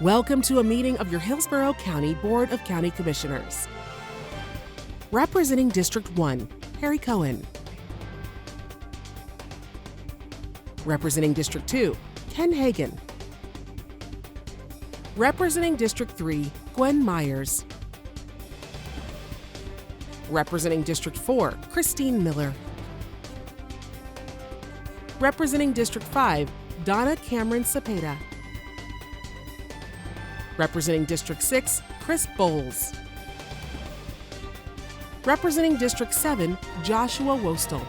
Welcome to a meeting of your Hillsborough County Board of County Commissioners. Representing District 1, Harry Cohen. Representing District 2, Ken Hagan. Representing District 3, Gwen Myers. Representing District 4, Christine Miller. Representing District 5, Donna Cameron Cepeda. Representing District 6, Chris Bowles. Representing District 7, Joshua Wostel.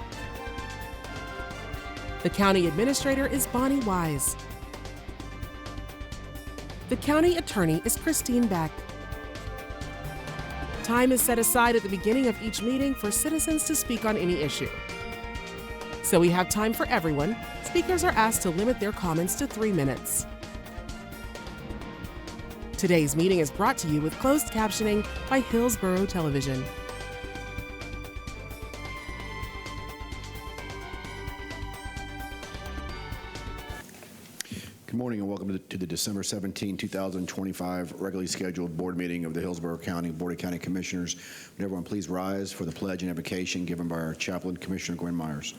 The County Administrator is Bonnie Wise. The County Attorney is Christine Beck. Time is set aside at the beginning of each meeting for citizens to speak on any issue. So we have time for everyone. Speakers are asked to limit their comments to 3 minutes. Today's meeting is brought to you with closed captioning by Hillsborough Television. Good morning and welcome to the December 17, 2025 regularly scheduled board meeting of the Hillsborough County Board of County Commissioners. Would everyone please rise for the pledge and invocation given by our chaplain, Commissioner Gwen Myers.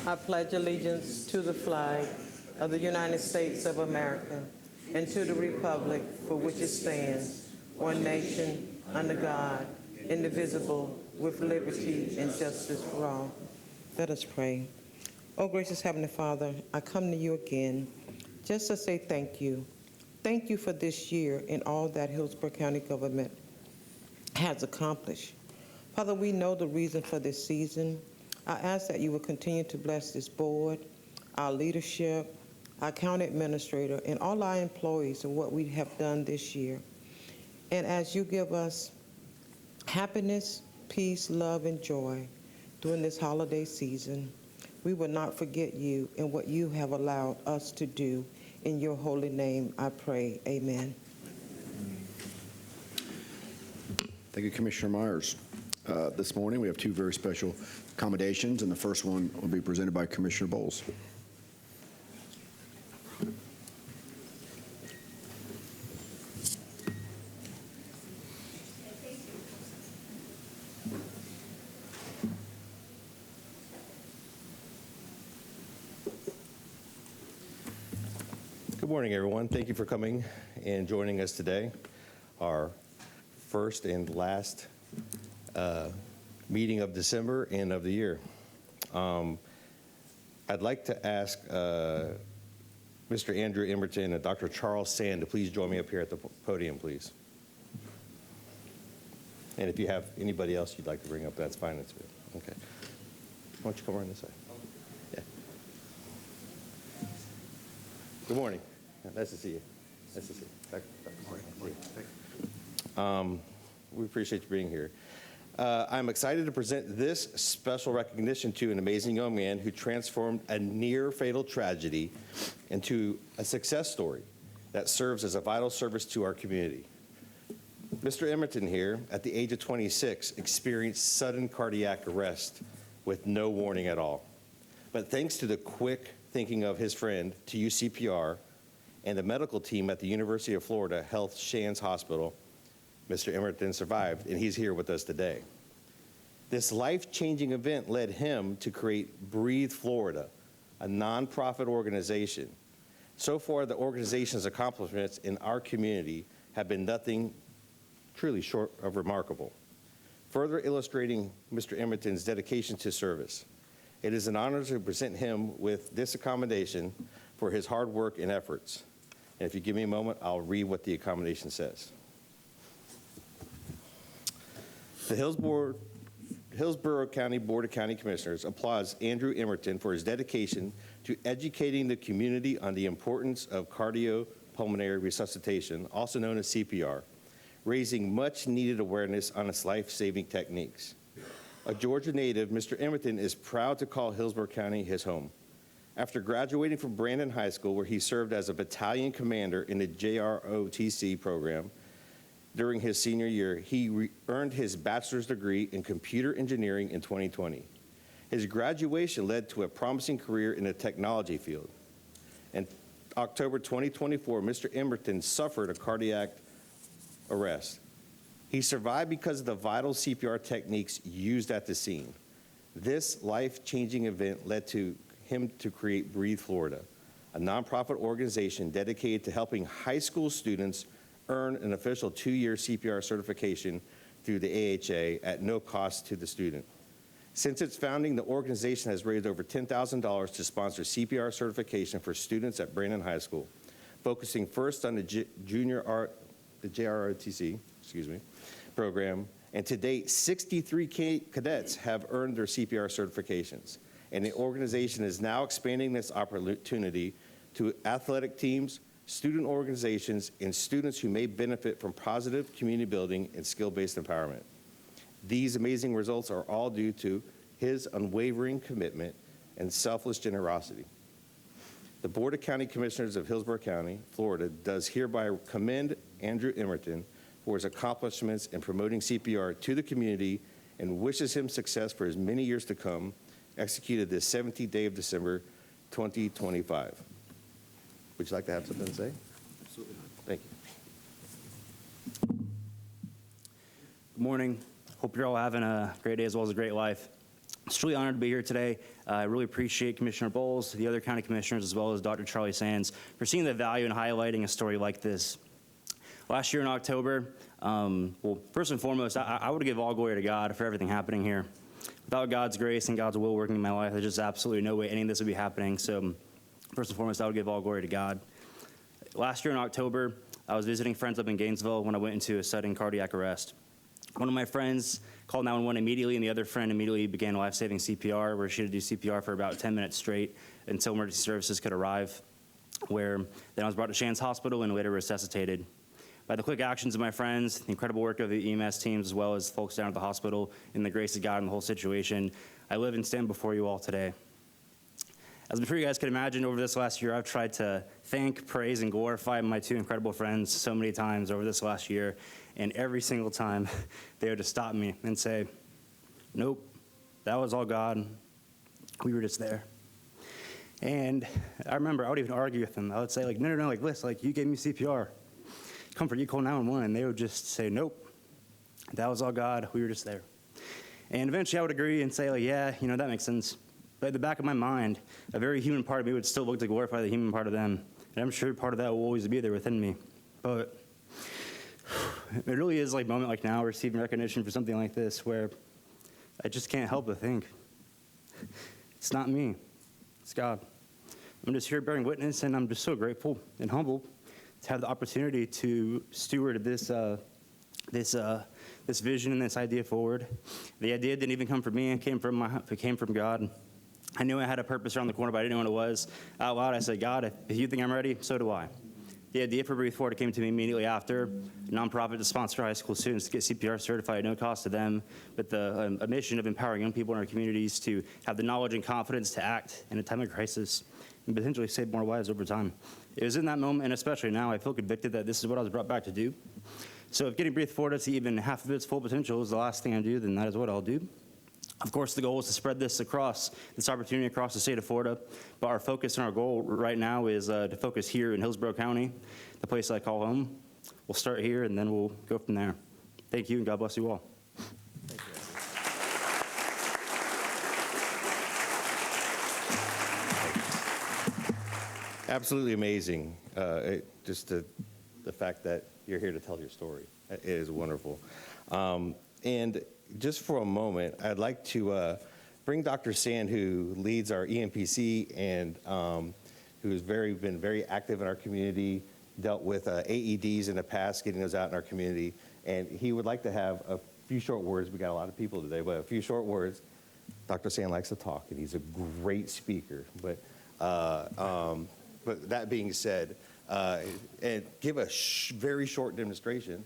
I pledge allegiance to the flag of the United States of America and to the republic for which it stands, one nation, under God, indivisible, with liberty and justice for all. Let us pray. Oh, gracious Heavenly Father, I come to you again just to say thank you. Thank you for this year and all that Hillsborough County government has accomplished. Father, we know the reason for this season. I ask that you will continue to bless this board, our leadership, our county administrator, and all our employees and what we have done this year. And as you give us happiness, peace, love, and joy during this holiday season, we will not forget you and what you have allowed us to do. In your holy name, I pray. Amen. Thank you, Commissioner Myers. This morning we have two very special accommodations, and the first one will be presented by Commissioner Bowles. Good morning, everyone. Thank you for coming and joining us today, our first and last meeting of December and of the year. I'd like to ask Mr. Andrew Emerton and Dr. Charles Sand to please join me up here at the podium, please. And if you have anybody else you'd like to bring up, that's fine. That's good. Okay. Why don't you come around this side? Yeah. Good morning. Nice to see you. Nice to see you. We appreciate you being here. I'm excited to present this special recognition to an amazing young man who transformed a near-fatal tragedy into a success story that serves as a vital service to our community. Mr. Emerton here, at the age of 26, experienced sudden cardiac arrest with no warning at all. But thanks to the quick thinking of his friend to use CPR and the medical team at the University of Florida Health Shands Hospital, Mr. Emerton survived, and he's here with us today. This life-changing event led him to create Breathe Florida, a nonprofit organization. So far, the organization's accomplishments in our community have been nothing truly short of remarkable, further illustrating Mr. Emerton's dedication to service. It is an honor to present him with this accommodation for his hard work and efforts. And if you give me a moment, I'll read what the accommodation says. The Hillsborough County Board of County Commissioners applauds Andrew Emerton for his dedication to educating the community on the importance of cardiopulmonary resuscitation, also known as CPR, raising much needed awareness on its life-saving techniques. A Georgia native, Mr. Emerton is proud to call Hillsborough County his home. After graduating from Brandon High School, where he served as a battalion commander in the JROTC program, during his senior year, he earned his bachelor's degree in computer engineering in 2020. His graduation led to a promising career in the technology field. And October 2024, Mr. Emerton suffered a cardiac arrest. He survived because of the vital CPR techniques used at the scene. This life-changing event led to him to create Breathe Florida, a nonprofit organization dedicated to helping high school students earn an official 2-year CPR certification through the AHA at no cost to the student. Since its founding, the organization has raised over $10,000 to sponsor CPR certification for students at Brandon High School, focusing first on the JROTC, program, and to date, 63 cadets have earned their CPR certifications, and the organization is now expanding this opportunity to athletic teams, student organizations, and students who may benefit from positive community building and skill-based empowerment. These amazing results are all due to his unwavering commitment and selfless generosity. The Board of County Commissioners of Hillsborough County, Florida, does hereby commend Andrew Emerton for his accomplishments in promoting CPR to the community and wishes him success for as many years to come, executed this 17th day of December, 2025. Would you like to have something to say? Absolutely. Thank you. Good morning. Hope you're all having a great day as well as a great life. I'm truly honored to be here today. I really appreciate Commissioner Bowles, the other county commissioners, as well as Dr. Charlie Sands for seeing the value in highlighting a story like this. Last year in October, well, first and foremost, I would give all glory to God for everything happening here. Without God's grace and God's will working in my life, there's just absolutely no way any of this would be happening. So first and foremost, I would give all glory to God. Last year in October, I was visiting friends up in Gainesville when I went into a sudden cardiac arrest. One of my friends called 911 immediately, and the other friend immediately began life-saving CPR, where she had to do CPR for about 10 minutes straight until emergency services could arrive, where then I was brought to Shands Hospital and later resuscitated. By the quick actions of my friends, the incredible work of the EMS teams, as well as folks down at the hospital, and the grace of God in the whole situation, I live and stand before you all today. As I'm sure you guys can imagine, over this last year, I've tried to thank, praise, and glorify my two incredible friends so many times over this last year, and every single time they would just stop me and say, nope, that was all God. We were just there. And I remember I would even argue with them. I would say, like, no, like, listen, like, you gave me CPR. Comfort, you call 911, and they would just say, nope, that was all God. We were just there. And eventually I would agree and say, like, yeah, you know, that makes sense. But at the back of my mind, a very human part of me would still look to glorify the human part of them. And I'm sure part of that will always be there within me. But it really is like a moment like now, receiving recognition for something like this, where I just can't help but think, it's not me, it's God. I'm just here bearing witness, and I'm just so grateful and humbled to have the opportunity to steward this vision and this idea forward. The idea didn't even come from me, it came from God. I knew I had a purpose around the corner, but I didn't know what it was. Out loud, I said, God, if you think I'm ready, so do I. The idea for Breathe Florida came to me immediately after, a nonprofit to sponsor high school students to get CPR certified at no cost to them, with a mission of empowering young people in our communities to have the knowledge and confidence to act in a time of crisis and potentially save more lives over time. It was in that moment, and especially now, I feel convicted that this is what I was brought back to do. So if getting Breathe Florida to even half of its full potential is the last thing I do, then that is what I'll do. Of course, the goal is to spread this opportunity across the state of Florida, but our focus and our goal right now is to focus here in Hillsborough County, the place I call home. We'll start here, and then we'll go from there. Thank you, and God bless you all. Thank you. Absolutely amazing. Just the fact that you're here to tell your story. It is wonderful. And just for a moment, I'd like to bring Dr. Sand, who leads our EMPC and who has been very active in our community, dealt with AEDs in the past, getting those out in our community. And he would like to have a few short words. We got a lot of people today, but a few short words. Dr. Sand likes to talk, and he's a great speaker. But that being said, and give a very short demonstration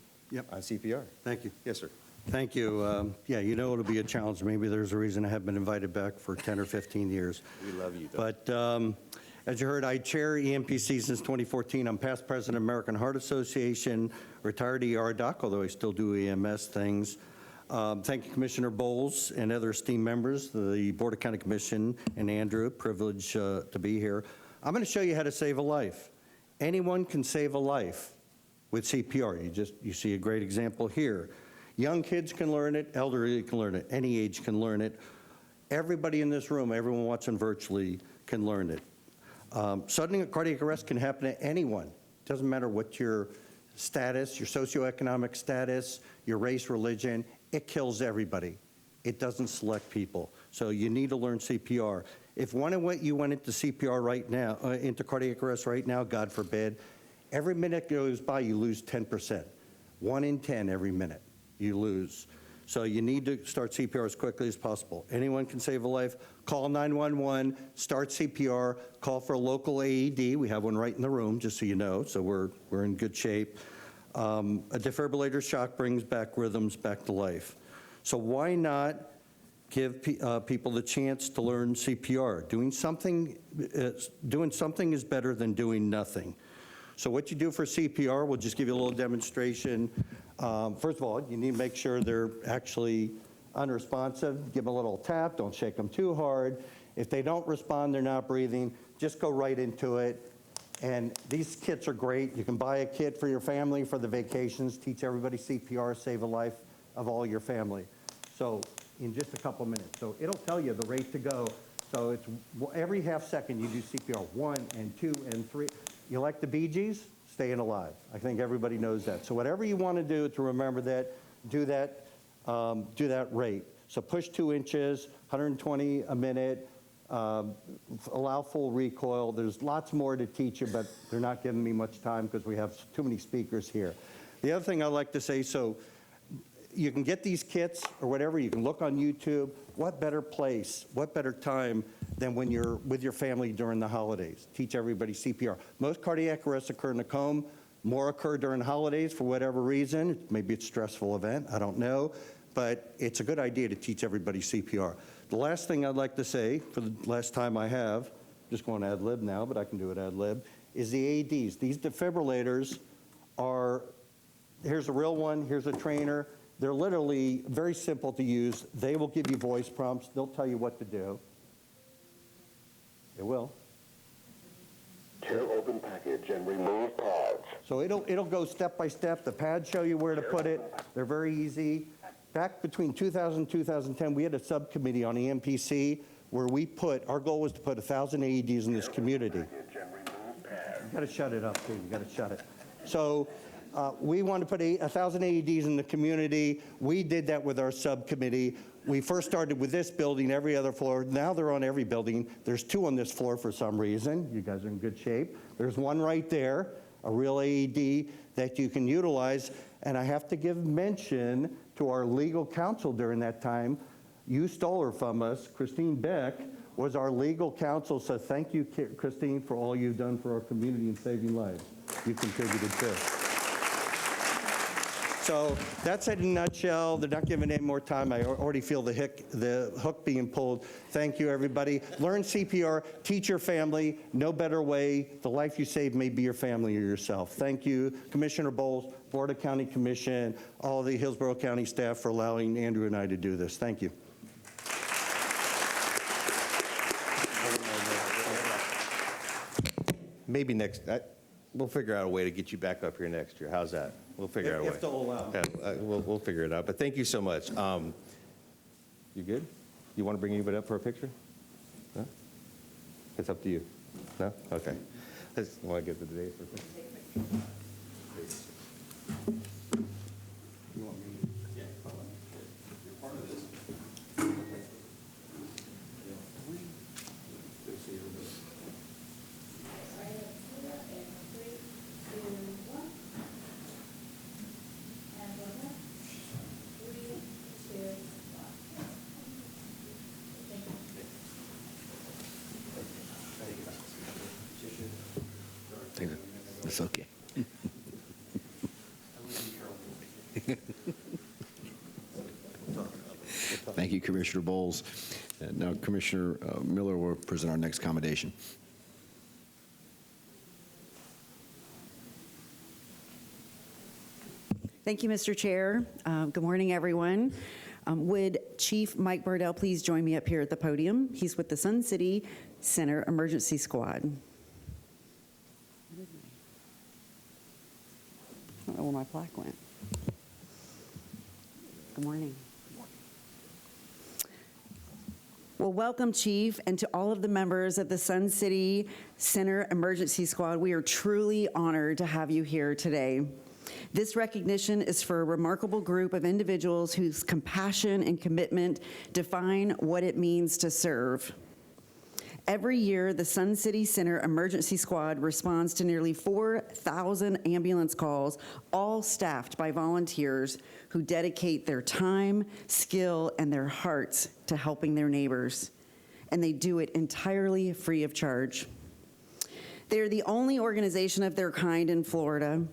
on CPR. Thank you. Yes, sir. Thank you. Yeah, you know it'll be a challenge. Maybe there's a reason I have been invited back for 10 or 15 years. We love you, though. But as you heard, I chair EMPC since 2014. I'm past president of American Heart Association, retired ER doc, although I still do EMS things. Thank you, Commissioner Bowles and other esteemed members, the Board of County Commission, and Andrew, privileged to be here. I'm going to show you how to save a life. Anyone can save a life with CPR. You see a great example here. Young kids can learn it, elderly can learn it, any age can learn it. Everybody in this room, everyone watching virtually can learn it. Sudden cardiac arrest can happen to anyone. It doesn't matter what your status, your socioeconomic status, your race, religion, it kills everybody. It doesn't select people. So you need to learn CPR. If you went into CPR right now, into cardiac arrest right now, God forbid, every minute goes by, you lose 10%. 1 in 10 every minute you lose. So you need to start CPR as quickly as possible. Anyone can save a life. Call 911, start CPR, call for a local AED. We have one right in the room, just so you know, so we're in good shape. A defibrillator shock brings back rhythms back to life. So why not give people the chance to learn CPR? Doing something is better than doing nothing. So what you do for CPR, we'll just give you a little demonstration. First of all, you need to make sure they're actually unresponsive. Give them a little tap, don't shake them too hard. If they don't respond, they're not breathing, just go right into it. And these kits are great. You can buy a kit for your family for the vacations, teach everybody CPR, save a life of all your family. So in just a couple minutes. So it'll tell you the rate to go. So it's every half second you do CPR, 1 and 2 and 3. You like the Bee Gees? Staying alive. I think everybody knows that. So whatever you want to do to remember that, do that rate. So push 2 inches, 120 a minute, allow full recoil. There's lots more to teach you, but they're not giving me much time because we have too many speakers here. The other thing I like to say, so you can get these kits or whatever, you can look on YouTube. What better place, what better time than when you're with your family during the holidays? Teach everybody CPR. Most cardiac arrests occur in the home. More occur during holidays for whatever reason. Maybe it's a stressful event, I don't know. But it's a good idea to teach everybody CPR. The last thing I'd like to say, for the last time I have, just going ad lib now, but I can do it ad lib, is the AEDs. These defibrillators are, here's a real one, here's a trainer. They're literally very simple to use. They will give you voice prompts. They'll tell you what to do. They will. Tear open package and remove pads. So it'll go step by step. The pads show you where to put it. They're very easy. Back between 2000 and 2010, we had a subcommittee on EMPC where our goal was to put 1,000 AEDs in this community. You got to shut it up, too. You got to shut it. So we want to put 1,000 AEDs in the community. We did that with our subcommittee. We first started with this building, every other floor. Now they're on every building. There's 2 on this floor for some reason. You guys are in good shape. There's one right there, a real AED that you can utilize. And I have to give mention to our legal counsel during that time. You stole her from us. Christine Beck was our legal counsel. So thank you, Christine, for all you've done for our community and saving lives. You contributed too. So that's it in a nutshell. They're not giving any more time. I already feel the hook being pulled. Thank you, everybody. Learn CPR. Teach your family. No better way. The life you save may be your family or yourself. Thank you, Commissioner Bowles, Florida County Commission, all the Hillsborough County staff for allowing Andrew and I to do this. Thank you. Maybe we'll figure out a way to get you back up here next year. How's that? We'll figure out a way. If they'll allow. Yeah, we'll figure it out. But thank you so much. You good? You want to bring anybody up for a picture? No? It's up to you. No? Okay. I just want to get to the date for a picture. You want me? Yeah. You're part of this. Good to see everybody. It's okay. Thank you, Commissioner Bowles. And now Commissioner Miller will present our next commendation. Thank you, Mr. Chair. Good morning, everyone. Would Chief Mike Burdell please join me up here at the podium? He's with the Sun City Center Emergency Squad. don't know where my plaque went. Good morning. Well, welcome, Chief, and to all of the members of the Sun City Center Emergency Squad. We are truly honored to have you here today. This recognition is for a remarkable group of individuals whose compassion and commitment define what it means to serve. Every year, the Sun City Center Emergency Squad responds to nearly 4,000 ambulance calls, all staffed by volunteers who dedicate their time, skill, and their hearts to helping their neighbors. And they do it entirely free of charge. They are the only organization of their kind in Florida,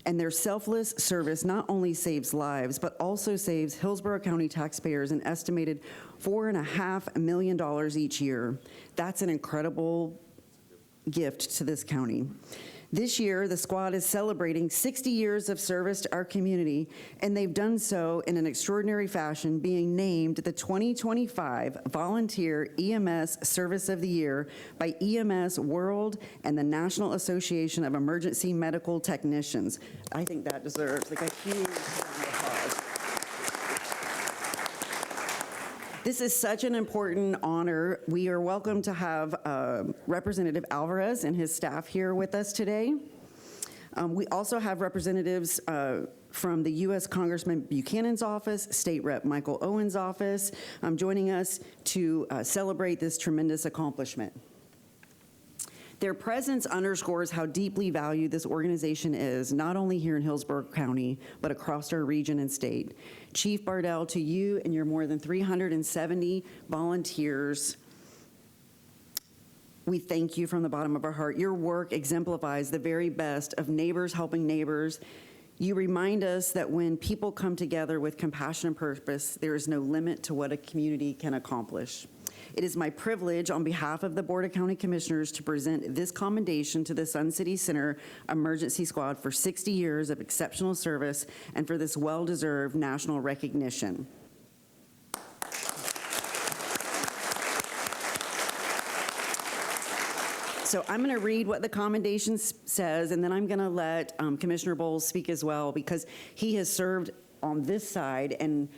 and their selfless service not only saves lives, but also saves Hillsborough County taxpayers an estimated $4.5 million each year. That's an incredible gift to this county. This year, the squad is celebrating 60 years of service to our community, and they've done so in an extraordinary fashion, being named the 2025 Volunteer EMS Service of the Year by EMS World and the National Association of Emergency Medical Technicians. I think that deserves like a huge round of applause. This is such an important honor. We are welcome to have Representative Alvarez and his staff here with us today. We also have representatives from the U.S. Congressman Buchanan's office, State Rep Michael Owen's office, joining us to celebrate this tremendous accomplishment. Their presence underscores how deeply valued this organization is, not only here in Hillsborough County, but across our region and state. Chief Bardell, to you and your more than 370 volunteers, we thank you from the bottom of our heart. Your work exemplifies the very best of neighbors helping neighbors. You remind us that when people come together with compassion and purpose, there is no limit to what a community can accomplish. It is my privilege on behalf of the Board of County Commissioners to present this commendation to the Sun City Center Emergency Squad for 60 years of exceptional service and for this well-deserved national recognition. So I'm going to read what the commendation says, and then I'm going to let Commissioner Boule speak as well, because he has served on this side. And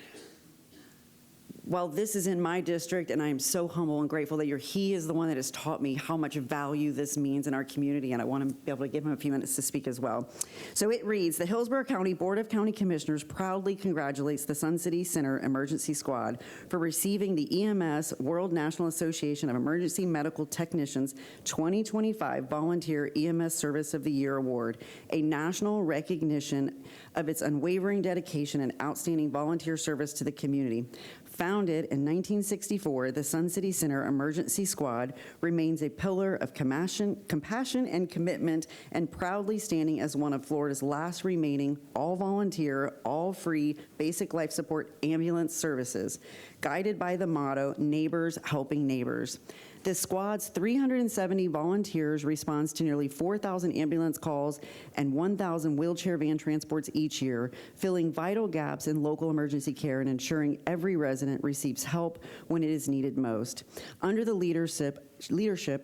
while this is in my district, and I am so humble and grateful that he is the one that has taught me how much value this means in our community, and I want to be able to give him a few minutes to speak as well. So it reads, the Hillsborough County Board of County Commissioners proudly congratulates the Sun City Center Emergency Squad for receiving the EMS World National Association of Emergency Medical Technicians 2025 Volunteer EMS Service of the Year Award, a national recognition of its unwavering dedication and outstanding volunteer service to the community. Founded in 1964, the Sun City Center Emergency Squad remains a pillar of compassion and commitment, and proudly standing as one of Florida's last remaining all-volunteer, all-free basic life support ambulance services, guided by the motto, neighbors helping neighbors. The squad's 370 volunteers responds to nearly 4,000 ambulance calls and 1,000 wheelchair van transports each year, filling vital gaps in local emergency care and ensuring every resident receives help when it is needed most. Under the leadership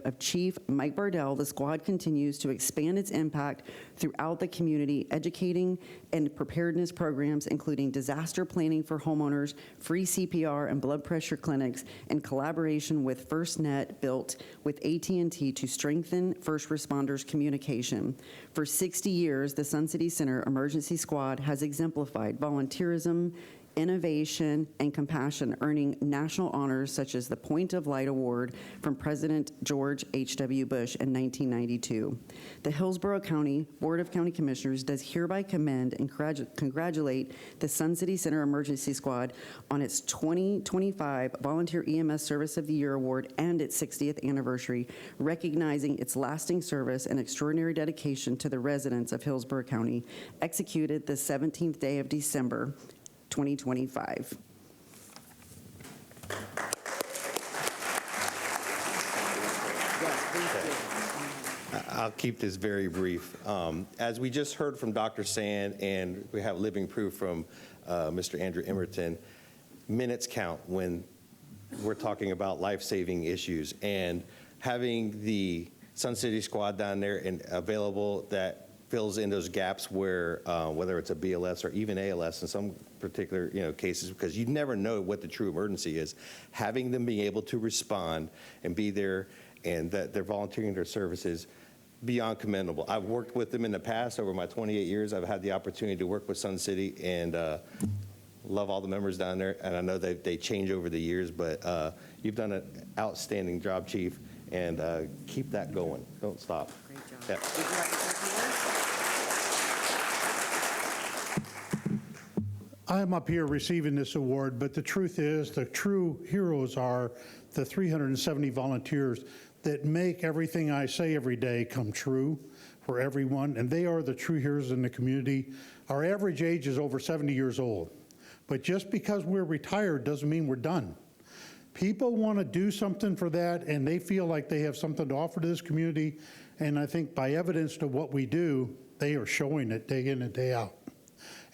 of Chief Mike Bardell, the squad continues to expand its impact throughout the community, educating and preparedness programs, including disaster planning for homeowners, free CPR and blood pressure clinics, and collaboration with FirstNet built with AT&T to strengthen first responders' communication. For 60 years, the Sun City Center Emergency Squad has exemplified volunteerism, innovation, and compassion, earning national honors such as the Point of Light Award from President George H.W. Bush in 1992. The Hillsborough County Board of County Commissioners does hereby commend and congratulate the Sun City Center Emergency Squad on its 2025 Volunteer EMS Service of the Year Award and its 60th anniversary, recognizing its lasting service and extraordinary dedication to the residents of Hillsborough County, executed the 17th day of December, 2025. I'll keep this very brief. As we just heard from Dr. Sand, and we have living proof from Mr. Andrew Emerton, minutes count when we're talking about life-saving issues, and having the Sun City Squad down there and available that fills in those gaps where, whether it's a BLS or even ALS in some particular, cases, because you never know what the true emergency is. Having them be able to respond and be there, and that they're volunteering their services, beyond commendable. I've worked with them in the past. Over my 28 years, I've had the opportunity to work with Sun City, and love all the members down there. And I know they change over the years, but you've done an outstanding job, Chief, and keep that going. Don't stop. Great job. Yeah. I'm up here receiving this award, but the truth is, the true heroes are the 370 volunteers that make everything I say every day come true for everyone, and they are the true heroes in the community. Our average age is over 70 years old, but just because we're retired doesn't mean we're done. People want to do something for that, and they feel like they have something to offer to this community, and I think by evidence to what we do, they are showing it day in and day out.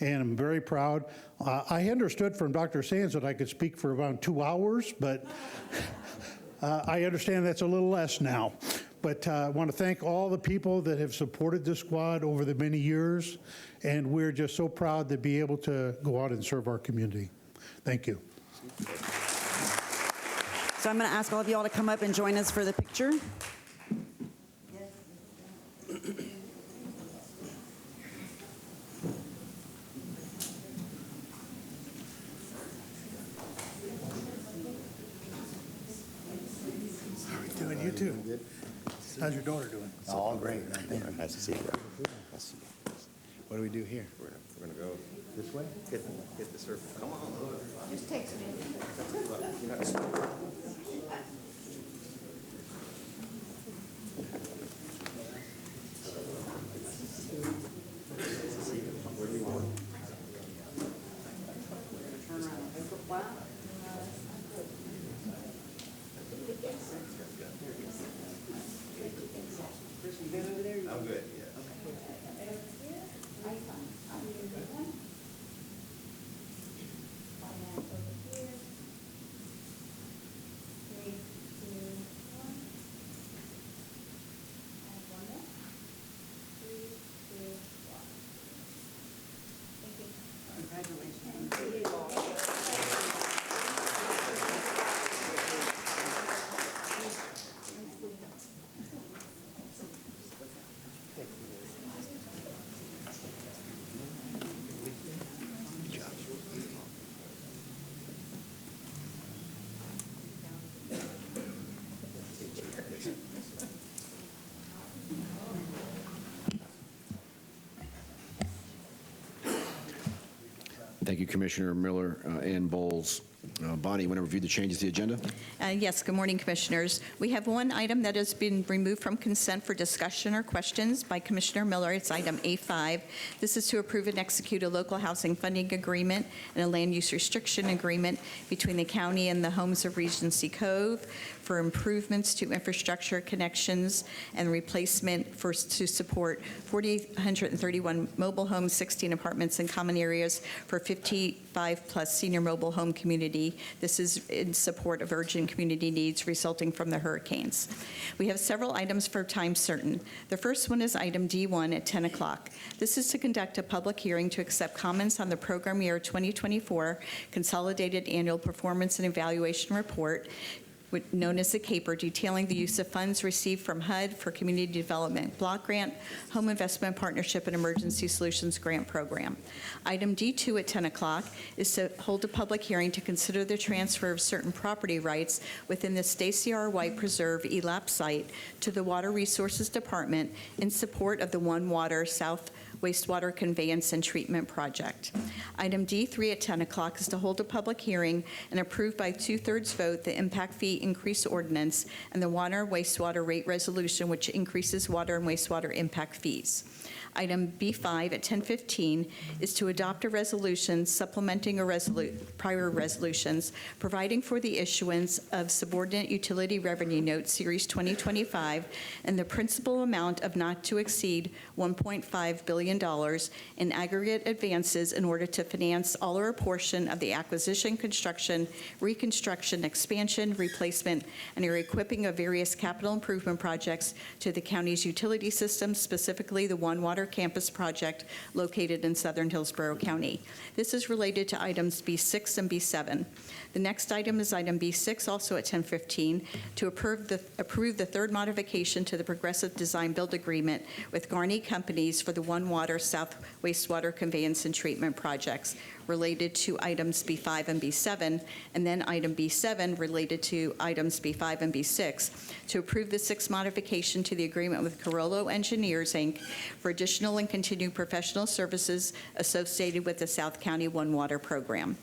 And I'm very proud. I understood from Dr. Sands that I could speak for about 2 hours, but I understand that's a little less now. But I want to thank all the people that have supported this squad over the many years, and we're just so proud to be able to go out and serve our community. Thank you. So I'm going to ask all of y'all to come up and join us for the picture. Doing you too. How's your daughter doing? All great. Nice to see you, bro. Nice to see you. What do we do here? We're gonna go this way. Get the surface. Come on. Just text me. I'm good. Yeah. Thank you, Commissioner Miller and Bowles. Bonnie, you want to review the changes to the agenda? Yes, good morning, Commissioners. We have one item that has been removed from consent for discussion or questions by Commissioner Miller. It's item A5. This is to approve and execute a local housing funding agreement and a land use restriction agreement between the county and the homes of Regency Cove for improvements to infrastructure connections and replacement to support 4,831 mobile homes, 16 apartments, and common areas for 55-plus senior mobile home community. This is in support of urgent community needs resulting from the hurricanes. We have several items for time certain. The first one is item D1 at 10 o'clock. This is to conduct a public hearing to accept comments on the program year 2024 Consolidated Annual Performance and Evaluation Report, known as the CAPER, detailing the use of funds received from HUD for Community Development Block Grant, Home Investment Partnership, and Emergency Solutions Grant Program. Item D2 at 10 o'clock is to hold a public hearing to consider the transfer of certain property rights within the Stacy R. White Preserve ELAPP site to the Water Resources Department in support of the One Water South Wastewater Conveyance and Treatment Project. Item D3 at 10 o'clock is to hold a public hearing and approve by 2/3 vote the impact fee increase ordinance and the water wastewater rate resolution, which increases water and wastewater impact fees. Item B5 at 10:15 is to adopt a resolution supplementing prior resolutions, providing for the issuance of subordinate utility revenue notes series 2025 and the principal amount of not to exceed $1.5 billion million in aggregate advances in order to finance all or a portion of the acquisition, construction, reconstruction, expansion, replacement, and re-equipping of various capital improvement projects to the county's utility system, specifically the One Water Campus project located in southern Hillsborough County. This is related to items B6 and B7. The next item is item B6, also at 1015, to approve the third modification to the Progressive Design Build Agreement with Garney Companies for the One Water South Wastewater Conveyance and Treatment projects related to items B5 and B7, and then item B7 related to items B5 and B6, to approve the sixth modification to the agreement with Carollo Engineers, Inc. for additional and continued professional services associated with the South County One Water program.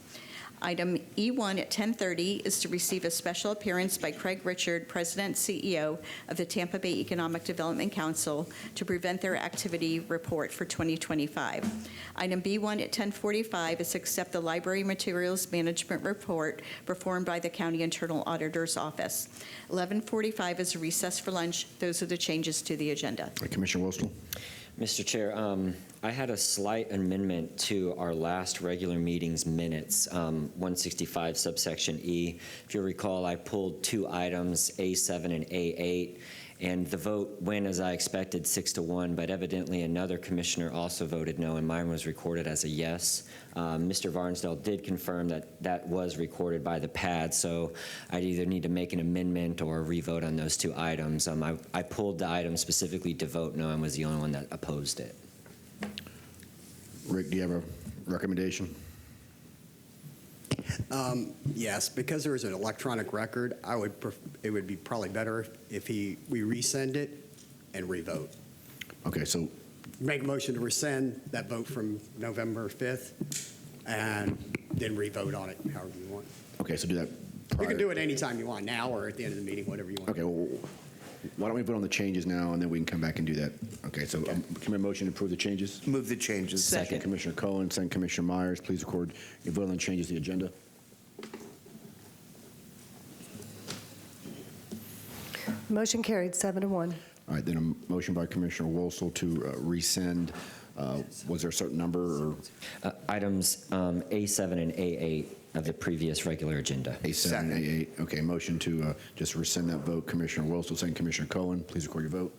Item E1 at 10:30 is to receive a special appearance by Craig Richard, President and CEO of the Tampa Bay Economic Development Council, to present their activity report for 2025. Item B1 at 10:45 is to accept the library materials management report performed by the County Internal Auditor's Office. 11:45 is a recess for lunch. Those are the changes to the agenda. Commissioner Woestel. Mr. Chair, I had a slight amendment to our last regular meeting's minutes, 165 subsection E. If you'll recall, I pulled two items, A7 and A8, and the vote went as I expected, 6-1, but evidently another commissioner also voted no, and mine was recorded as a yes. Mr. Varnsdale did confirm that that was recorded by the pad, so I'd either need to make an amendment or re-vote on those two items. I pulled the item specifically to vote no and was the only one that opposed it. Rick, do you have a recommendation? Yes, because there is an electronic record, it would be probably better if we resend it and revote. Okay, so Make a motion to rescind that vote from November 5th and then revote on it however you want. okay, so do that. You can do it anytime you want, now or at the end of the meeting, whatever you want. Okay, well, why don't we vote on the changes now, and then we can come back and do that? Okay, so can we motion to approve the changes? Move the changes. Second. Commissioner Cohen, second Commissioner Myers. Please record your vote on the changes to the agenda. Motion carried, 7-1. All right, then a motion by Commissioner Woestel to rescind. Was there a certain number? Or? Items A7 and A8 of the previous regular agenda. A7 and A8. Okay, motion to just rescind that vote. Commissioner Woestel, second Commissioner Cohen. Please record your vote.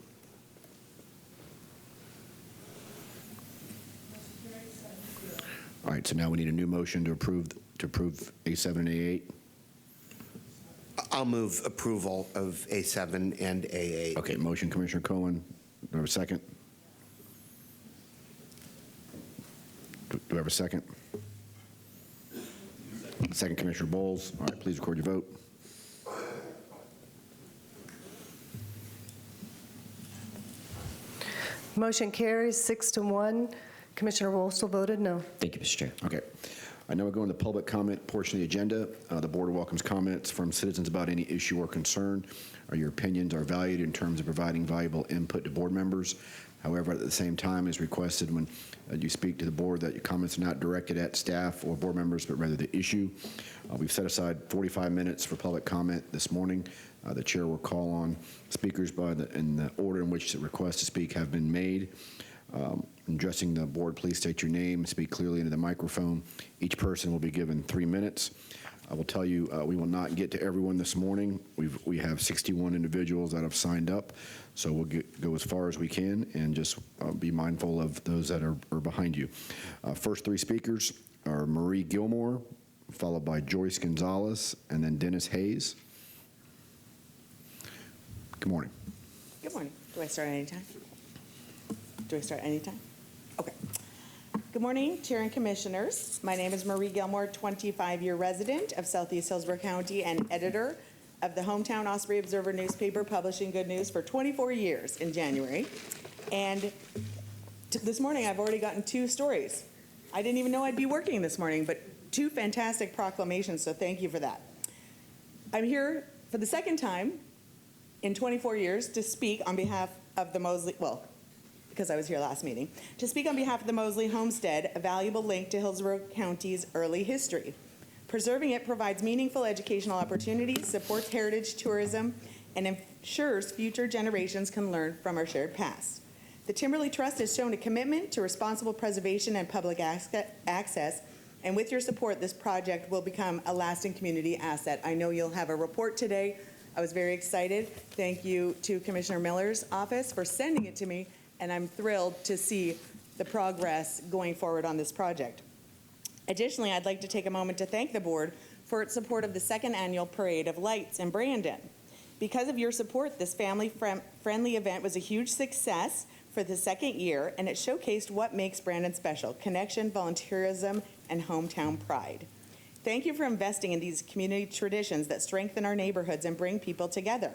All right, so now we need a new motion to approve A7 and A8. I'll move approval of A7 and A8. Okay, motion Commissioner Cohen. Do I have a second? Do I have a second? Second Commissioner Bowles. All right, please record your vote. Motion carries, 6-1. Commissioner Woestel voted no. Thank you, Mr. Chair. Okay. I now we're going to the public comment portion of the agenda. The board welcomes comments from citizens about any issue or concern. Your opinions are valued in terms of providing valuable input to board members. However, at the same time, it's requested when you speak to the board that your comments are not directed at staff or board members, but rather the issue. We've set aside 45 minutes for public comment this morning. The chair will call on speakers in the order in which the requests to speak have been made. Addressing the board, please state your name, speak clearly into the microphone. Each person will be given 3 minutes. I will tell you, we will not get to everyone this morning. We have 61 individuals that have signed up, so we'll go as far as we can and just be mindful of those that are behind you. First 3 speakers are Marie Gilmore, followed by Joyce Gonzalez, and then Dennis Hayes. Good morning. Good morning. Do I start anytime? Okay. Good morning, Chair and Commissioners. My name is Marie Gilmore, 25-year resident of Southeast Hillsborough County and editor of the Hometown Osprey Observer newspaper, publishing good news for 24 years in January. And this morning, I've already gotten 2 stories. I didn't even know I'd be working this morning, but 2 fantastic proclamations, so thank you for that. I'm here for the second time in 24 years to speak on behalf of the Moseley, because I was here last meeting, to speak on behalf of the Moseley Homestead, a valuable link to Hillsborough County's early history. Preserving it provides meaningful educational opportunities, supports heritage tourism, and ensures future generations can learn from our shared past. The Timberley Trust has shown a commitment to responsible preservation and public access, and with your support, this project will become a lasting community asset. I know you'll have a report today. I was very excited. Thank you to Commissioner Miller's office for sending it to me, and I'm thrilled to see the progress going forward on this project. Additionally, I'd like to take a moment to thank the board for its support of the second annual Parade of Lights in Brandon. Because of your support, this family-friendly event was a huge success for the second year, and it showcased what makes Brandon special: connection, volunteerism, and hometown pride. Thank you for investing in these community traditions that strengthen our neighborhoods and bring people together.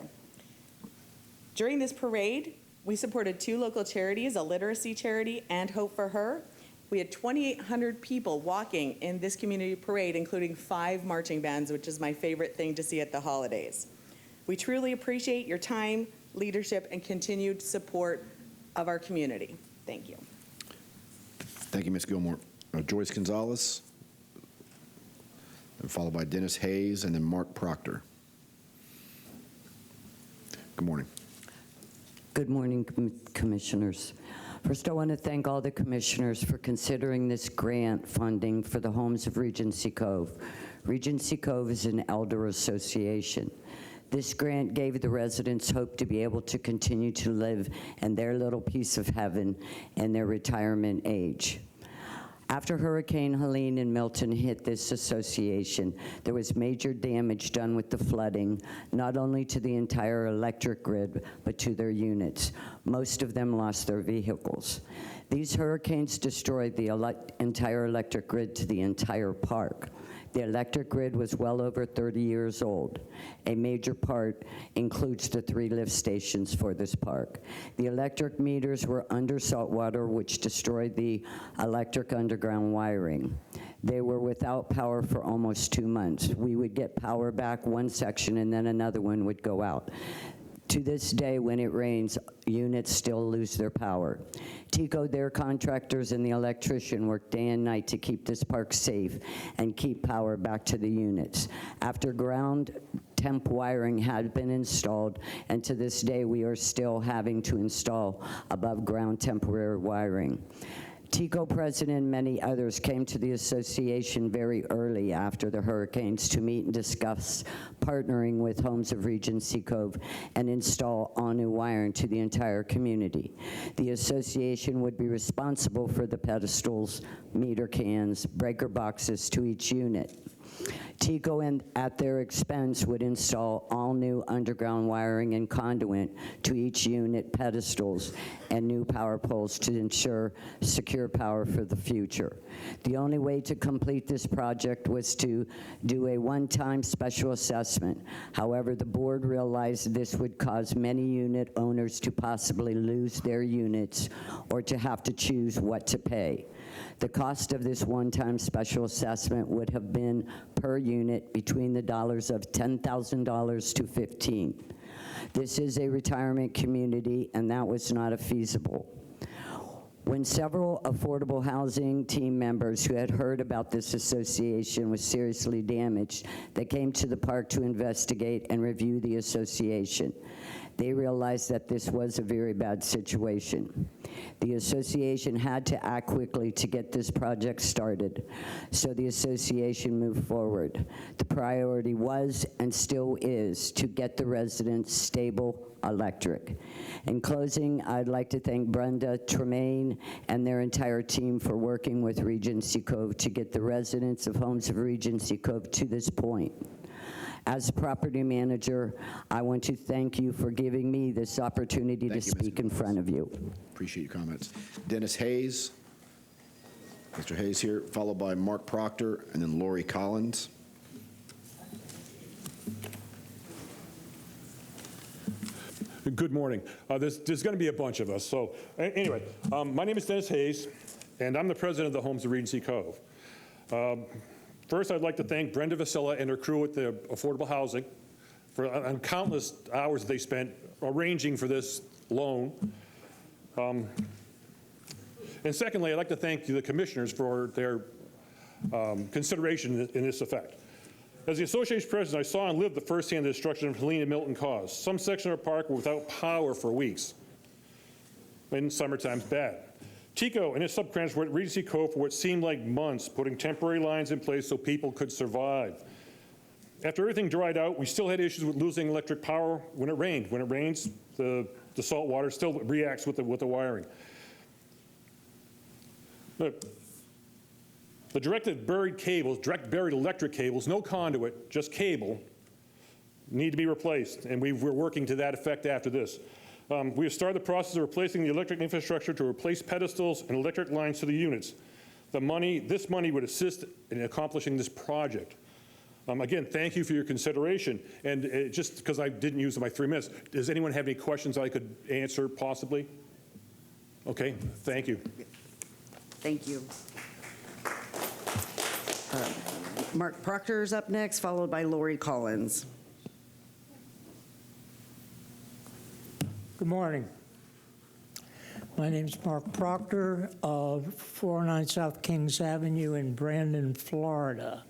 During this parade, we supported 2 local charities, a literacy charity and Hope for Her. We had 2,800 people walking in this community parade, including 5 marching bands, which is my favorite thing to see at the holidays. We truly appreciate your time, leadership, and continued support of our community. Thank you. Thank you, Ms. Gilmore. Joyce Gonzalez, and followed by Dennis Hayes, and then Mark Proctor. Good morning. Good morning, Commissioners. First, I want to thank all the commissioners for considering this grant funding for the homes of Regency Cove. Regency Cove is an elder association. This grant gave the residents hope to be able to continue to live in their little piece of heaven in their retirement age. After Hurricane Helene and Milton hit this association, there was major damage done with the flooding, not only to the entire electric grid, but to their units. Most of them lost their vehicles. These hurricanes destroyed the entire electric grid to the entire park. The electric grid was well over 30 years old. A major part includes the 3 lift stations for this park. The electric meters were under salt water, which destroyed the electric underground wiring. They were without power for almost 2 months. We would get power back one section and then another one would go out. To this day, when it rains, units still lose their power. TECO, their contractors, and the electrician work day and night to keep this park safe and keep power back to the units. After ground temp wiring had been installed, and to this day, we are still having to install above ground temporary wiring. TECO president and many others came to the association very early after the hurricanes to meet and discuss partnering with Homes of Regency Cove and install all new wiring to the entire community. The association would be responsible for the pedestals, meter cans, breaker boxes to each unit. TECO, and at their expense, would install all new underground wiring and conduit to each unit pedestals and new power poles to ensure secure power for the future. The only way to complete this project was to do a one-time special assessment. However, the board realized this would cause many unit owners to possibly lose their units or to have to choose what to pay. The cost of this one-time special assessment would have been per unit between the dollars of $10,000 to $15,000. This is a retirement community, and that was not feasible. When several affordable housing team members who had heard about this association was seriously damaged, they came to the park to investigate and review the association. They realized that this was a very bad situation. The association had to act quickly to get this project started, so the association moved forward. The priority was and still is to get the residents stable electric. In closing, I'd like to thank Brenda Tremaine and their entire team for working with Regency Cove to get the residents of Homes of Regency Cove to this point. As property manager, I want to thank you for giving me this opportunity to speak in front of you. Appreciate your comments. Dennis Hayes. Mr. Hayes here, followed by Mark Proctor, and then Lori Collins. Good morning. There's going to be a bunch of us. So anyway, my name is Dennis Hayes, and I'm the president of the Homes of Regency Cove. First, I'd like to thank Brenda Vasilla and her crew at the Affordable Housing for on countless hours they spent arranging for this loan. And secondly, I'd like to thank the commissioners for their consideration in this effect. As the association president, I saw and lived the firsthand destruction of Helene and Milton caused. Some sections of our park were without power for weeks. in summertime's bad. TECO and its subcontractors were at Regency Cove for what seemed like months, putting temporary lines in place so people could survive. After everything dried out, we still had issues with losing electric power when it rained. When it rains, the salt water still reacts with the wiring. Look, the direct buried electric cables, no conduit, just cable, need to be replaced, and we're working to that effect after this. We have started the process of replacing the electric infrastructure to replace pedestals and electric lines to the units. This money would assist in accomplishing this project. Again, thank you for your consideration. And just because I didn't use my 3 minutes, does anyone have any questions I could answer possibly? Okay, thank you. Thank you. Mark Proctor's up next, followed by Lori Collins. Good morning. My name is Mark Proctor of 409 South Kings Avenue in Brandon, Florida.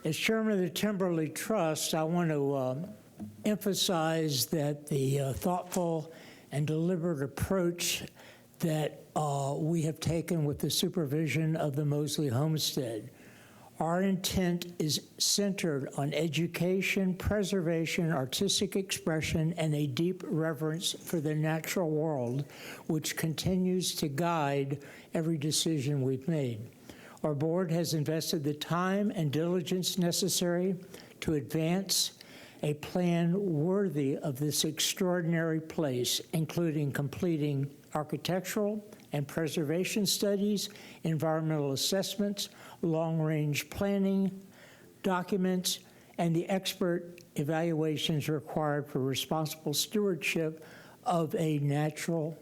As chairman of the Timberley Trust, I want to emphasize that the thoughtful and deliberate approach that we have taken with the supervision of the Moseley Homestead. Our intent is centered on education, preservation, artistic expression, and a deep reverence for the natural world, which continues to guide every decision we've made. Our board has invested the time and diligence necessary to advance a plan worthy of this extraordinary place, including completing architectural and preservation studies, environmental assessments, long-range planning documents, and the expert evaluations required for responsible stewardship of a national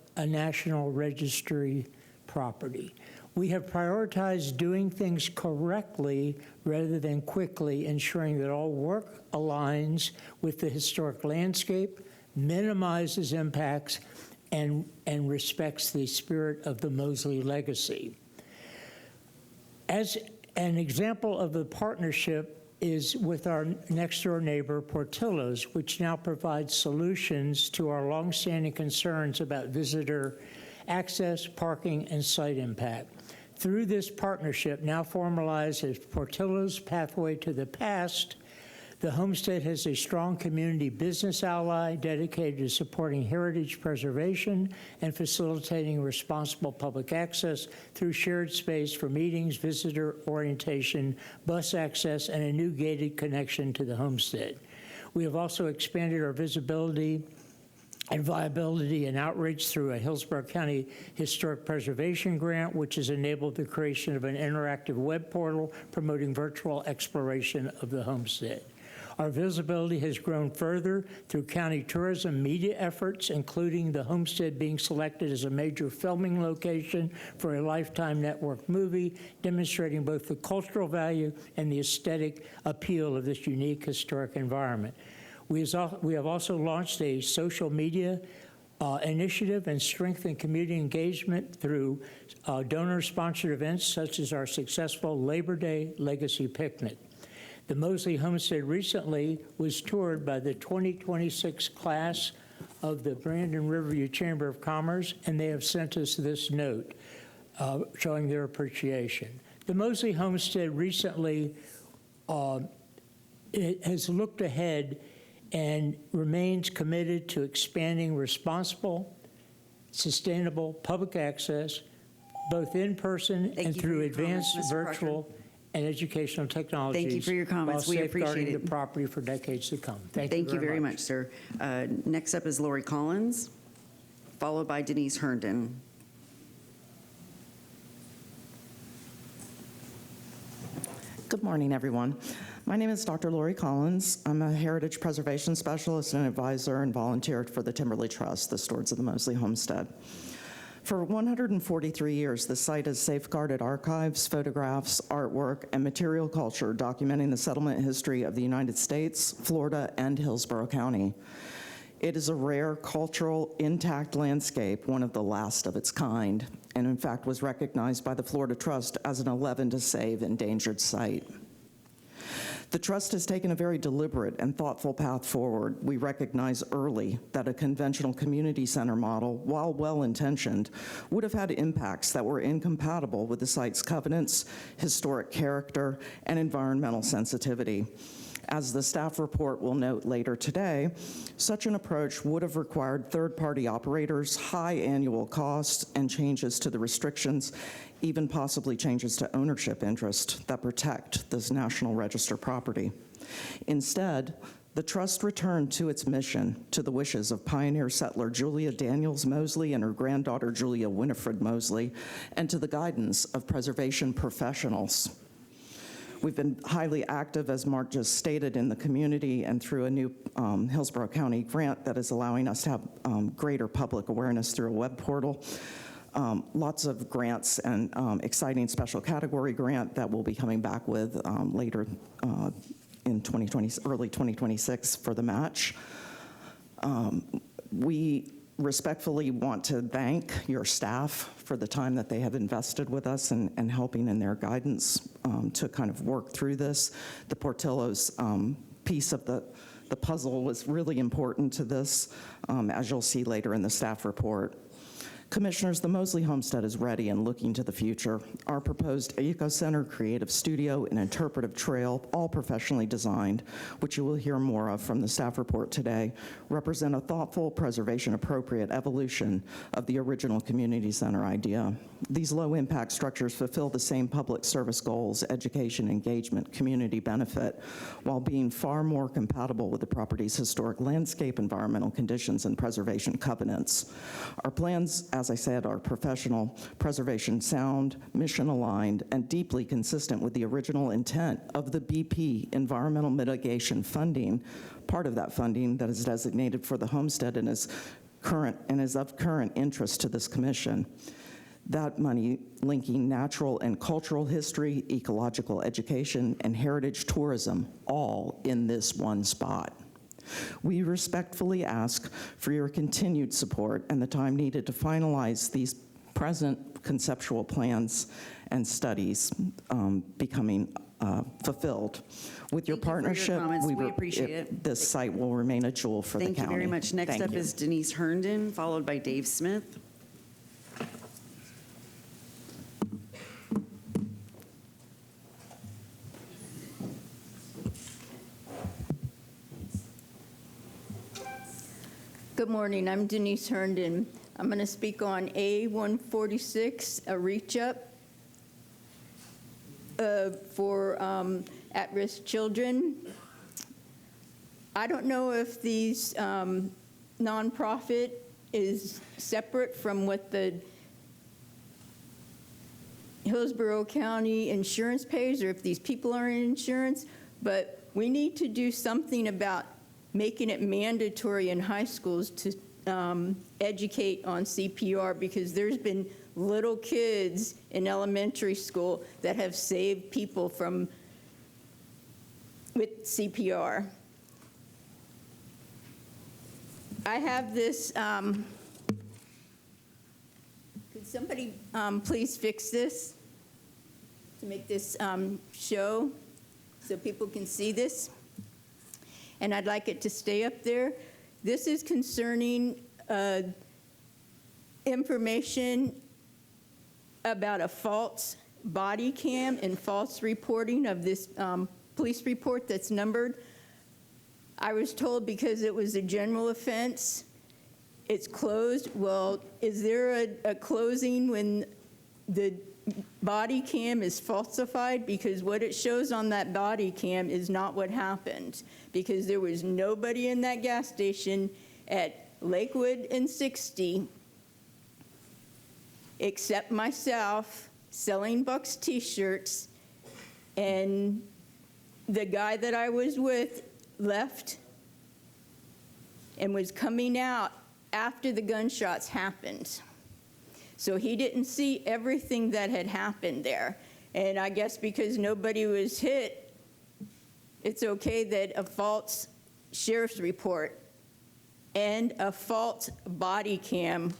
registry property. We have prioritized doing things correctly rather than quickly, ensuring that all work aligns with the historic landscape, minimizes impacts, and respects the spirit of the Moseley legacy. As an example of the partnership is with our next-door neighbor, Portillo's, which now provides solutions to our longstanding concerns about visitor access, parking, and site impact. Through this partnership, now formalized as Portillo's Pathway to the Past, the Homestead has a strong community business ally dedicated to supporting heritage preservation and facilitating responsible public access through shared space for meetings, visitor orientation, bus access, and a new gated connection to the Homestead. We have also expanded our visibility and viability and outreach through a Hillsborough County Historic Preservation Grant, which has enabled the creation of an interactive web portal promoting virtual exploration of the Homestead. Our visibility has grown further through county tourism media efforts, including the Homestead being selected as a major filming location for a Lifetime Network movie, demonstrating both the cultural value and the aesthetic appeal of this unique historic environment. We have also launched a social media initiative and strengthened community engagement through donor-sponsored events such as our successful Labor Day Legacy Picnic. The Moseley Homestead recently was toured by the 2026 class of the Brandon Riverview Chamber of Commerce, and they have sent us this note showing their appreciation. The Moseley Homestead recently has looked ahead and remains committed to expanding responsible, sustainable public access, both in person and through advanced virtual and educational technologies. Thank you for your comments. We appreciate while safeguarding it. the property for decades to come. Thank you very much, sir. Next up is Lori Collins, followed by Denise Herndon. Good morning, everyone. My name is Dr. Lori Collins. I'm a heritage preservation specialist and advisor and volunteered for the Timberley Trust, the stewards of the Moseley Homestead. For 143 years, the site has safeguarded archives, photographs, artwork, and material culture documenting the settlement history of the United States, Florida, and Hillsborough County. It is a rare, cultural, intact landscape, one of the last of its kind, and in fact was recognized by the Florida Trust as an 11 to save endangered site. The trust has taken a very deliberate and thoughtful path forward. We recognize early that a conventional community center model, while well-intentioned, would have had impacts that were incompatible with the site's covenants, historic character, and environmental sensitivity. As the staff report will note later today, such an approach would have required third-party operators, high annual costs, and changes to the restrictions, even possibly changes to ownership interest that protect this National Register property. Instead, the trust returned to its mission, to the wishes of pioneer settler Julia Daniels Moseley and her granddaughter Julia Winifred Moseley, and to the guidance of preservation professionals. We've been highly active, as Mark just stated, in the community and through a new Hillsborough County grant that is allowing us to have greater public awareness through a web portal. Lots of grants and exciting special category grant that we'll be coming back with later in 2020, early 2026 for the match. We respectfully want to thank your staff for the time that they have invested with us and helping in their guidance to kind of work through this. The Portillo's piece of the puzzle was really important to this, as you'll see later in the staff report. Commissioners, the Moseley Homestead is ready and looking to the future. Our proposed Eco Center, Creative Studio, and Interpretive Trail, all professionally designed, which you will hear more of from the staff report today, represent a thoughtful, preservation-appropriate evolution of the original community center idea. These low-impact structures fulfill the same public service goals, education, engagement, community benefit, while being far more compatible with the property's historic landscape, environmental conditions, and preservation covenants. Our plans, as I said, are professional, preservation sound, mission aligned, and deeply consistent with the original intent of the BP environmental mitigation funding, part of that funding that is designated for the homestead and is of current interest to this commission. That money linking natural and cultural history, ecological education, and heritage tourism, all in this one spot. We respectfully ask for your continued support and the time needed to finalize these present conceptual plans and studies becoming fulfilled. With your partnership, we appreciate it. This site will remain a jewel for the county. Thank you very much. Next up is Denise Herndon, followed by Dave Smith. Good morning, I'm Denise Herndon. I'm going to speak on A146, a reach up for at-risk children. I don't know if these nonprofit is separate from what the Hillsborough County insurance pays, or if these people are in insurance, but we need to do something about making it mandatory in high schools to educate on CPR, because there's been little kids in elementary school that have saved people with CPR. I have this, could somebody please fix this to make this show so people can see this? And I'd like it to stay up there. This is concerning information about a false body cam and false reporting of this police report that's numbered. I was told because it was a general offense, it's closed. Well, is there a closing when the body cam is falsified? Because what it shows on that body cam is not what happened, because there was nobody in that gas station at Lakewood and 60 except myself selling Bucks t-shirts, and the guy that I was with left and was coming out after the gunshots happened. So he didn't see everything that had happened there. And I guess because nobody was hit, it's okay that a false sheriff's report and a false body cam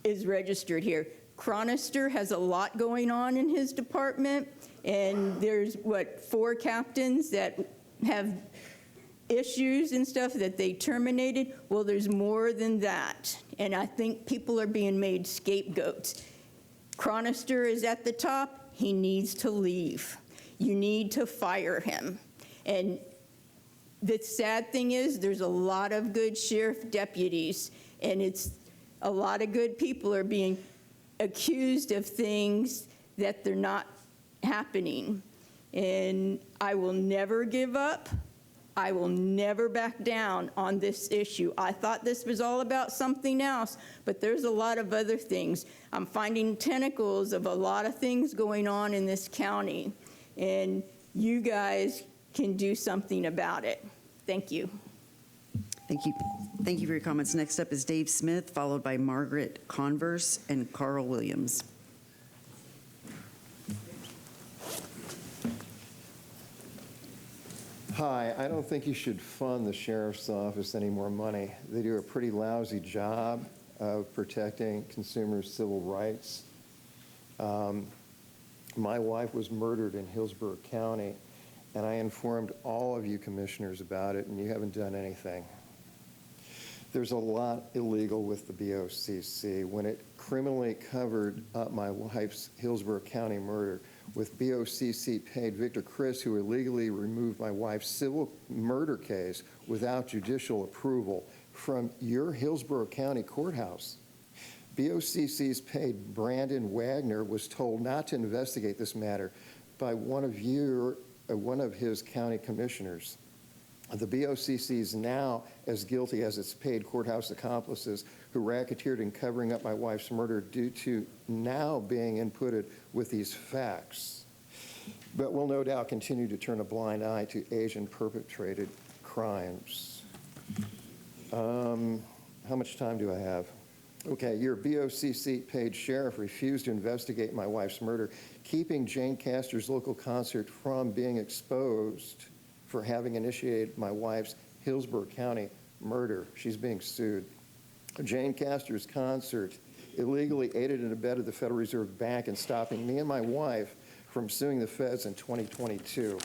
is registered here. Chronister has a lot going on in his department, and there's, 4 captains that have issues and stuff that they terminated. Well, there's more than that, and I think people are being made scapegoats. Chronister is at the top. He needs to leave. You need to fire him. And the sad thing is there's a lot of good sheriff deputies, and it's a lot of good people are being accused of things that they're not happening. And I will never give up. I will never back down on this issue. I thought this was all about something else, but there's a lot of other things. I'm finding tentacles of a lot of things going on in this county, and you guys can do something about it. Thank you. Thank you. Thank you for your comments. Next up is Dave Smith, followed by Margaret Converse and Carl Williams. Hi, I don't think you should fund the sheriff's office any more money. They do a pretty lousy job of protecting consumers' civil rights. My wife was murdered in Hillsborough County, and I informed all of you commissioners about it, and you haven't done anything. There's a lot illegal with the BOCC. When it criminally covered up my wife's Hillsborough County murder, with BOCC paid Victor Chris, who illegally removed my wife's civil murder case without judicial approval from your Hillsborough County courthouse. BOCC's paid Brandon Wagner was told not to investigate this matter by one of his county commissioners. The BOCC is now as guilty as its paid courthouse accomplices who racketeered in covering up my wife's murder due to now being inputted with these facts. But will no doubt continue to turn a blind eye to Asian-perpetrated crimes. How much time do I have? Okay, your BOCC paid sheriff refused to investigate my wife's murder, keeping Jane Castor's local concert from being exposed for having initiated my wife's Hillsborough County murder. She's being sued. Jane Castor's concert illegally aided and abetted the Federal Reserve Bank in stopping me and my wife from suing the feds in 2022.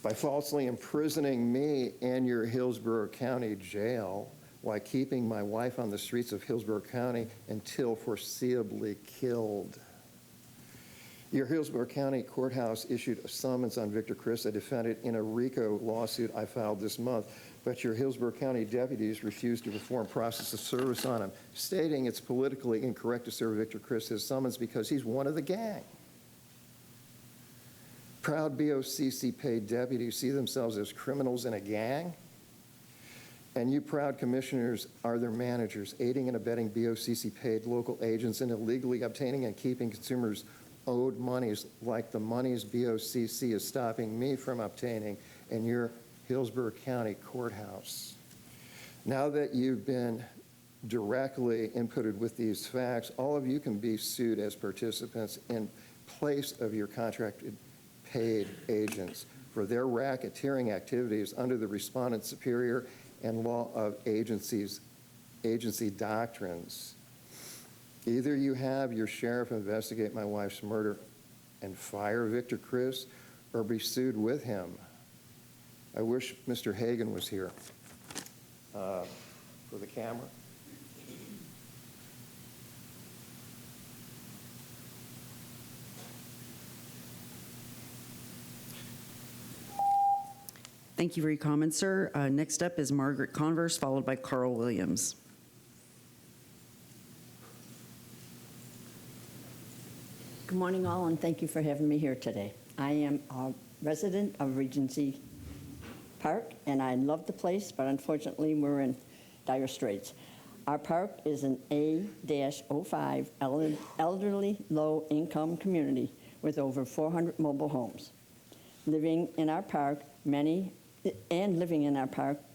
By falsely imprisoning me in your Hillsborough County jail while keeping my wife on the streets of Hillsborough County until foreseeably killed. Your Hillsborough County Courthouse issued a summons on Victor Chris, a defendant in a RICO lawsuit I filed this month, but your Hillsborough County deputies refused to perform process of service on him, stating it's politically incorrect to serve Victor Chris his summons because he's one of the gang. Proud BOCC paid deputies see themselves as criminals in a gang, and you proud commissioners are their managers, aiding and abetting BOCC paid local agents in illegally obtaining and keeping consumers owed monies like the monies BOCC is stopping me from obtaining in your Hillsborough County Courthouse. Now that you've been directly inputted with these facts, all of you can be sued as participants in place of your contracted paid agents for their racketeering activities under the respondent superior and law of agency doctrines. Either you have your sheriff investigate my wife's murder and fire Victor Chris, or be sued with him. I wish Mr. Hagan was here for the camera. Thank you for your comments, sir. Next up is Margaret Converse, followed by Carl Williams. Good morning, all, and thank you for having me here today. I am a resident of Regency Park, and I love the place, but unfortunately, we're in dire straits. Our park is an A-05 elderly low-income community with over 400 mobile homes. Living in our park,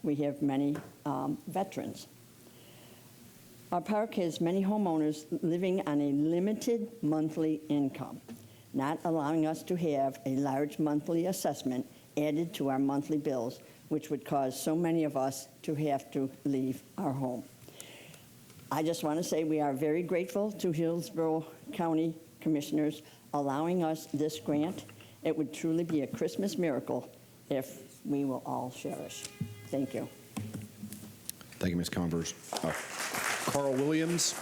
we have many veterans. Our park has many homeowners living on a limited monthly income, not allowing us to have a large monthly assessment added to our monthly bills, which would cause so many of us to have to leave our home. I just want to say we are very grateful to Hillsborough County Commissioners allowing us this grant. It would truly be a Christmas miracle if we will all cherish. Thank you. Thank you, Ms. Converse. Carl Williams.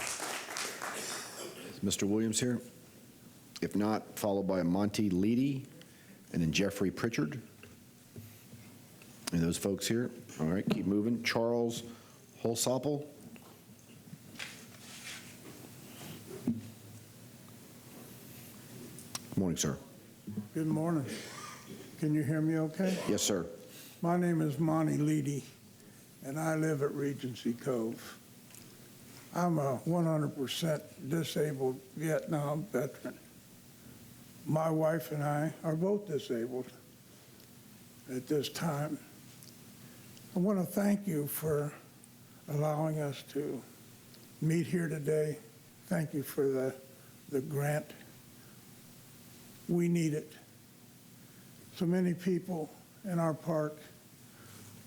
Is Mr. Williams here? If not, followed by Monty Leedy, and then Jeffrey Pritchard. And those folks here. All right, keep moving. Charles Holsopple. Good morning, sir. Good morning. Can you hear me okay? Yes, sir. My name is Monty Leedy, and I live at Regency Cove. I'm a 100% disabled Vietnam veteran. My wife and I are both disabled at this time. I want to thank you for allowing us to meet here today. Thank you for the grant. We need it. So many people in our park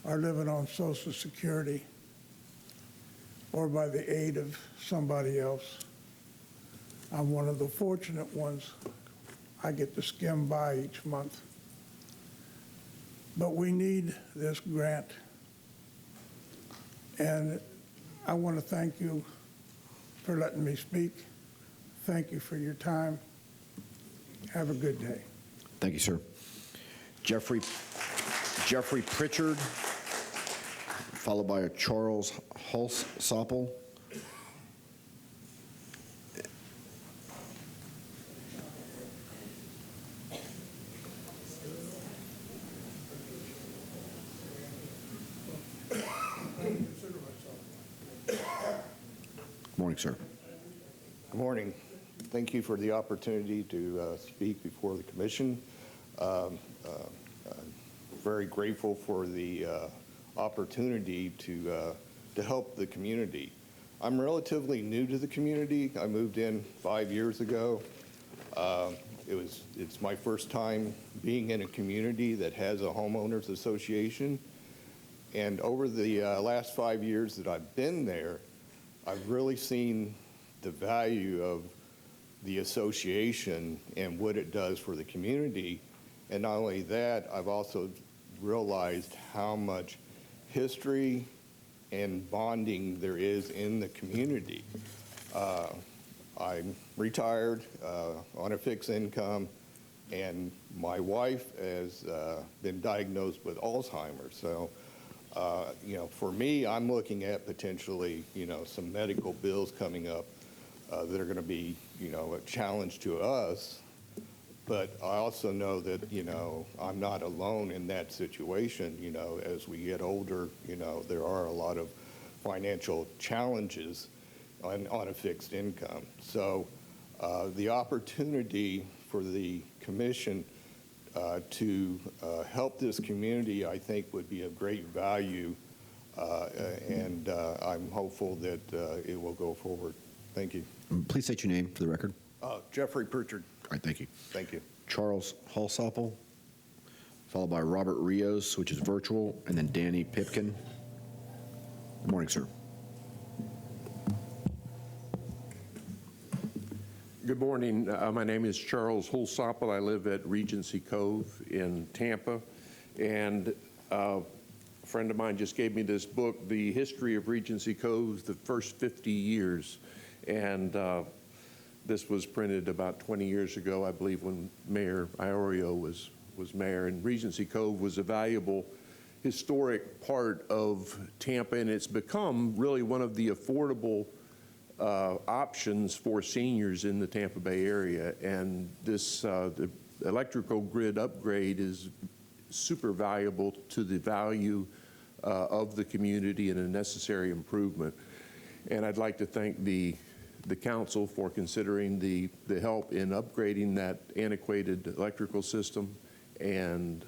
are living on Social Security or by the aid of somebody else. I'm one of the fortunate ones. I get to skim by each month. But we need this grant. And I want to thank you for letting me speak. Thank you for your time. Have a good day. Thank you, sir. Jeffrey Pritchard, followed by a Charles Holsopple. Morning, sir. Good morning. Thank you for the opportunity to speak before the commission. Very grateful for the opportunity to help the community. I'm relatively new to the community. I moved in 5 years ago. It's my first time being in a community that has a homeowners association. And over the last 5 years that I've been there, I've really seen the value of the association and what it does for the community. And not only that, I've also realized how much history and bonding there is in the community. I'm retired on a fixed income, and my wife has been diagnosed with Alzheimer's. So, for me, I'm looking at potentially, some medical bills coming up that are going to be, a challenge to us. But I also know that, I'm not alone in that situation. As we get older, there are a lot of financial challenges on a fixed income. So the opportunity for the commission to help this community, I think, would be of great value. And I'm hopeful that it will go forward. Thank you. Please state your name for the record. Jeffrey Pritchard. All right, thank you. Thank you. Charles Holsopple, followed by Robert Rios, which is virtual, and then Danny Pipkin. Good morning, sir. Good morning. My name is Charles Holsopple. I live at Regency Cove in Tampa. And a friend of mine just gave me this book, The History of Regency Cove, the First 50 Years. And this was printed about 20 years ago, I believe, when Mayor Iorio was mayor. And Regency Cove was a valuable historic part of Tampa, and it's become really one of the affordable options for seniors in the Tampa Bay area. And this the electrical grid upgrade is super valuable to the value of the community and a necessary improvement. And I'd like to thank the council for considering the help in upgrading that antiquated electrical system and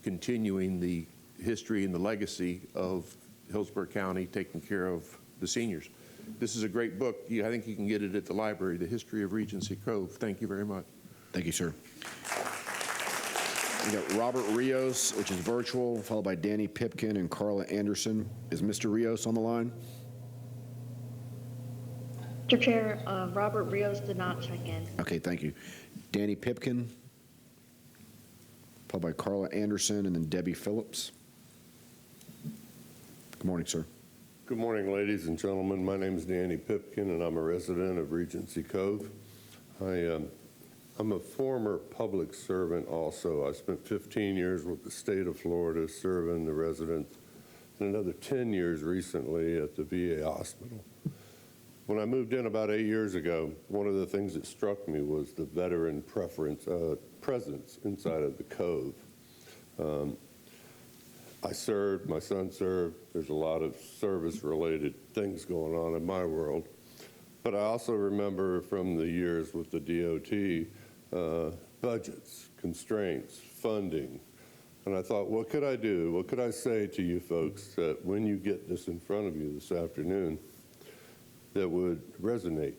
continuing the history and the legacy of Hillsborough County taking care of the seniors. This is a great book. I think you can get it at the library, The History of Regency Cove. Thank you very much. Thank you, sir. We got Robert Rios, which is virtual, followed by Danny Pipkin and Carla Anderson. Is Mr. Rios on the line? Mr. Chair, Robert Rios did not check in. Okay, thank you. Danny Pipkin, followed by Carla Anderson, and then Debbie Phillips. Good morning, sir. Good morning, ladies and gentlemen. My name is Danny Pipkin, and I'm a resident of Regency Cove. I'm a former public servant also. I spent 15 years with the state of Florida serving the residents, and another 10 years recently at the VA hospital. When I moved in about 8 years ago, one of the things that struck me was the veteran presence inside of the Cove. I served, my son served. There's a lot of service-related things going on in my world. But I also remember from the years with the DOT, budgets, constraints, funding. And I thought, what could I do? What could I say to you folks that when you get this in front of you this afternoon that would resonate?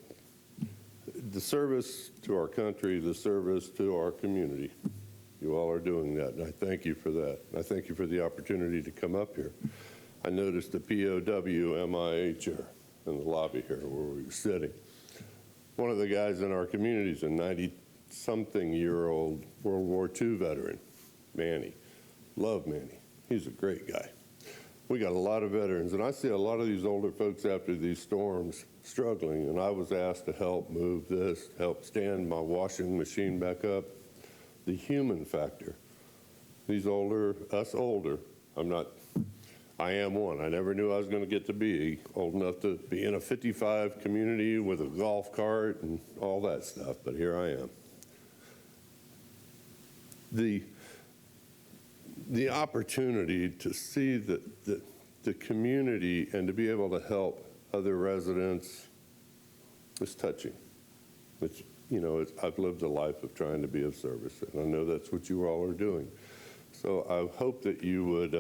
The service to our country, the service to our community. You all are doing that, and I thank you for that. I thank you for the opportunity to come up here. I noticed the POW MIA chair in the lobby here where we were sitting. One of the guys in our community is a 90-something-year-old World War II veteran, Manny. Love Manny. He's a great guy. We got a lot of veterans, and I see a lot of these older folks after these storms struggling, and I was asked to help move this, help stand my washing machine back up. The human factor. These older, us older, I am one. I never knew I was going to get to be old enough to be in a 55 community with a golf cart and all that stuff, but here I am. The opportunity to see the community and to be able to help other residents is touching. I've lived a life of trying to be of service, and I know that's what you all are doing. So I hope that you would,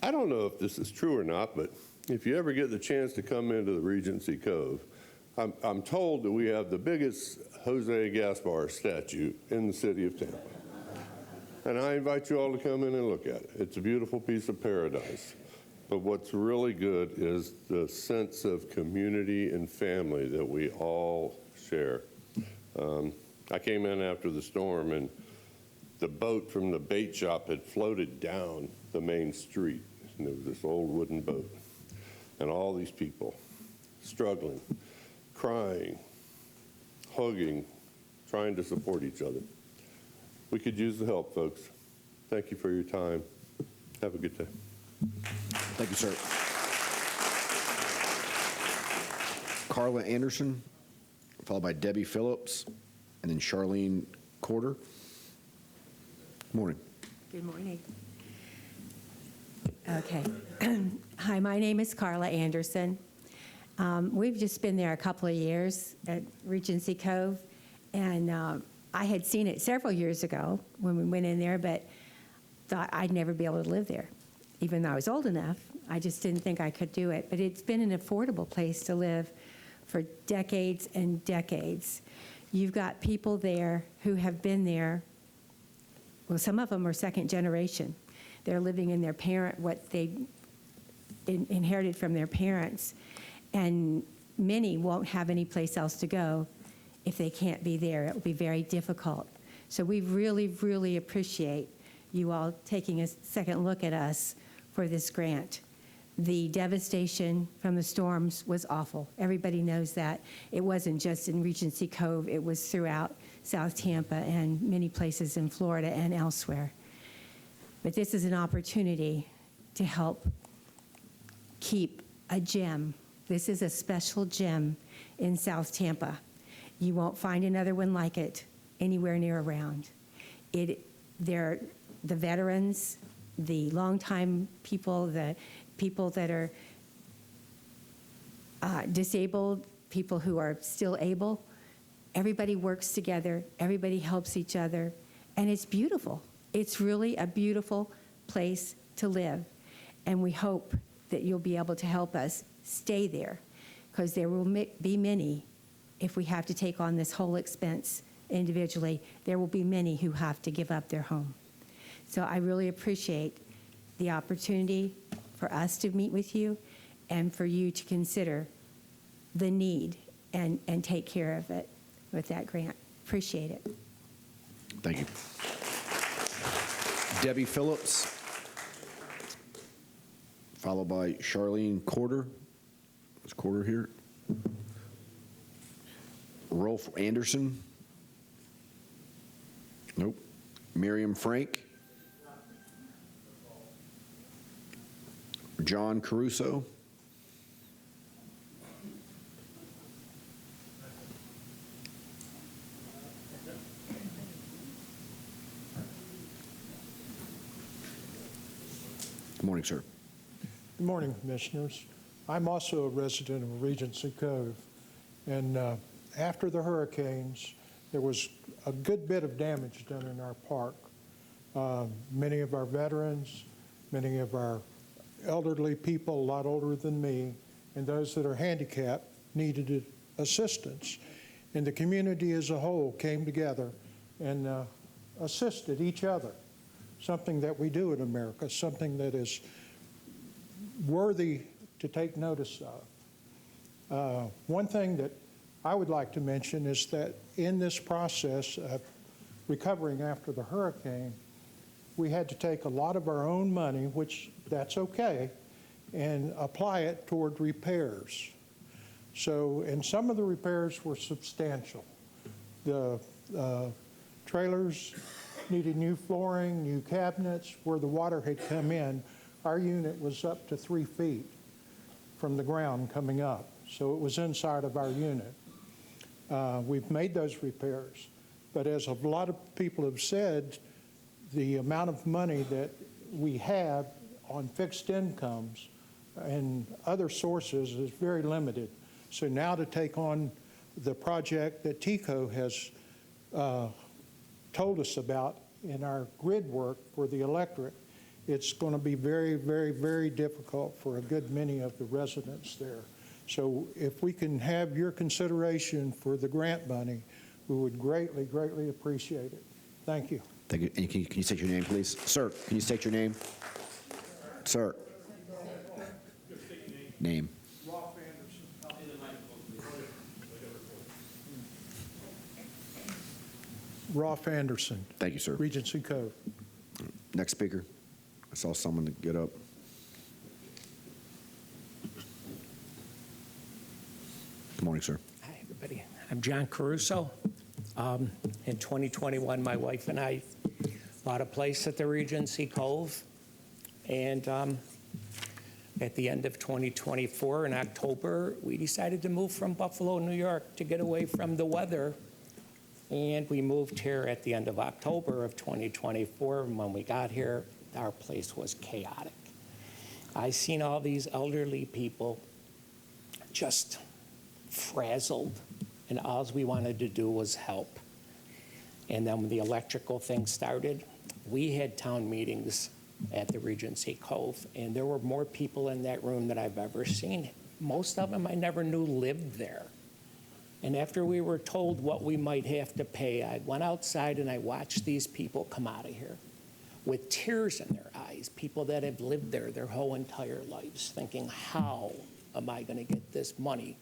I don't know if this is true or not, but if you ever get the chance to come into the Regency Cove, I'm told that we have the biggest Jose Gaspar statue in the city of Tampa. And I invite you all to come in and look at it. It's a beautiful piece of paradise. But what's really good is the sense of community and family that we all share. I came in after the storm, and the boat from the bait shop had floated down the main street. And there was this old wooden boat. And all these people struggling, crying, hugging, trying to support each other. We could use the help, folks. Thank you for your time. Have a good day. Thank you, sir. Carla Anderson, followed by Debbie Phillips, and then Charlene Corder. Morning. Good morning. Okay. Hi, my name is Carla Anderson. We've just been there a couple of years at Regency Cove, and I had seen it several years ago when we went in there, but thought I'd never be able to live there. Even though I was old enough, I just didn't think I could do it. But it's been an affordable place to live for decades and decades. You've got people there who have been there. Well, some of them are second generation. They're living in their what they inherited from their parents. And many won't have any place else to go if they can't be there. It will be very difficult. So we really, really appreciate you all taking a second look at us for this grant. The devastation from the storms was awful. Everybody knows that. It wasn't just in Regency Cove. It was throughout South Tampa and many places in Florida and elsewhere. But this is an opportunity to help keep a gem. This is a special gem in South Tampa. You won't find another one like it anywhere near around. They're the veterans, the longtime people, the people that are disabled, people who are still able. Everybody works together. Everybody helps each other. And it's beautiful. It's really a beautiful place to live. And we hope that you'll be able to help us stay there, because there will be many, if we have to take on this whole expense individually, there will be many who have to give up their home. So I really appreciate the opportunity for us to meet with you and for you to consider the need and take care of it with that grant. Appreciate it. Thank you. Debbie Phillips, followed by Charlene Corder. Is Corder here? Rolf Anderson? Nope. Miriam Frank? John Caruso? Good morning, sir. Good morning, Commissioners. I'm also a resident of Regency Cove, and after the hurricanes, there was a good bit of damage done in our park. Many of our veterans, many of our elderly people, a lot older than me, and those that are handicapped needed assistance. And the community as a whole came together and assisted each other, something that we do in America, something that is worthy to take notice of. One thing that I would like to mention is that in this process of recovering after the hurricane, we had to take a lot of our own money, which that's okay, and apply it toward repairs. So, and some of the repairs were substantial. The trailers needed new flooring, new cabinets. Where the water had come in, our unit was up to 3 feet from the ground coming up. So it was inside of our unit. We've made those repairs. But as a lot of people have said, the amount of money that we have on fixed incomes and other sources is very limited. So now to take on the project that TECO has told us about in our grid work for the electric, it's going to be very, very, very difficult for a good many of the residents there. So if we can have your consideration for the grant money, we would greatly, greatly appreciate it. Thank you. Thank you. And can you state your name, please? Sir, can you state your name? Sir. Name. Rolf Anderson. Thank you, sir. Regency Cove. Next speaker. I saw someone get up. Good morning, sir. Hi, everybody. I'm John Caruso. In 2021, my wife and I bought a place at the Regency Cove. And at the end of 2024, in October, we decided to move from Buffalo, New York to get away from the weather. And we moved here at the end of October of 2024. And when we got here, our place was chaotic. I seen all these elderly people just frazzled, and all we wanted to do was help. And then when the electrical thing started, we had town meetings at the Regency Cove, and there were more people in that room than I've ever seen. Most of them I never knew lived there. And after we were told what we might have to pay, I went outside and I watched these people come out of here with tears in their eyes, people that have lived there their whole entire lives, thinking, how am I going to get this money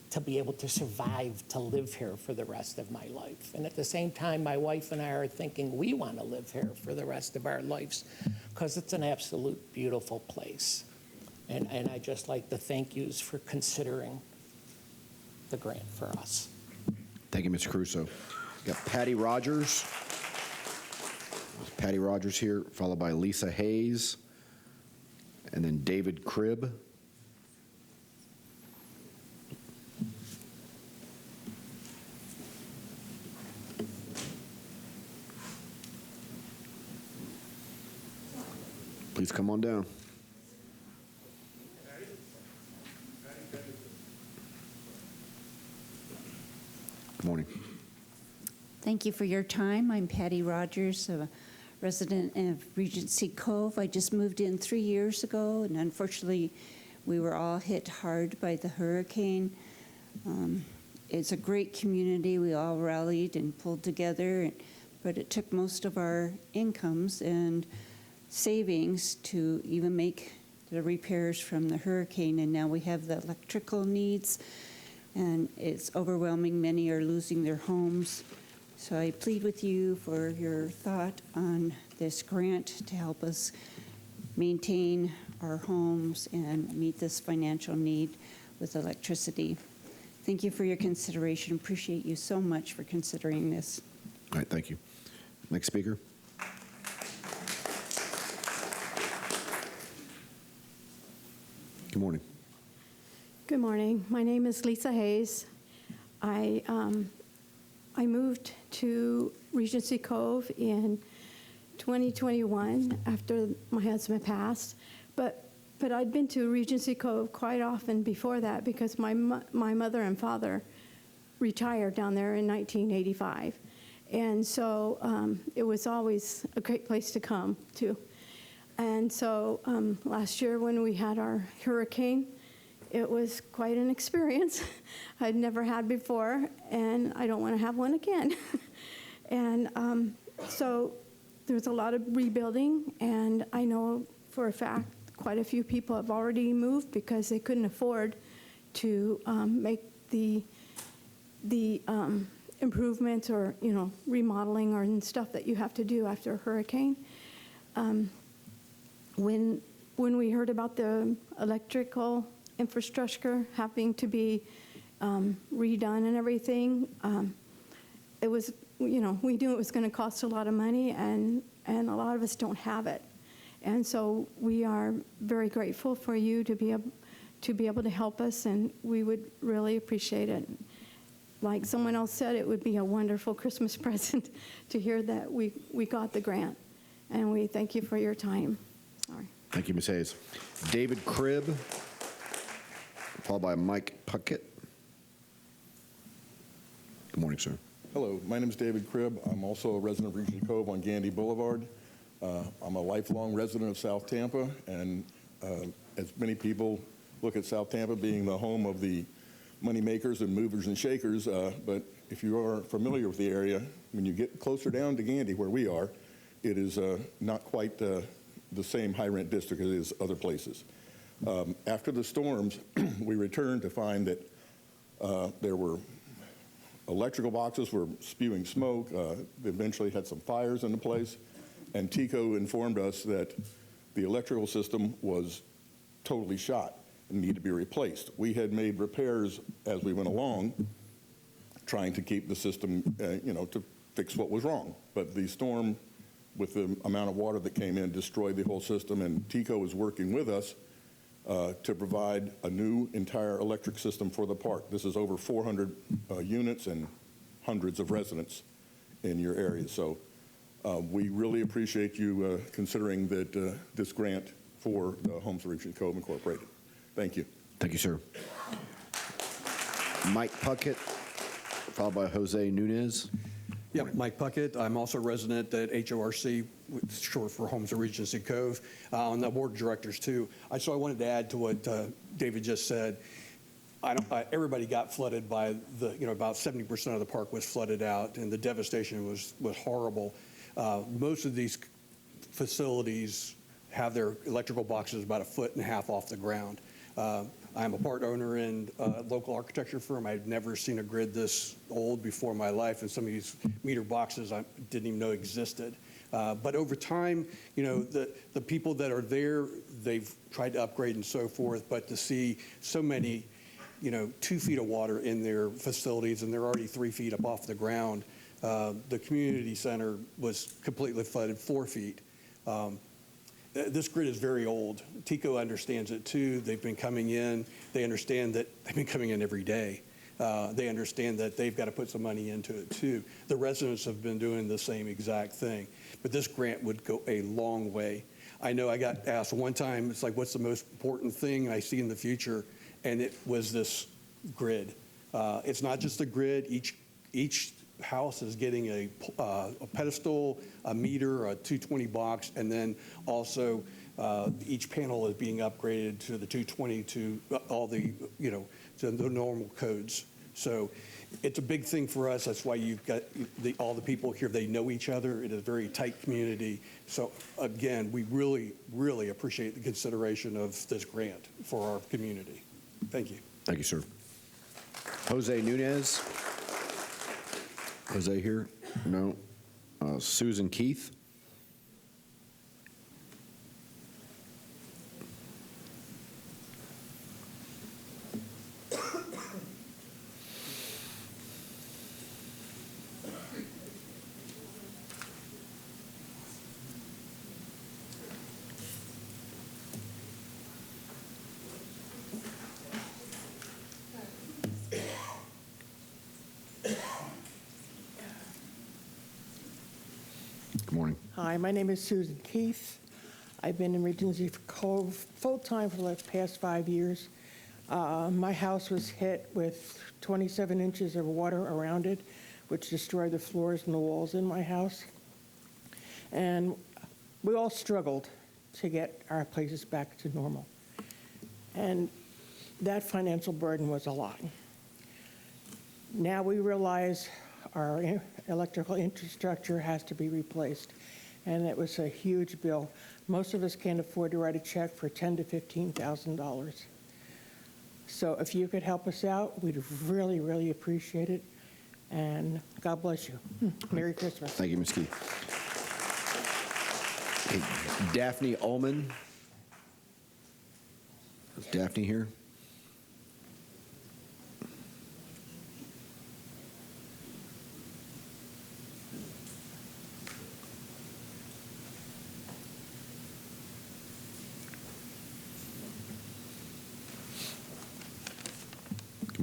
to be able to survive, to live here for the rest of my life? And at the same time, my wife and I are thinking we want to live here for the rest of our lives because it's an absolute beautiful place. And I just like to thank yous for considering the grant for us. Thank you, Mr. Caruso. We got Patty Rogers. Patty Rogers here, followed by Lisa Hayes, and then David Cribb. Please come on down. Good morning. Thank you for your time. I'm Patty Rogers, a resident of Regency Cove. I just moved in 3 years ago, and unfortunately, we were all hit hard by the hurricane. It's a great community. We all rallied and pulled together, but it took most of our incomes and savings to even make the repairs from the hurricane, and now we have the electrical needs, and it's overwhelming. Many are losing their homes. So I plead with you for your thought on this grant to help us maintain our homes and meet this financial need with electricity. Thank you for your consideration. Appreciate you so much for considering this. All right, thank you. Next speaker. Good morning. Good morning. My name is Lisa Hayes. I moved to Regency Cove in 2021 after my husband passed, but I'd been to Regency Cove quite often before that because my mother and father retired down there in 1985, and so it was always a great place to come to. And so last year when we had our hurricane, it was quite an experience I'd never had before, and I don't want to have one again. And so there was a lot of rebuilding, and I know for a fact quite a few people have already moved because they couldn't afford to make the improvements or, you know, remodeling or and stuff that you have to do after a hurricane. When we heard about the electrical infrastructure having to be redone and everything, it was, you know, we knew it was going to cost a lot of money, and a lot of us don't have it. And so we are very grateful for you to be able to help us, and we would really appreciate it. Like someone else said, it would be a wonderful Christmas present to hear that we got the grant, and we thank you for your time. Sorry. Thank you, Ms. Hayes. David Cribb, followed by Mike Puckett. Good morning, sir. Hello, my name is David Cribb. I'm also a resident of Regency Cove on Gandy Boulevard. I'm a lifelong resident of South Tampa, and as many people look at South Tampa being the home of the money makers and movers and shakers, but if you are familiar with the area, when you get closer down to Gandy, where we are, it is not quite the same high rent district as it is other places. After the storms, we returned to find that there were electrical boxes were spewing smoke. They eventually had some fires in the place, and TECO informed us that the electrical system was totally shot and needed to be replaced. We had made repairs as we went along, trying to keep the system, to fix what was wrong. But the storm, with the amount of water that came in, destroyed the whole system, and TECO is working with us to provide a new entire electric system for the park. This is over 400 units and hundreds of residents in your area. So we really appreciate you considering that this grant for the Homes of Regency Cove Incorporated. Thank you. Thank you, sir. Mike Puckett, followed by Jose Nunez. Yeah, Mike Puckett. I'm also a resident at HORC, short for Homes of Regency Cove, on the board of directors too. So I wanted to add to what David just said. Everybody got flooded by about 70% of the park was flooded out, and the devastation was horrible. Most of these facilities have their electrical boxes about 1.5 feet off the ground. I'm a part owner in a local architecture firm. I'd never seen a grid this old before in my life, and some of these meter boxes I didn't even know existed. But over time, the people that are there, they've tried to upgrade and so forth, but to see so many, 2 feet of water in their facilities, and they're already 3 feet up off the ground. The community center was completely flooded 4 feet. This grid is very old. TECO understands it too. They've been coming in. They understand that they've been coming in every day. They understand that they've got to put some money into it too. The residents have been doing the same exact thing. But this grant would go a long way. I know I got asked one time, it's like, what's the most important thing I see in the future? And it was this grid. It's not just a grid. Each house is getting a pedestal, a meter, a 220 box, and then also each panel is being upgraded to the 220 to all the, to the normal codes. So it's a big thing for us. That's why you've got all the people here. They know each other. It is a very tight community. So again, we really, really appreciate the consideration of this grant for our community. Thank you. Thank you, sir. Jose Nunez. Jose here? No. Susan Keith. Good morning. Hi, my name is Susan Keith. I've been in Regency Cove full-time for the past 5 years. My house was hit with 27 inches of water around it, which destroyed the floors and the walls in my house. And we all struggled to get our places back to normal. And that financial burden was a lot. Now we realize our electrical infrastructure has to be replaced, and it was a huge bill. Most of us can't afford to write a check for $10,000 to $15,000. So if you could help us out, we'd really, really appreciate it, and God bless you. Merry Christmas. Thank you, Ms. Keith. Okay, Daphne Ullman. Is Daphne here?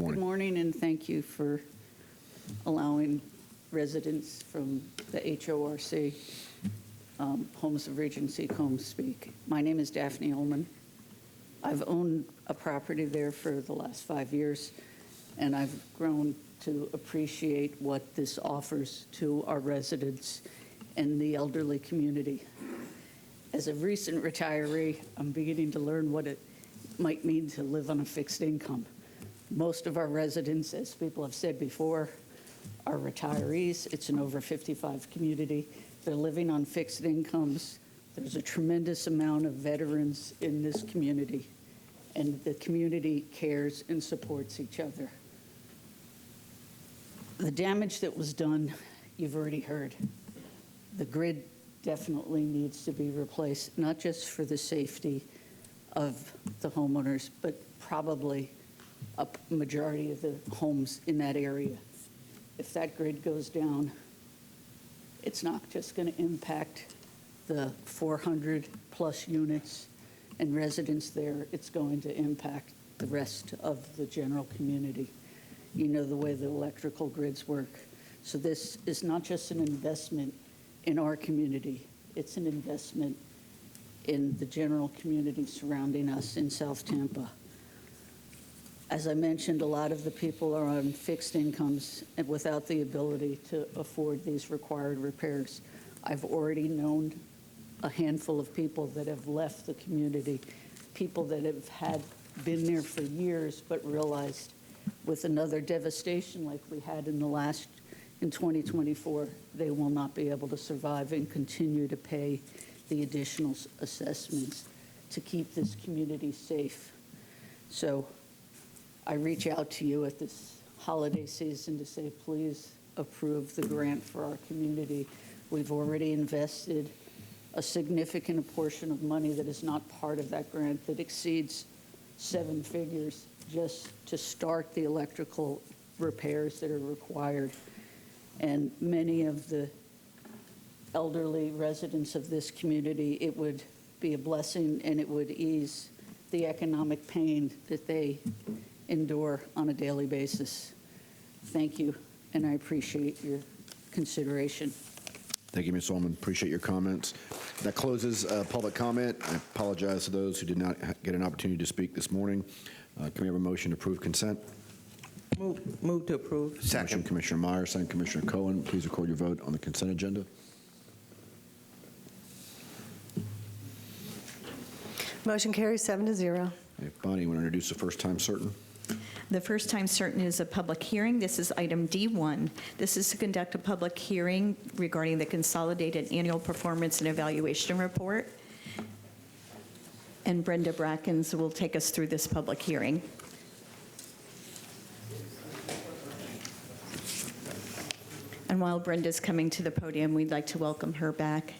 Good morning, and thank you for allowing residents from the HORC, Homes of Regency Cove, speak. My name is Daphne Ullman. I've owned a property there for the last 5 years, and I've grown to appreciate what this offers to our residents and the elderly community. As a recent retiree, I'm beginning to learn what it might mean to live on a fixed income. Most of our residents, as people have said before, are retirees. It's an over 55 community. They're living on fixed incomes. There's a tremendous amount of veterans in this community, and the community cares and supports each other. The damage that was done, you've already heard. The grid definitely needs to be replaced, not just for the safety of the homeowners, but probably a majority of the homes in that area. If that grid goes down, it's not just going to impact the 400 plus units and residents there, it's going to impact the rest of the general community. You know the way the electrical grids work. So this is not just an investment in our community, it's an investment in the general community surrounding us in South Tampa. As I mentioned, a lot of the people are on fixed incomes and without the ability to afford these required repairs. I've already known a handful of people that have left the community, people that have been there for years but realized with another devastation like we had in 2024, they will not be able to survive and continue to pay the additional assessments to keep this community safe. So I reach out to you at this holiday season to say, please approve the grant for our community. We've already invested a significant portion of money that is not part of that grant that exceeds 7 figures just to start the electrical repairs that are required. And many of the elderly residents of this community, it would be a blessing and it would ease the economic pain that they endure on a daily basis. Thank you, and I appreciate your consideration. Thank you, Ms. Ullman. Appreciate your comments. That closes public comment. I apologize to those who did not get an opportunity to speak this morning. Can we have a motion to approve consent? Move to approve. Second. Commissioner Meyer, second Commissioner Cohen. Please record your vote on the consent agenda. Motion carries 7-0. Bonnie, you want to introduce the first time certain? The first time certain is a public hearing. This is item D1. This is to conduct a public hearing regarding the Consolidated Annual Performance and Evaluation Report. And Brenda Brackens will take us through this public hearing. And while Brenda's coming to the podium, we'd like to welcome her back.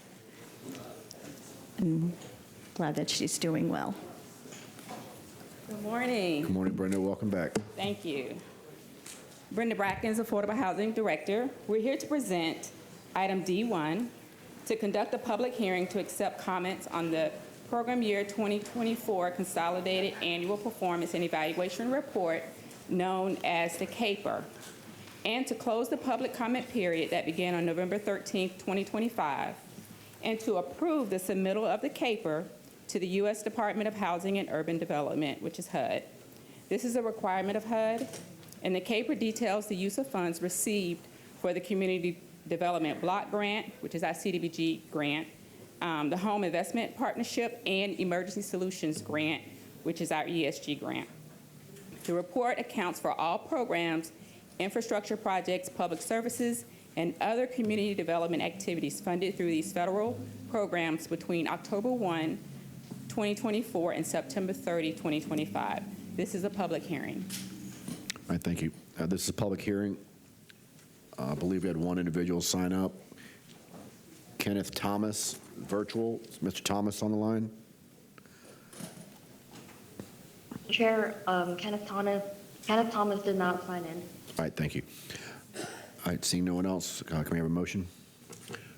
And glad that she's doing well. Good morning. Good morning, Brenda. Welcome back. Thank you. Brenda Brackens, Affordable Housing Director. We're here to present item D1, to conduct a public hearing to accept comments on the Program Year 2024 Consolidated Annual Performance and Evaluation Report, known as the CAPER, and to close the public comment period that began on November 13, 2025, and to approve the submittal of the CAPER to the U.S. Department of Housing and Urban Development, which is HUD. This is a requirement of HUD, and the CAPER details the use of funds received for the Community Development Block Grant, which is our CDBG grant, the Home Investment Partnership, and Emergency Solutions Grant, which is our ESG grant. The report accounts for all programs, infrastructure projects, public services, and other community development activities funded through these federal programs between October 1, 2024 and September 30, 2025. This is a public hearing. All right, thank you. This is a public hearing. I believe we had one individual sign up. Kenneth Thomas, virtual. Is Mr. Thomas on the line? Chair, Kenneth Thomas did not sign in. All right, thank you. All right, seeing no one else, can we have a motion?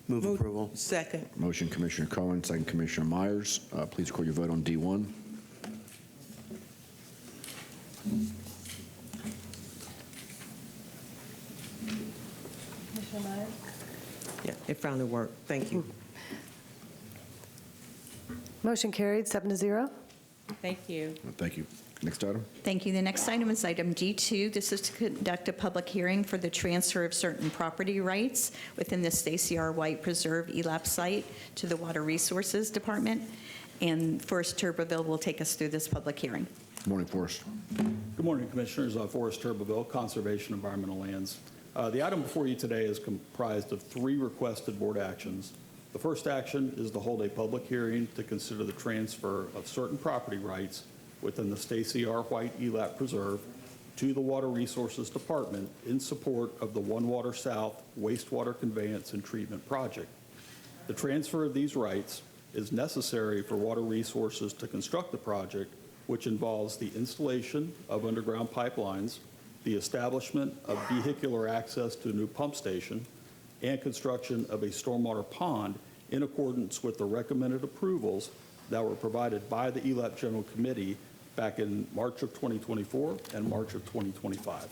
Move approval. Second. Motion, Commissioner Cohen, second, Commissioner Myers. Please record your vote on D1. Commissioner Myers? Yeah, it finally worked. Thank you. Motion carried, 7-0. Thank you. Thank you. Next item. Thank you. The next item is item D2. This is to conduct a public hearing for the transfer of certain property rights within the Stacy R. White Preserve ELAPP site to the Water Resources Department. And Forrest Turbeville will take us through this public hearing. Good morning, Forrest. Good morning, Commissioners. Forrest Turbeville, Conservation Environmental Lands. The item before you today is comprised of 3 requested board actions. The first action is to hold a public hearing to consider the transfer of certain property rights within the Stacy R. White ELAPP Preserve to the Water Resources Department in support of the One Water South Wastewater Conveyance and Treatment Project. The transfer of these rights is necessary for Water Resources to construct the project, which involves the installation of underground pipelines, the establishment of vehicular access to a new pump station, and construction of a stormwater pond in accordance with the recommended approvals that were provided by the ELAPP General Committee back in March of 2024 and March of 2025.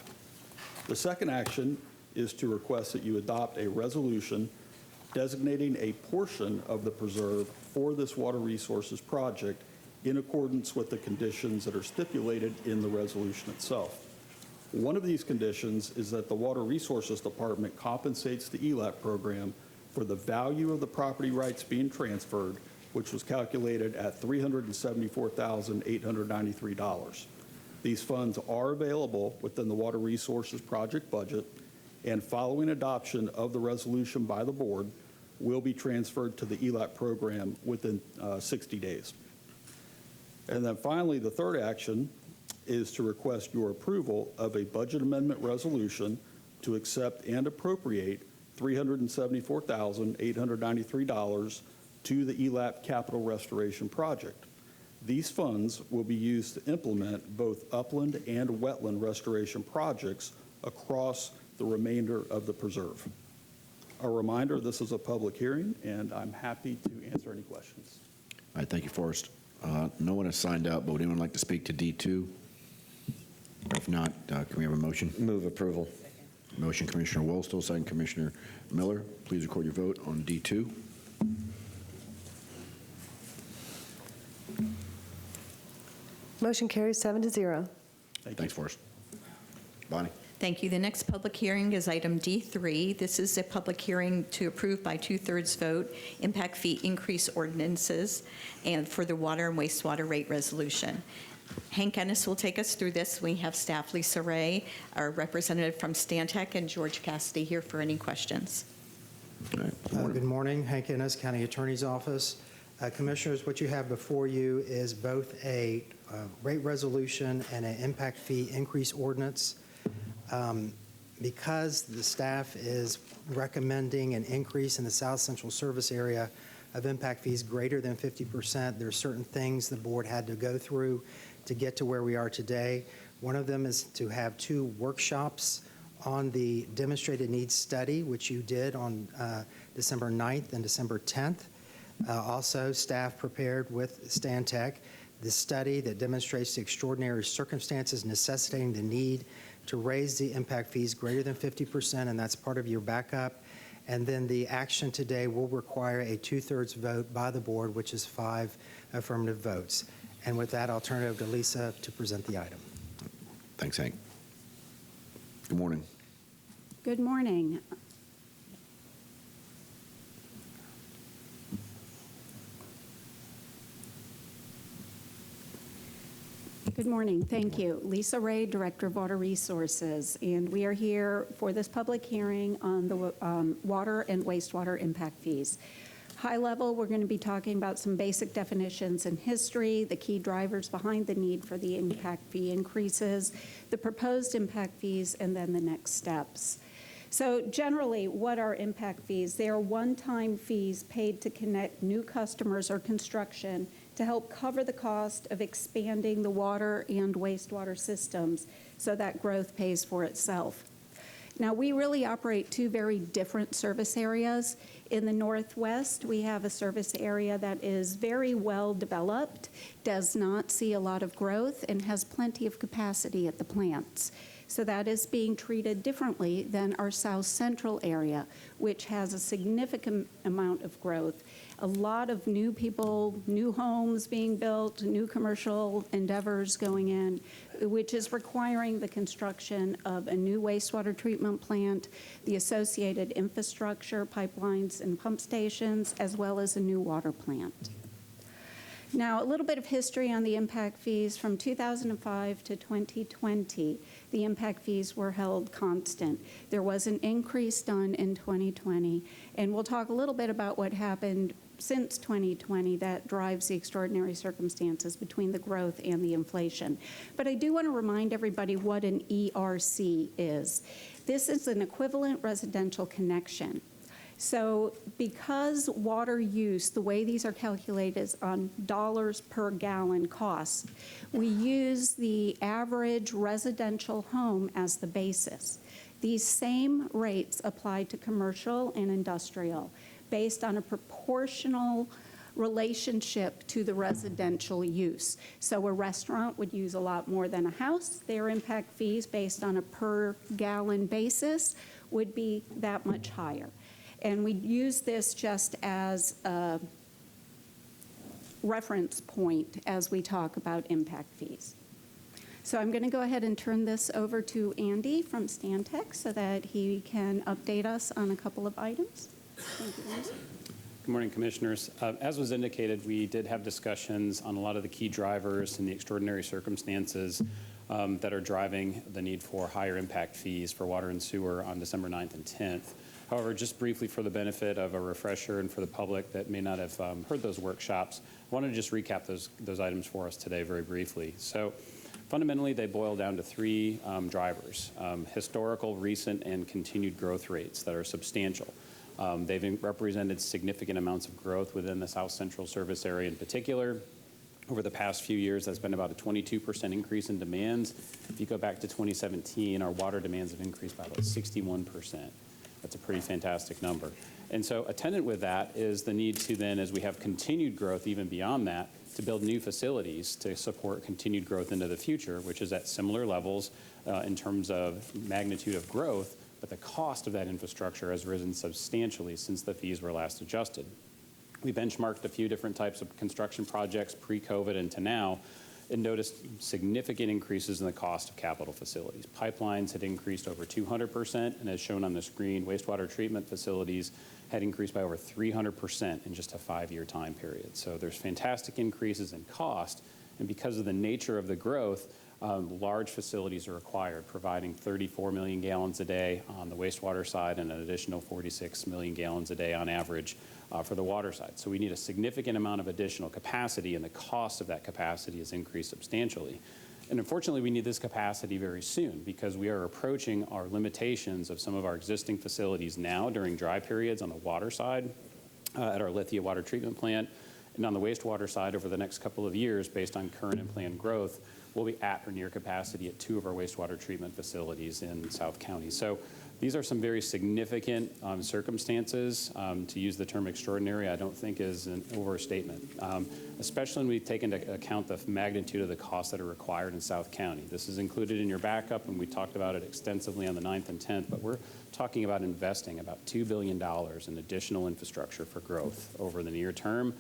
The second action is to request that you adopt a resolution designating a portion of the preserve for this water resources project in accordance with the conditions that are stipulated in the resolution itself. One of these conditions is that the Water Resources Department compensates the ELAPP program for the value of the property rights being transferred, which was calculated at $374,893. These funds are available within the Water Resources Project budget, and following adoption of the resolution by the board, will be transferred to the ELAPP program within 60 days. And then finally, the third action is to request your approval of a budget amendment resolution to accept and appropriate $374,893 to the ELAPP Capital Restoration Project. These funds will be used to implement both upland and wetland restoration projects across the remainder of the preserve. A reminder, this is a public hearing, and I'm happy to answer any questions. All right, thank you, Forrest. No one has signed up, but would anyone like to speak to D2? If not, can we have a motion? Move approval. Motion, Commissioner Woolstill, second, Commissioner Miller. Please record your vote on D2. Motion carries 7-0. Thanks, Forrest. Bonnie. Thank you. The next public hearing is item D3. This is a public hearing to approve by 2/3 vote impact fee increase ordinances and for the water and wastewater rate resolution. Hank Ennis will take us through this. We have staff Lisa Ray, our representative from Stantec, and George Cassidy here for any questions. Good morning, Hank Ennis, County Attorney's Office. Commissioners, what you have before you is both a rate resolution and an impact fee increase ordinance. Because the staff is recommending an increase in the South Central Service Area of impact fees greater than 50%, there are certain things the board had to go through to get to where we are today. One of them is to have 2 workshops on the demonstrated needs study, which you did on December 9th and December 10th. Also, staff prepared with Stantec the study that demonstrates the extraordinary circumstances necessitating the need to raise the impact fees greater than 50%, and that's part of your backup. And then the action today will require a 2/3 vote by the board, which is 5 affirmative votes. And with that, I'll turn it over to Lisa to present the item. Thanks, Hank. Good morning. Good morning. Good morning. Thank you. Lisa Ray, Director of Water Resources, and we are here for this public hearing on the water and wastewater impact fees. High level, we're going to be talking about some basic definitions and history, the key drivers behind the need for the impact fee increases, the proposed impact fees, and then the next steps. So generally, what are impact fees? They are one-time fees paid to connect new customers or construction to help cover the cost of expanding the water and wastewater systems so that growth pays for itself. Now, we really operate 2 very different service areas. In the Northwest, we have a service area that is very well developed, does not see a lot of growth, and has plenty of capacity at the plants. So that is being treated differently than our South Central area, which has a significant amount of growth. A lot of new people, new homes being built, new commercial endeavors going in, which is requiring the construction of a new wastewater treatment plant, the associated infrastructure, pipelines and pump stations, as well as a new water plant. Now, a little bit of history on the impact fees. From 2005 to 2020, the impact fees were held constant. There was an increase done in 2020, and we'll talk a little bit about what happened since 2020 that drives the extraordinary circumstances between the growth and the inflation. But I do want to remind everybody what an ERC is. This is an equivalent residential connection. So because water use, the way these are calculated is on dollars per gallon cost, we use the average residential home as the basis. These same rates apply to commercial and industrial based on a proportional relationship to the residential use. So a restaurant would use a lot more than a house. Their impact fees based on a per gallon basis would be that much higher. And we use this just as a reference point as we talk about impact fees. So I'm going to go ahead and turn this over to Andy from Stantec so that he can update us on a couple of items. Thank you, Andy. Good morning, Commissioners. As was indicated, we did have discussions on a lot of the key drivers and the extraordinary circumstances that are driving the need for higher impact fees for water and sewer on December 9th and 10th. However, just briefly for the benefit of a refresher and for the public that may not have heard those workshops, I want to just recap those items for us today very briefly. So fundamentally, they boil down to 3 drivers: historical, recent, and continued growth rates that are substantial. They've represented significant amounts of growth within the South Central service area in particular. Over the past few years, that's been about a 22% increase in demands. If you go back to 2017, our water demands have increased by about 61%. That's a pretty fantastic number. And so attendant with that is the need to then, as we have continued growth even beyond that, to build new facilities to support continued growth into the future, which is at similar levels in terms of magnitude of growth, but the cost of that infrastructure has risen substantially since the fees were last adjusted. We benchmarked a few different types of construction projects pre-COVID and to now, and noticed significant increases in the cost of capital facilities. Pipelines had increased over 200%, and as shown on the screen, wastewater treatment facilities had increased by over 300% in just a 5-year time period. So there's fantastic increases in cost, And because of the nature of the growth, large facilities are required, providing 34 million gallons a day on the wastewater side and an additional 46 million gallons a day on average for the water side. So we need a significant amount of additional capacity, and the cost of that capacity has increased substantially. And unfortunately, we need this capacity very soon because we are approaching our limitations of some of our existing facilities now during dry periods on the water side at our Lithia water treatment plant. And on the wastewater side, over the next couple of years, based on current and planned growth, we'll be at or near capacity at 2 of our wastewater treatment facilities in South County. So these are some very significant circumstances. To use the term extraordinary, I don't think is an overstatement, especially when we take into account the magnitude of the costs that are required in South County. This is included in your backup, and we talked about it extensively on the 9th and 10th, but we're talking about investing about $2 billion in additional infrastructure for growth over the near term.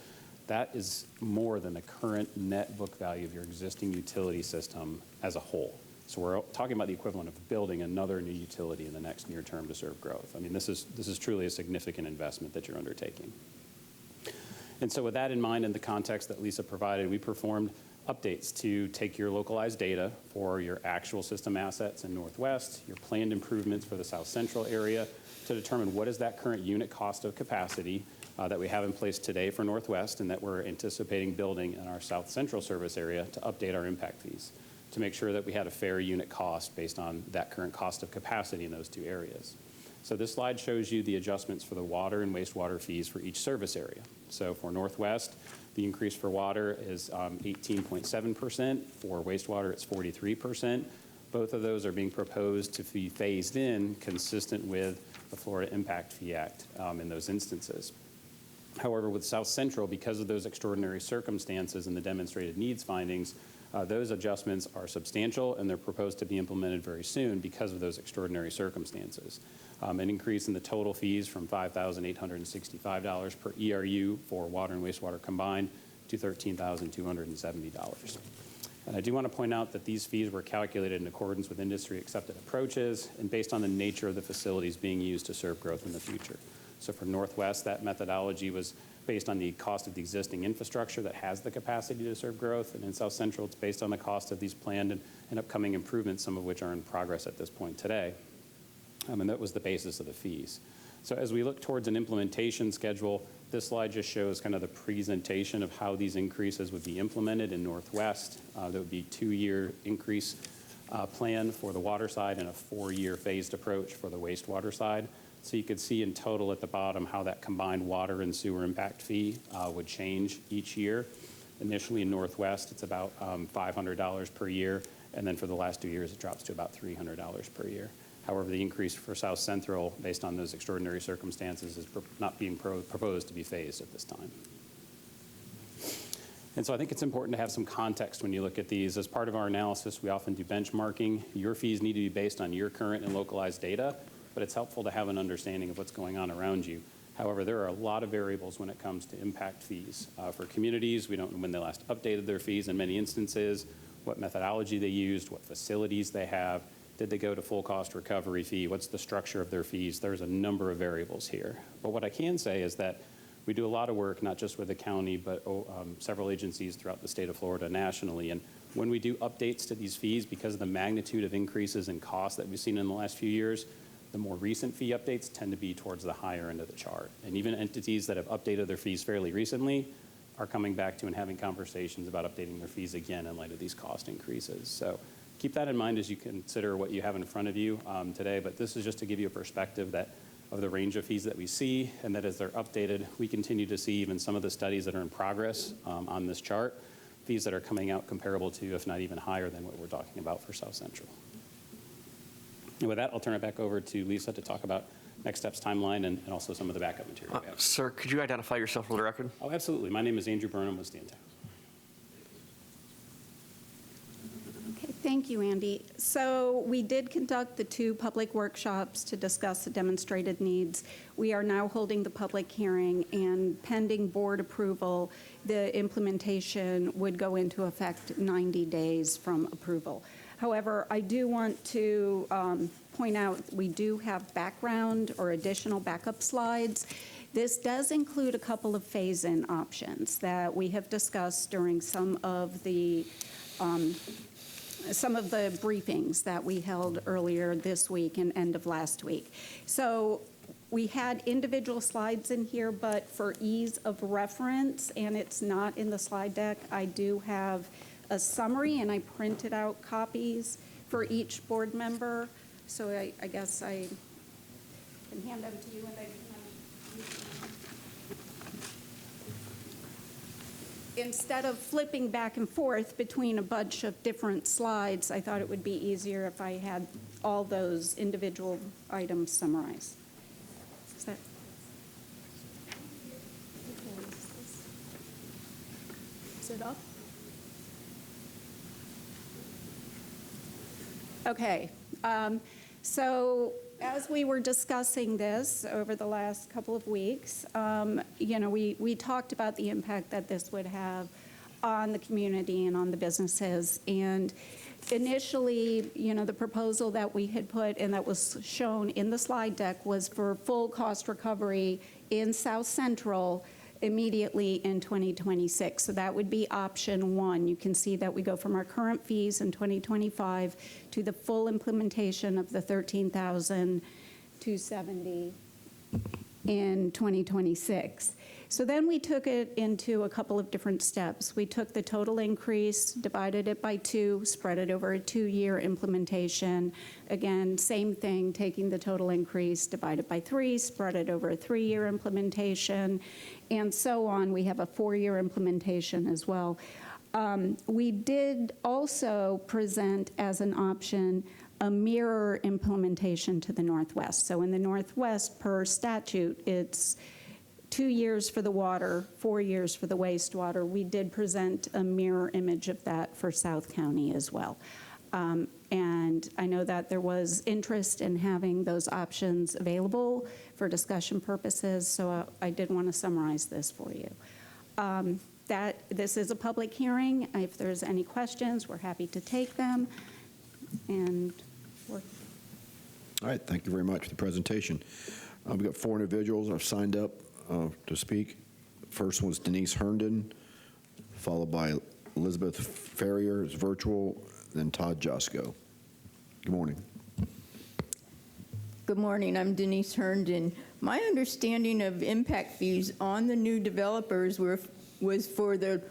That is more than the current net book value of your existing utility system as a whole. So we're talking about the equivalent of building another new utility in the next near term to serve growth. I mean, this is truly a significant investment that you're undertaking. And so with that in mind, in the context that Lisa provided, we performed updates to take your localized data for your actual system assets in Northwest, your planned improvements for the South Central area, to determine what is that current unit cost of capacity that we have in place today for Northwest and that we're anticipating building in our South Central service area to update our impact fees, to make sure that we had a fair unit cost based on that current cost of capacity in those 2 areas. So this slide shows you the adjustments for the water and wastewater fees for each service area. So for Northwest, the increase for water is 18.7%. For wastewater, it's 43%. Both of those are being proposed to be phased in consistent with the Florida Impact Fee Act in those instances. However, with South Central, because of those extraordinary circumstances and the demonstrated needs findings, those adjustments are substantial, and they're proposed to be implemented very soon because of those extraordinary circumstances. An increase in the total fees from $5,865 per ERU for water and wastewater combined to $13,270. And I do want to point out that these fees were calculated in accordance with industry-accepted approaches and based on the nature of the facilities being used to serve growth in the future. So for Northwest, that methodology was based on the cost of the existing infrastructure that has the capacity to serve growth. And in South Central, it's based on the cost of these planned and upcoming improvements, some of which are in progress at this point today. And that was the basis of the fees. So as we look towards an implementation schedule, this slide just shows kind of the presentation of how these increases would be implemented in Northwest. There would be 2-year increase plan for the water side and a 4-year phased approach for the wastewater side. So you could see in total at the bottom how that combined water and sewer impact fee would change each year. Initially in Northwest, it's about $500 per year, and then for the last 2 years, it drops to about $300 per year. However, the increase for South Central, based on those extraordinary circumstances, is not being proposed to be phased at this time. And so I think it's important to have some context when you look at these. As part of our analysis, we often do benchmarking. Your fees need to be based on your current and localized data, but it's helpful to have an understanding of what's going on around you. However, there are a lot of variables when it comes to impact fees. For communities, we don't know when they last updated their fees in many instances, what methodology they used, what facilities they have, did they go to full cost recovery fee, what's the structure of their fees. There's a number of variables here. But what I can say is that we do a lot of work, not just with the county, but several agencies throughout the state of Florida nationally. And when we do updates to these fees, because of the magnitude of increases in costs that we've seen in the last few years, the more recent fee updates tend to be towards the higher end of the chart. And even entities that have updated their fees fairly recently are coming back to and having conversations about updating their fees again in light of these cost increases. So keep that in mind as you consider what you have in front of you today. But this is just to give you a perspective that of the range of fees that we see, and that as they're updated, we continue to see even some of the studies that are in progress on this chart, fees that are coming out comparable to, if not even higher than what we're talking about for South Central. And with that, I'll turn it back over to Lisa to talk about next steps timeline and also some of the backup material we have. Sir, could you identify yourself for the record? Oh, absolutely. My name is Andrew Burnham with Stanton. Okay, thank you, Andy. So we did conduct the 2 public workshops to discuss the demonstrated needs. We are now holding the public hearing, and pending board approval, the implementation would go into effect 90 days from approval. However, I do want to point out, we do have background or additional backup slides. This does include a couple of phase-in options that we have discussed during some of the briefings that we held earlier this week and end of last week. So we had individual slides in here, but for ease of reference, and it's not in the slide deck, I do have a summary, and I printed out copies for each board member. So I guess I can hand them to you, and they can instead of flipping back and forth between a bunch of different slides, I thought it would be easier if I had all those individual items summarized. Is that? Is it up? Okay. So as we were discussing this over the last couple of weeks, we talked about the impact that this would have on the community and on the businesses. And initially, the proposal that we had put and that was shown in the slide deck was for full cost recovery in South Central immediately in 2026. So that would be option one. You can see that we go from our current fees in 2025 to the full implementation of the $13,270 in 2026. So then we took it into a couple of different steps. We took the total increase, divided it by 2, spread it over a 2-year implementation. Again, same thing, taking the total increase, divided by 3, spread it over a 3-year implementation, and so on. We have a 4-year implementation as well. We did also present as an option a mirror implementation to the Northwest. So in the Northwest, per statute, it's 2 years for the water, 4 years for the wastewater. We did present a mirror image of that for South County as well. And I know that there was interest in having those options available for discussion purposes, so I did want to summarize this for you. This is a public hearing. If there's any questions, we're happy to take them. And all right, thank you very much for the presentation. We've got 4 individuals that have signed up to speak. First one was Denise Herndon, followed by Elizabeth Ferrier, is virtual, then Todd Josko. Good morning. Good morning, I'm Denise Herndon. My understanding of impact fees on the new developers was for the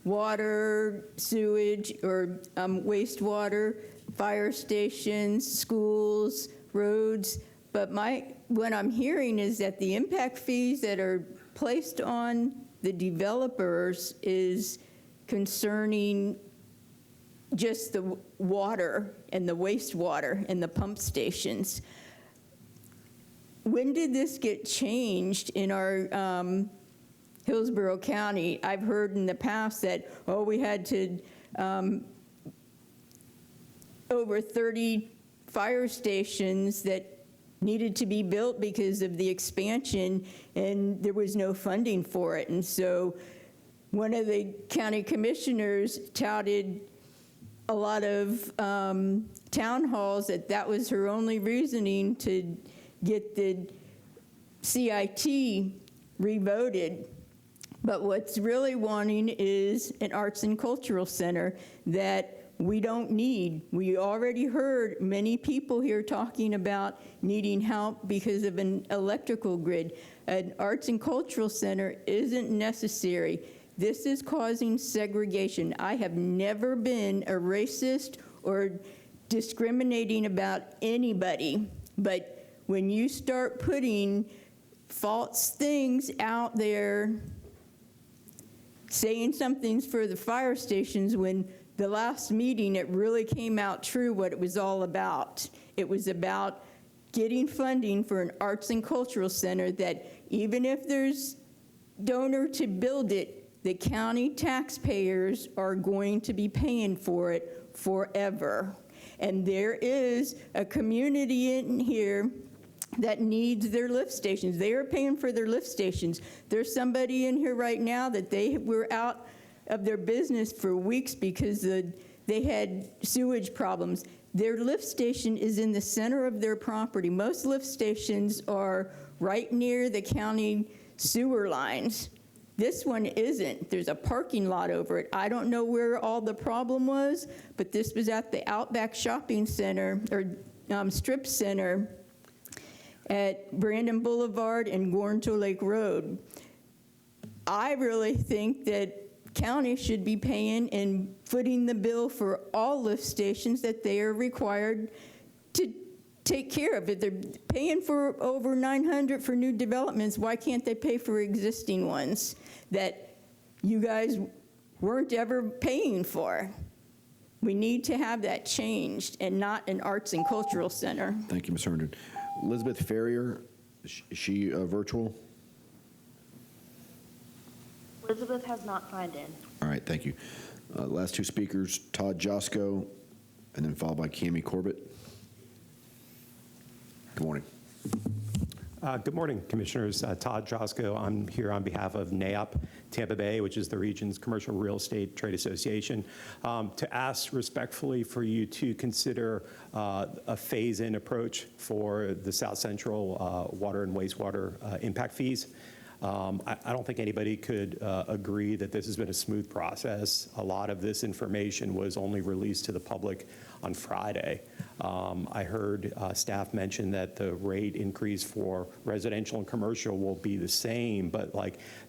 water, sewage, or wastewater, fire stations, schools, roads, but what I'm hearing is that the impact fees that are placed on the developers is concerning just the water and the wastewater and the pump stations. When did this get changed in our Hillsborough County? I've heard in the past that, we had to over 30 fire stations that needed to be built because of the expansion, and there was no funding for it. And so one of the county commissioners touted a lot of town halls that was her only reasoning to get the CIT revoted. But what's really wanting is an arts and cultural center that we don't need. We already heard many people here talking about needing help because of an electrical grid. An arts and cultural center isn't necessary. This is causing segregation. I have never been a racist or discriminating about anybody, but when you start putting false things out there, saying something's for the fire stations when the last meeting, it really came out true what it was all about. It was about getting funding for an arts and cultural center that even if there's donor to build it, the county taxpayers are going to be paying for it forever. And there is a community in here that needs their lift stations. They are paying for their lift stations. There's somebody in here right now that they were out of their business for weeks because the they had sewage problems. Their lift station is in the center of their property. Most lift stations are right near the county sewer lines. This one isn't. There's a parking lot over it. I don't know where all the problem was, but this was at the Outback Shopping Center, or Strip Center at Brandon Boulevard and Guarnto Lake Road. I really think that county should be paying and footing the bill for all lift stations that they are required to take care of. If they're paying for over $900 for new developments, why can't they pay for existing ones that you guys weren't ever paying for? We need to have that changed and not an arts and cultural center. Thank you, Ms. Herndon. Elizabeth Ferrier, is she virtual? Elizabeth has not signed in. All right, thank you. Last two speakers, Todd Josko, and then followed by Cammie Corbett. Good morning. Good morning, Commissioners. Todd Josko. I'm here on behalf of NWEP Tampa Bay, which is the region's commercial real estate trade association, to ask respectfully for you to consider a phase-in approach for the South Central water and wastewater impact fees. I don't think anybody could agree that this has been a smooth process. A lot of this information was only released to the public on Friday. I heard staff mention that the rate increase for residential and commercial will be the same, but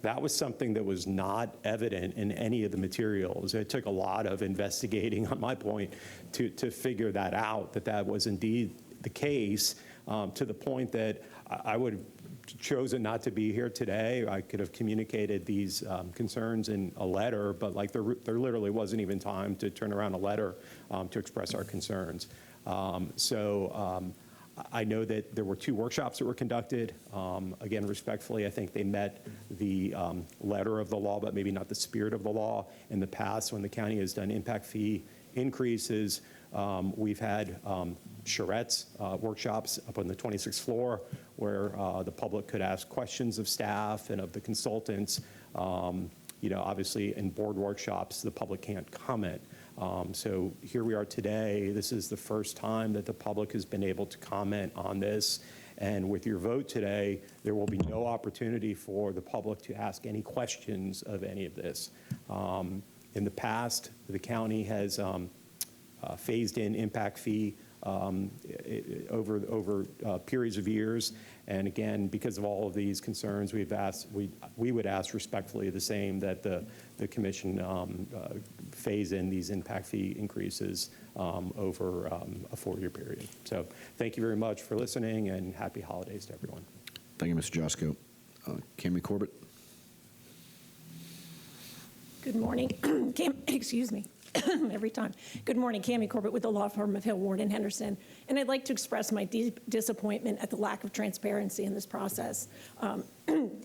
that was something that was not evident in any of the materials. It took a lot of investigating on my point to figure that out, that was indeed the case, to the point that I would have chosen not to be here today. I could have communicated these concerns in a letter, but there literally wasn't even time to turn around a letter to express our concerns. I know that there were 2 workshops that were conducted. Again, respectfully, I think they met the letter of the law, but maybe not the spirit of the law. In the past, when the county has done impact fee increases, we've had charrettes workshops up on the 26th floor where the public could ask questions of staff and of the consultants. Obviously, in board workshops, the public can't comment. So here we are today. This is the first time that the public has been able to comment on this. And with your vote today, there will be no opportunity for the public to ask any questions of any of this. In the past, the county has phased in impact fee over periods of years. And again, because of all of these concerns, we would ask respectfully the same, that the commission phase in these impact fee increases over a 4-year period. So thank you very much for listening, and happy holidays to everyone. Thank you, Mr. Josko. Cammie Corbett. Good morning. Excuse me. Every time. Good morning, Cammie Corbett with the law firm of Hill, Ward, and Henderson. And I'd like to express my deep disappointment at the lack of transparency in this process.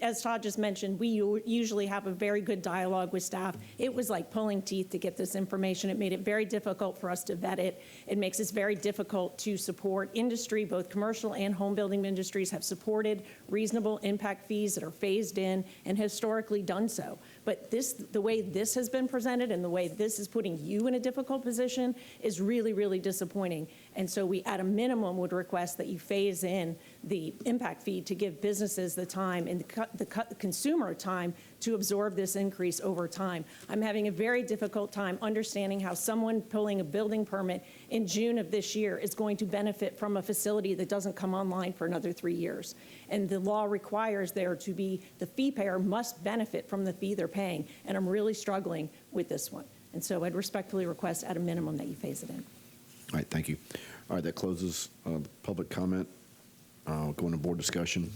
As Todd just mentioned, we usually have a very good dialogue with staff. It was like pulling teeth to get this information. It made it very difficult for us to vet it. It makes it very difficult to support industry. Both commercial and home building industries have supported reasonable impact fees that are phased in and historically done so. But the way this has been presented and the way this is putting you in a difficult position is really, really disappointing. And so we, at a minimum, would request that you phase in the impact fee to give businesses the time and the consumer time to absorb this increase over time. I'm having a very difficult time understanding how someone pulling a building permit in June of this year is going to benefit from a facility that doesn't come online for another 3 years. And the law requires there to be, the fee payer must benefit from the fee they're paying. And I'm really struggling with this one. And so I'd respectfully request at a minimum that you phase it in. All right, thank you. All right, that closes public comment. Go into board discussion.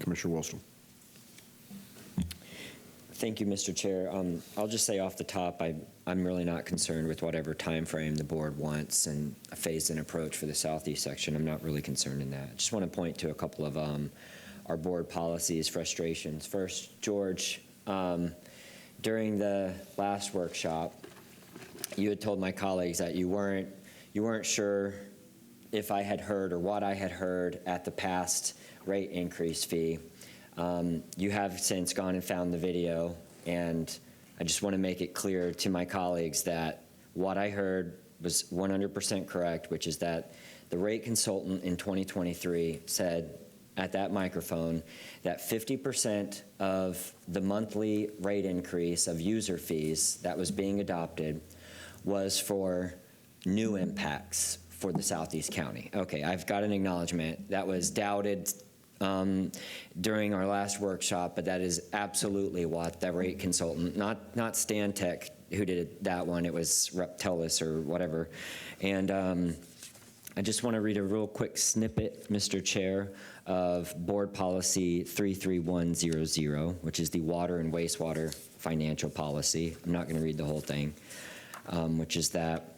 Commissioner Wellstrom. Thank you, Mr. Chair. I'll just say off the top, I'm really not concerned with whatever time frame the board wants and a phased-in approach for the southeast section. I'm not really concerned in that. I just want to point to a couple of our board policies, frustrations. First, George, during the last workshop, you had told my colleagues that you weren't sure if I had heard or what I had heard at the past rate increase fee. You have since gone and found the video, and I just want to make it clear to my colleagues that what I heard was 100% correct, which is that the rate consultant in 2023 said at that microphone that 50% of the monthly rate increase of user fees that was being adopted was for new impacts for the Southeast County. Okay, I've got an acknowledgement. That was doubted during our last workshop, but that is absolutely what the rate consultant, not Stantec who did that one, it was Reptelis or whatever. And I just want to read a real quick snippet, Mr. Chair, of Board Policy 33100, which is the water and wastewater financial policy. I'm not going to read the whole thing, which is that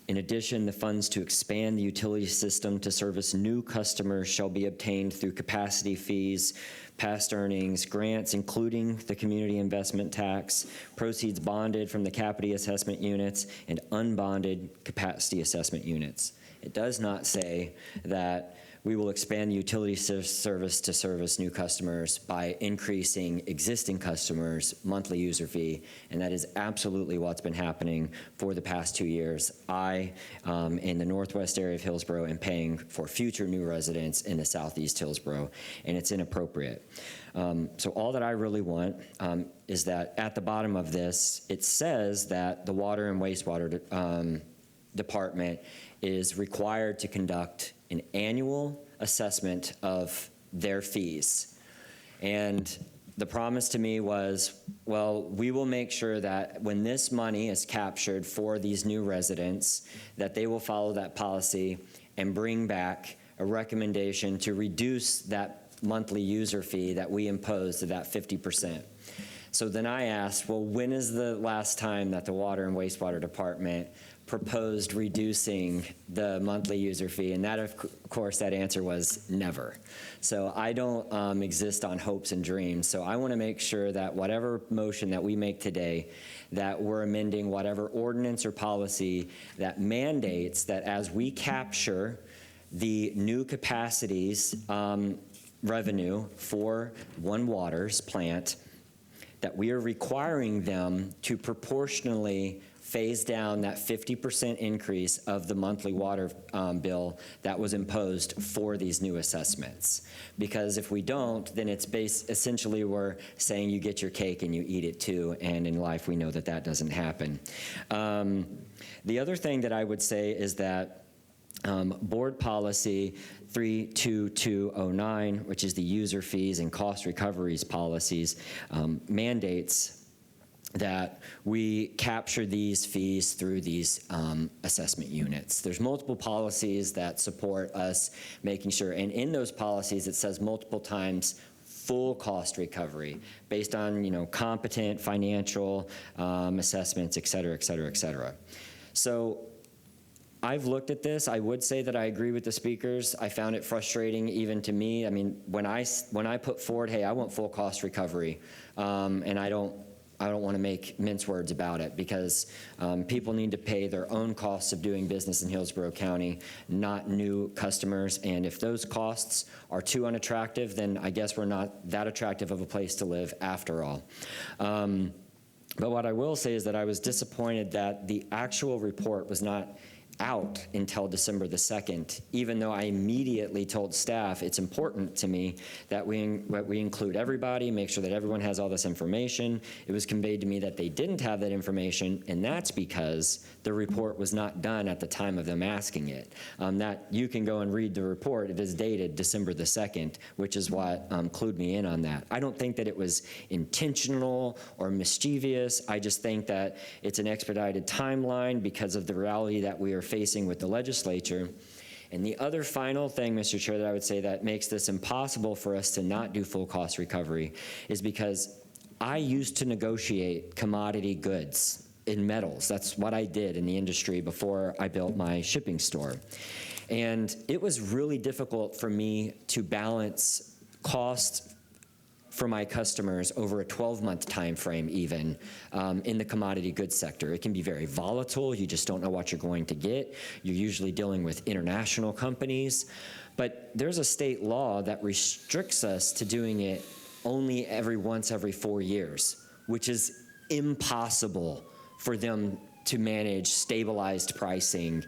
in addition, the funds to expand the utility system to service new customers shall be obtained through capacity fees, past earnings, grants, including the community investment tax, proceeds bonded from the capacity assessment units, and unbonded capacity assessment units. It does not say that we will expand the utility service to service new customers by increasing existing customers' monthly user fee, and that is absolutely what's been happening for the past 2 years. I, in the northwest area of Hillsborough, am paying for future new residents in the southeast Hillsborough, and it's inappropriate. So all that I really want is that at the bottom of this, it says that the water and wastewater department is required to conduct an annual assessment of their fees. And the promise to me was, well, we will make sure that when this money is captured for these new residents, that they will follow that policy and bring back a recommendation to reduce that monthly user fee that we imposed to that 50%. So then I asked, well, when is the last time that the water and wastewater department proposed reducing the monthly user fee? And that, of course, that answer was never. So I don't exist on hopes and dreams. So I want to make sure that whatever motion that we make today, that we're amending whatever ordinance or policy that mandates that as we capture the new capacities revenue for One Water's plant, that we are requiring them to proportionally phase down that 50% increase of the monthly water bill that was imposed for these new assessments. Because if we don't, then it's essentially we're saying you get your cake and you eat it too, and in life we know that that doesn't happen. The other thing that I would say is that Board Policy 32209, which is the user fees and cost recoveries policies, mandates that we capture these fees through these assessment units. There's multiple policies that support us making sure, and in those policies it says multiple times full cost recovery based on competent financial assessments, et cetera, et cetera, et cetera. So I've looked at this. I would say that I agree with the speakers. I found it frustrating even to me. I mean, when I put forward, hey, I want full cost recovery, and I don't want to make mince words about it, because people need to pay their own costs of doing business in Hillsborough County, not new customers. And if those costs are too unattractive, then I guess we're not that attractive of a place to live after all. But what I will say is that I was disappointed that the actual report was not out until December the 2nd, even though I immediately told staff it's important to me that we include everybody, make sure that everyone has all this information. It was conveyed to me that they didn't have that information, and that's because the report was not done at the time of them asking it. That you can go and read the report. It is dated December the 2nd, which is what clued me in on that. I don't think that it was intentional or mischievous. I just think that it's an expedited timeline because of the reality that we are facing with the legislature. And the other final thing, Mr. Chair, that I would say that makes this impossible for us to not do full cost recovery is because I used to negotiate commodity goods in metals. That's what I did in the industry before I built my shipping store. And it was really difficult for me to balance cost for my customers over a 12-month time frame even in the commodity goods sector. It can be very volatile. You just don't know what you're going to get. You're usually dealing with international companies. But there's a state law that restricts us to doing it only once every 4 years, which is impossible for them to manage stabilized pricing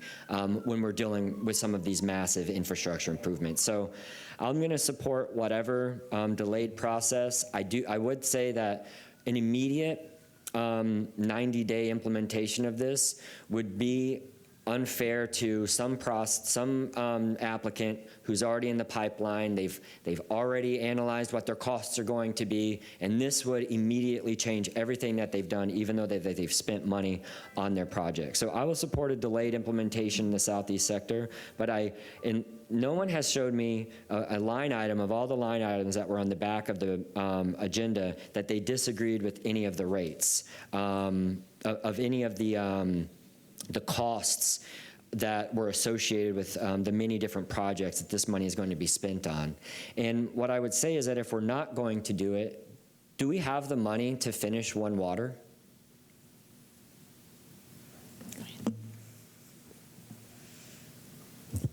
when we're dealing with some of these massive infrastructure improvements. So I'm going to support whatever delayed process. I would say that an immediate 90-day implementation of this would be unfair to some applicant who's already in the pipeline. They've already analyzed what their costs are going to be, and this would immediately change everything that they've done, even though they've spent money on their project. So I will support a delayed implementation in the southeast sector, but no one has showed me a line item of all the line items that were on the back of the agenda that they disagreed with any of the rates, of any of the costs that were associated with the many different projects that this money is going to be spent on. And what I would say is that if we're not going to do it, do we have the money to finish One Water?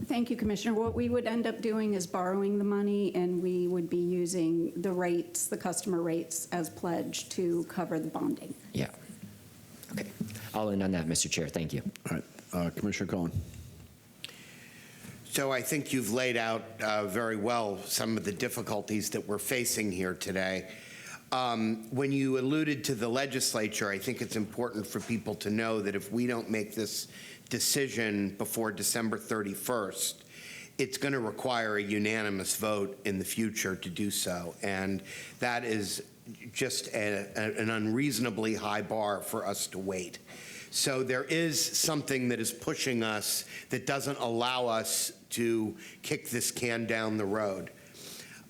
Thank you, Commissioner. What we would end up doing is borrowing the money, and we would be using the rates, the customer rates, as pledge to cover the bonding. Yeah. Okay. I'll end on that, Mr. Chair. Thank you. All right. Commissioner Cohen. So I think you've laid out very well some of the difficulties that we're facing here today. When you alluded to the legislature, I think it's important for people to know that if we don't make this decision before December 31st, it's going to require a unanimous vote in the future to do so. And that is just an unreasonably high bar for us to wait. So there is something that is pushing us that doesn't allow us to kick this can down the road.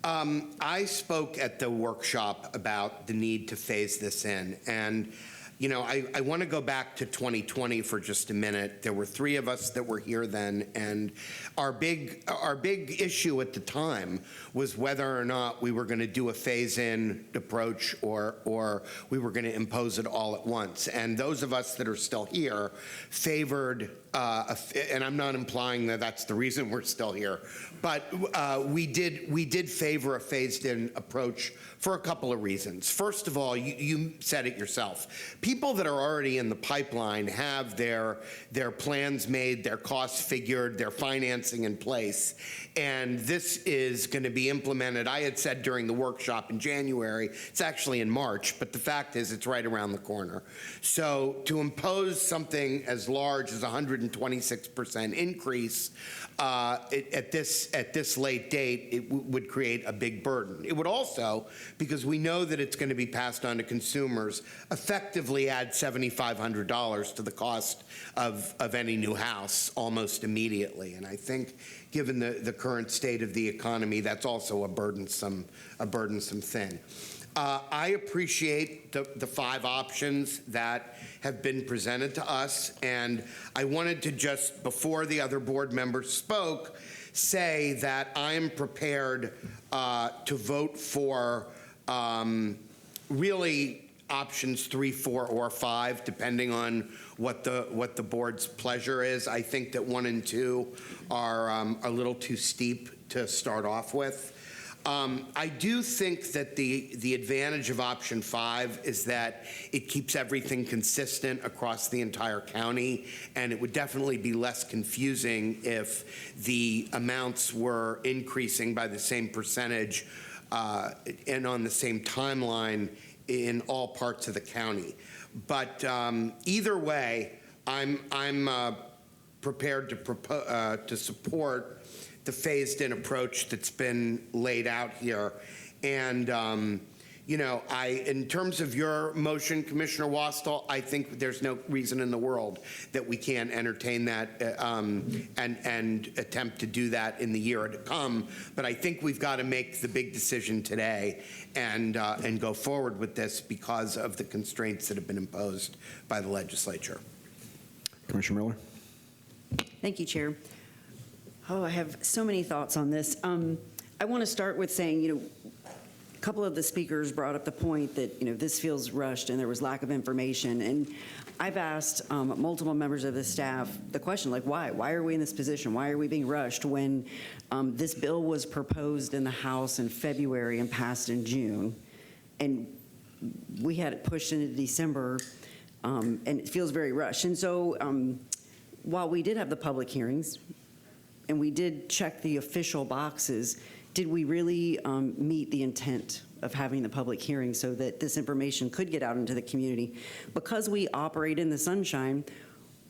I spoke at the workshop about the need to phase this in, and you know, I want to go back to 2020 for just a minute. There were 3 of us that were here then, and our big issue at the time was whether or not we were going to do a phase-in approach or we were going to impose it all at once. And those of us that are still here favored, and I'm not implying that that's the reason we're still here, but we did favor a phased-in approach for a couple of reasons. First of all, you said it yourself. People that are already in the pipeline have their plans made, their costs figured, their financing in place, and this is going to be implemented. I had said during the workshop in January, it's actually in March, but the fact is it's right around the corner. So to impose something as large as 126% increase at this late date, it would create a big burden. It would also, because we know that it's going to be passed on to consumers, effectively add $7,500 to the cost of any new house almost immediately. And I think given the current state of the economy, that's also a burdensome thing. I appreciate the 5 options that have been presented to us, and I wanted to just, before the other board members spoke, say that I am prepared to vote for really options 3, 4, or 5, depending on what the board's pleasure is. I think that 1 and 2 are a little too steep to start off with. I do think that the advantage of option 5 is that it keeps everything consistent across the entire county, and it would definitely be less confusing if the amounts were increasing by the same percentage and on the same timeline in all parts of the county. But either way, I'm prepared to support the phased-in approach that's been laid out here. And, you know, in terms of your motion, Commissioner Wastel, I think there's no reason in the world that we can't entertain that and attempt to do that in the year to come. But I think we've got to make the big decision today and go forward with this because of the constraints that have been imposed by the legislature. Commissioner Miller. Thank you, Chair. Oh, I have so many thoughts on this. I want to start with saying, you know, a couple of the speakers brought up the point that, you know, this feels rushed and there was lack of information. And I've asked multiple members of the staff the question, like, why? Why are we in this position? Why are we being rushed when this bill was proposed in the House in February and passed in June? And we had it pushed into December. and it feels very rushed. And so while we did have the public hearings, and we did check the official boxes, did we really meet the intent of having the public hearing so that this information could get out into the community? Because we operate in the sunshine,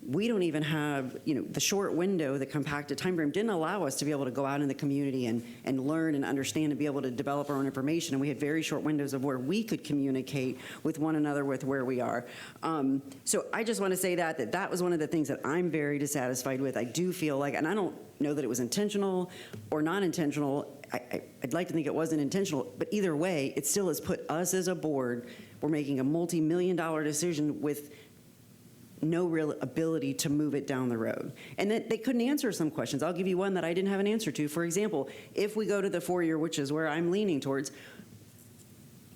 we don't even have, the short window, the compacted timeframe didn't allow us to be able to go out in the community and learn and understand and be able to develop our own information. And we had very short windows of where we could communicate with one another with where we are. So I just want to say that was one of the things that I'm very dissatisfied with. I do feel like, and I don't know that it was intentional or not intentional. I'd like to think it wasn't intentional, but either way, it still has put us as a board, we're making a multi-million-dollar decision with no real ability to move it down the road. And that they couldn't answer some questions. I'll give you one that I didn't have an answer to. For example, if we go to the 4-year, which is where I'm leaning towards,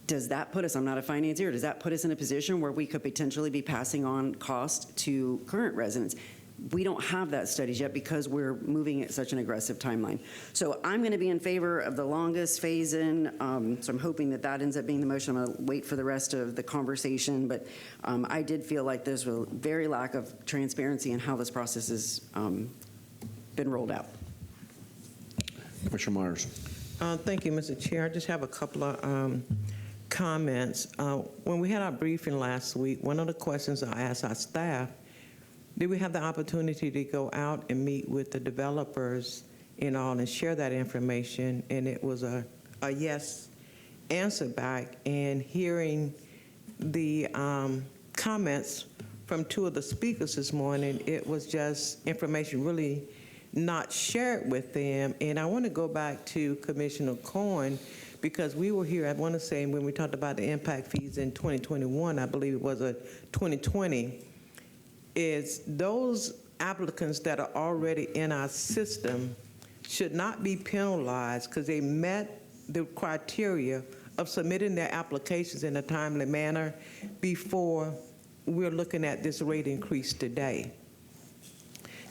does that put us, I'm not a financier, does that put us in a position where we could potentially be passing on cost to current residents? We don't have that studies yet because we're moving at such an aggressive timeline. So I'm going to be in favor of the longest phase in. So I'm hoping that ends up being the motion. I'm going to wait for the rest of the conversation. But I did feel like there's a very lack of transparency in how this process has been rolled out. Commissioner Myers. Thank you, Mr. Chair. I just have a couple of comments. When we had our briefing last week, one of the questions I asked our staff, did we have the opportunity to go out and meet with the developers and share that information? And it was a yes answer back. And hearing the comments from 2 of the speakers this morning, it was just information really not shared with them. And I want to go back to Commissioner Cohen, because we were here, I want to say, when we talked about the impact fees in 2021, I believe it was 2020, is those applicants that are already in our system should not be penalized because they met the criteria of submitting their applications in a timely manner before we're looking at this rate increase today.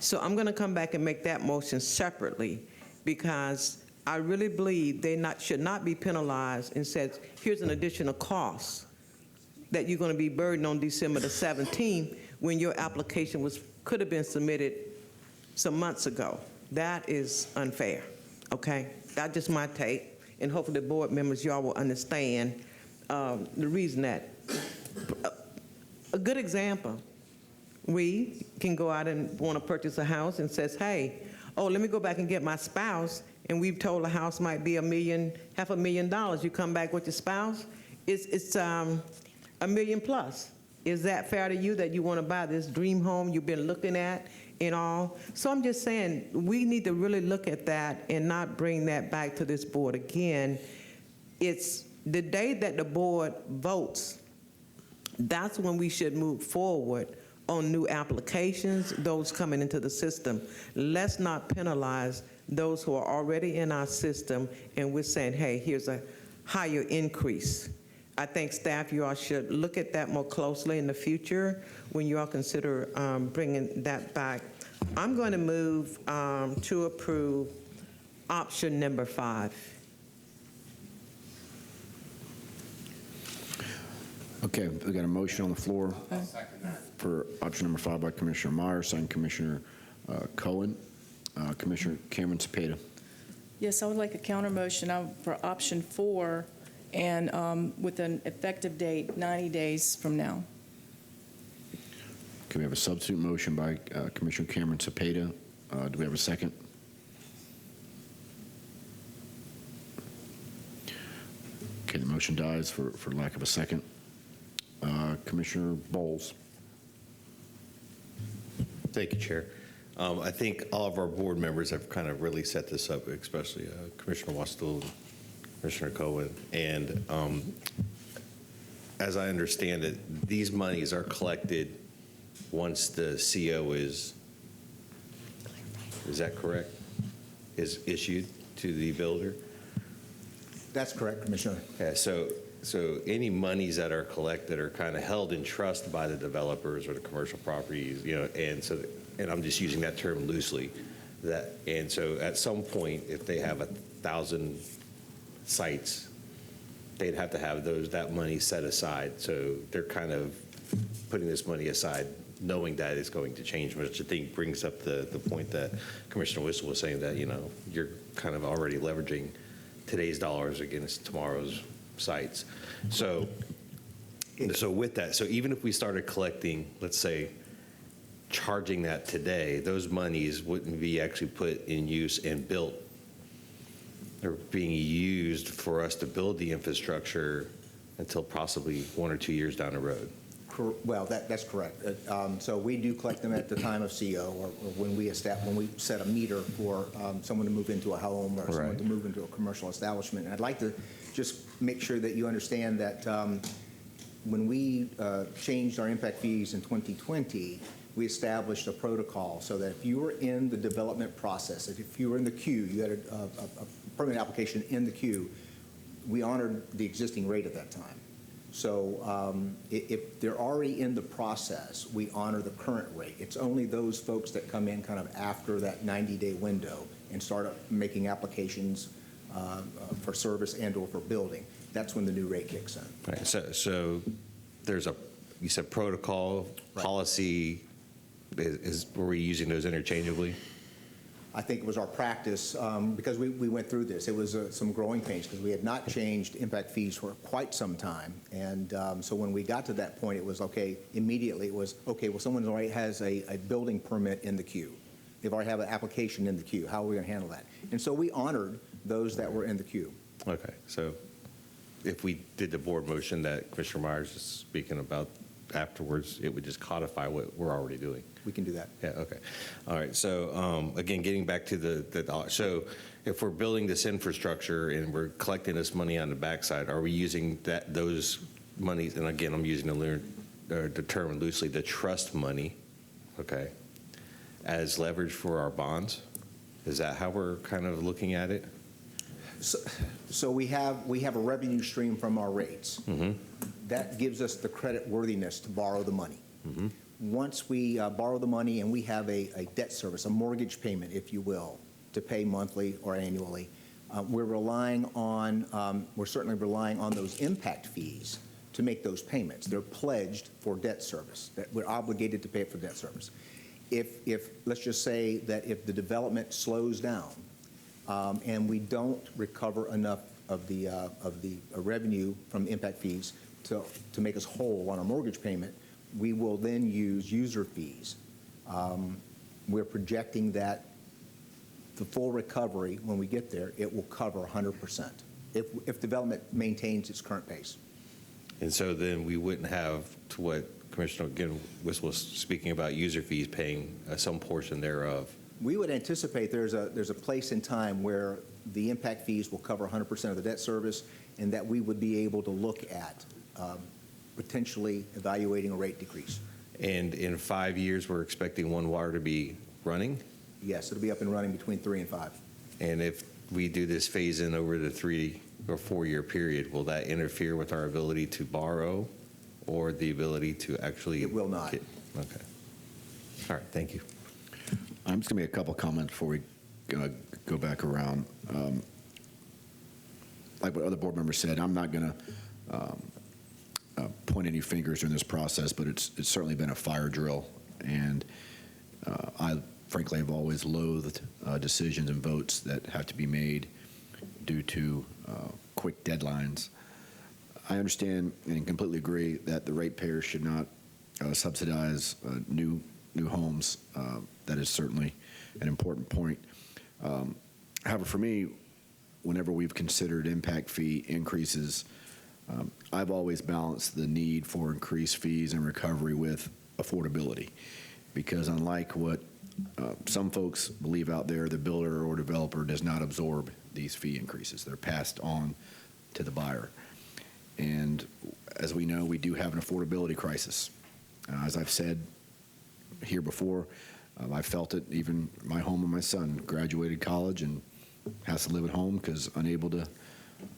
So I'm going to come back and make that motion separately because I really believe they should not be penalized and said, here's an additional cost that you're going to be burdened on December the 17th when your application could have been submitted some months ago. That is unfair, okay? That's just my take, and hopefully the board members, y'all will understand the reason that. A good example, we can go out and want to purchase a house and says, hey, let me go back and get my spouse, and we've told the house might be $500,000. You come back with your spouse, it's $1 million plus. Is that fair to you that you want to buy this dream home you've been looking at and all? So I'm just saying we need to really look at that and not bring that back to this board again. It's the day that the board votes, that's when we should move forward on new applications, those coming into the system. Let's not penalize those who are already in our system and we're saying, hey, here's a higher increase. I think staff, you all should look at that more closely in the future when you all consider bringing that back. I'm going to move to approve option number 5. Okay, we got a motion on the floor for option number 5 by Commissioner Myers, second Commissioner Cohen. Commissioner Cameron Cepeda. Yes, I would like a counter motion for option 4 and with an effective date 90 days from now. Okay, we have a substitute motion by Commissioner Cameron Cepeda. Do we have a second? Okay, the motion dies for lack of a second. Commissioner Bowles. Thank you, Chair. I think all of our board members have kind of really set this up, especially Commissioner Wastel, Commissioner Cohen, and as I understand it, these monies are collected once the CO is that correct? Is issued to the builder? That's correct, Commissioner. Yeah, so any monies that are collected are kind of held in trust by the developers or the commercial properties, and I'm just using that term loosely. And so at some point, if they have 1,000 sites, they'd have to have that money set aside. So they're kind of putting this money aside, knowing that it's going to change, which I think brings up the point that Commissioner Whistle was saying, that, you know, you're kind of already leveraging today's dollars against tomorrow's sites. So with that, so even if we started collecting, let's say, charging that today, those monies wouldn't be actually put in use and built, or being used for us to build the infrastructure until possibly 1 or 2 years down the road. Well, that's correct. So we do collect them at the time of CO, or when we set a meter for someone to move into a home or someone to move into a commercial establishment. And I'd like to just make sure that you understand that when we changed our impact fees in 2020, we established a protocol so that if you were in the development process, if you were in the queue, you had a permit application in the queue, we honored the existing rate at that time. So if they're already in the process, we honor the current rate. It's only those folks that come in kind of after that 90-day window and start making applications for service and or for building. That's when the new rate kicks in. Right. So there's you said protocol, policy. Were we using those interchangeably? I think it was our practice, because we went through this. It was some growing pains because we had not changed impact fees for quite some time. And so when we got to that point, it was okay, immediately it was, okay, well, someone already has a building permit in the queue. They've already have an application in the queue. How are we going to handle that? And so we honored those that were in the queue. Okay, so if we did the board motion that Commissioner Myers is speaking about afterwards, it would just codify what we're already doing. We can do that. Yeah, okay. All right, so again, getting back to the so if we're building this infrastructure and we're collecting this money on the backside, are we using those monies, and again, I'm using the term loosely, the trust money, okay, as leverage for our bonds? Is that how we're kind of looking at it? So we have a revenue stream from our rates. Mm-hmm. That gives us the credit worthiness to borrow the money. Mm-hmm. Once we borrow the money and we have a debt service, a mortgage payment, if you will, to pay monthly or annually, we're certainly relying on those impact fees to make those payments. They're pledged for debt service, that we're obligated to pay it for debt service. If let's just say that if the development slows down and we don't recover enough of the revenue from impact fees to make us whole on our mortgage payment, we will then use user fees. We're projecting that the full recovery, when we get there, it will cover 100% if development maintains its current pace. And so then we wouldn't have, to what Commissioner Whistle was speaking about, user fees paying some portion thereof. We would anticipate there's a place in time where the impact fees will cover 100% of the debt service, and that we would be able to look at potentially evaluating a rate decrease. And in 5 years, we're expecting One Water to be running? Yes, it'll be up and running between 3 and 5. And if we do this phase in over the 3 or 4 year period, will that interfere with our ability to borrow or the ability to actually? It will not. Okay. All right, thank you. I'm just going to make a couple comments before we go back around. Like what other board members said, I'm not going to point any fingers during this process, but it's certainly been a fire drill. And I, frankly, have always loathed decisions and votes that have to be made due to quick deadlines. I understand and completely agree that the ratepayers should not subsidize new homes. That is certainly an important point. However, for me, whenever we've considered impact fee increases, I've always balanced the need for increased fees and recovery with affordability, because unlike what some folks believe out there, the builder or developer does not absorb these fee increases. They're passed on to the buyer. And as we know, we do have an affordability crisis. As I've said here before, I felt it even my home when my son graduated college and has to live at home because unable to,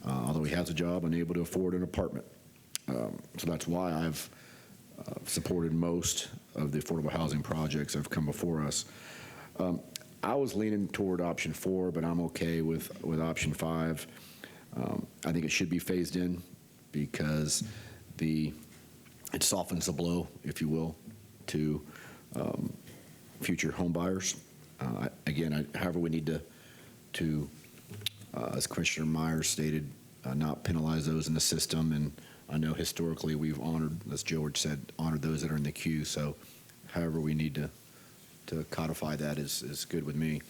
although he has a job, unable to afford an apartment. So that's why I've supported most of the affordable housing projects that have come before us. I was leaning toward option 4, but I'm okay with option 5. I think it should be phased in because the it softens the blow, if you will, to future home buyers. Again, however, we need to as Commissioner Myers stated, not penalize those in the system. And I know historically we've honored, as George said, honored those that are in the queue. So however we need to codify that is good with me.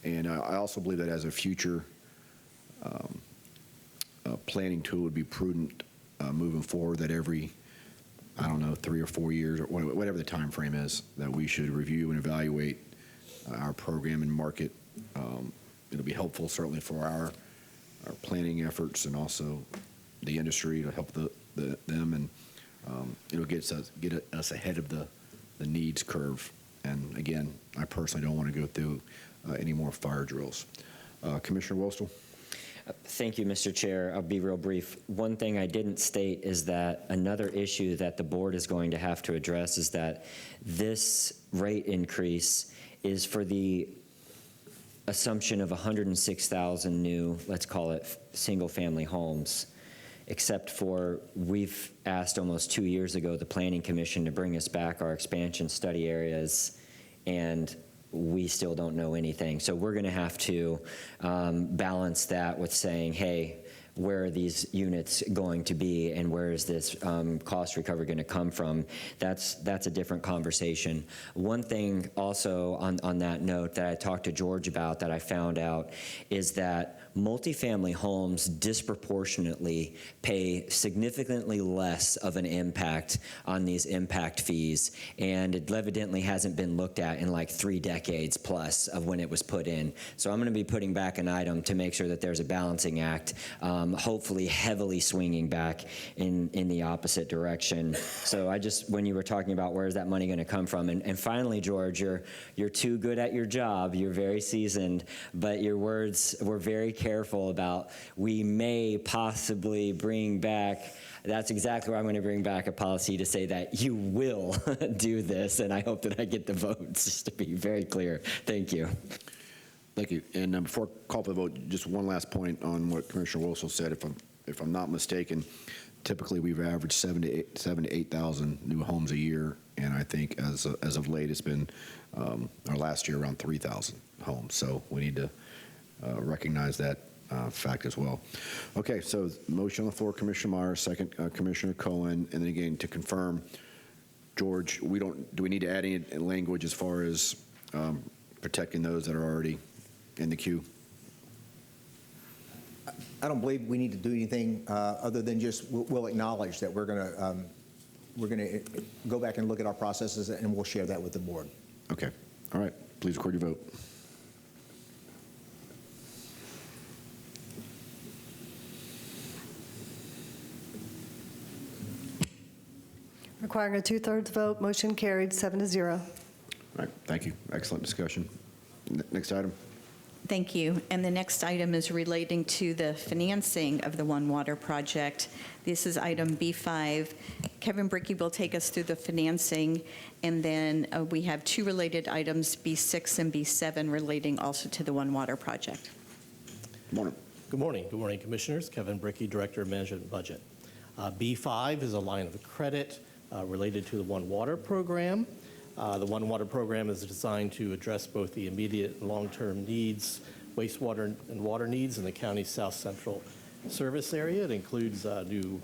And I also believe that as a future planning tool would be prudent moving forward, that every, I don't know, 3 or 4 years or whatever the time frame is, that we should review and evaluate our program and market. It'll be helpful certainly for our planning efforts and also the industry to help them, and it'll get us ahead of the needs curve. And again, I personally don't want to go through any more fire drills. Commissioner Wostel? Thank you, Mr. Chair. I'll be real brief. One thing I didn't state is that another issue that the board is going to have to address is that this rate increase is for the assumption of 106,000 new, let's call it, single-family homes, except for we've asked almost 2 years ago the Planning Commission to bring us back our expansion study areas, and we still don't know anything. So we're going to have to balance that with saying, hey, where are these units going to be and where is this cost recovery going to come from? That's a different conversation. One thing also on that note that I talked to George about that I found out is that multifamily homes disproportionately pay significantly less of an impact on these impact fees, and it evidently hasn't been looked at in like 3 decades plus of when it was put in. So I'm going to be putting back an item to make sure that there's a balancing act, hopefully heavily swinging back in the opposite direction. So I just, when you were talking about where's that money going to come from, and finally, George, you're too good at your job, you're very seasoned, but your words were very careful about we may possibly bring back. That's exactly where I'm going to bring back a policy to say that you will do this, and I hope that I get the votes, just to be very clear. Thank you. Thank you. And before I call for the vote, just one last point on what Commissioner Wilson said. If I'm not mistaken, typically we've averaged 7,000 to 8,000 new homes a year, and I think as of late it's been our last year around 3,000 homes. So we need to recognize that fact as well. Okay, so motion on the floor, Commissioner Myers, second Commissioner Cohen, and then again to confirm, George, do we need to add any language as far as protecting those that are already in the queue? I don't believe we need to do anything other than just we'll acknowledge that we're going to go back and look at our processes, and we'll share that with the board. Okay. All right. Please record your vote. Requiring a 2/3 vote, motion carried 7-0. All right. Thank you. Excellent discussion. Next item. Thank you. And the next item is relating to the financing of the One Water project. This is item B5. Kevin Brickey will take us through the financing, and then we have 2 related items, B6 and B7, relating also to the One Water project. Good morning. Good morning. Good morning, Commissioners. Kevin Brickey, Director of Management and Budget. B5 is a line of credit related to the One Water program. The One Water program is designed to address both the immediate and long-term needs, wastewater and water needs in the county's south central service area. It includes a new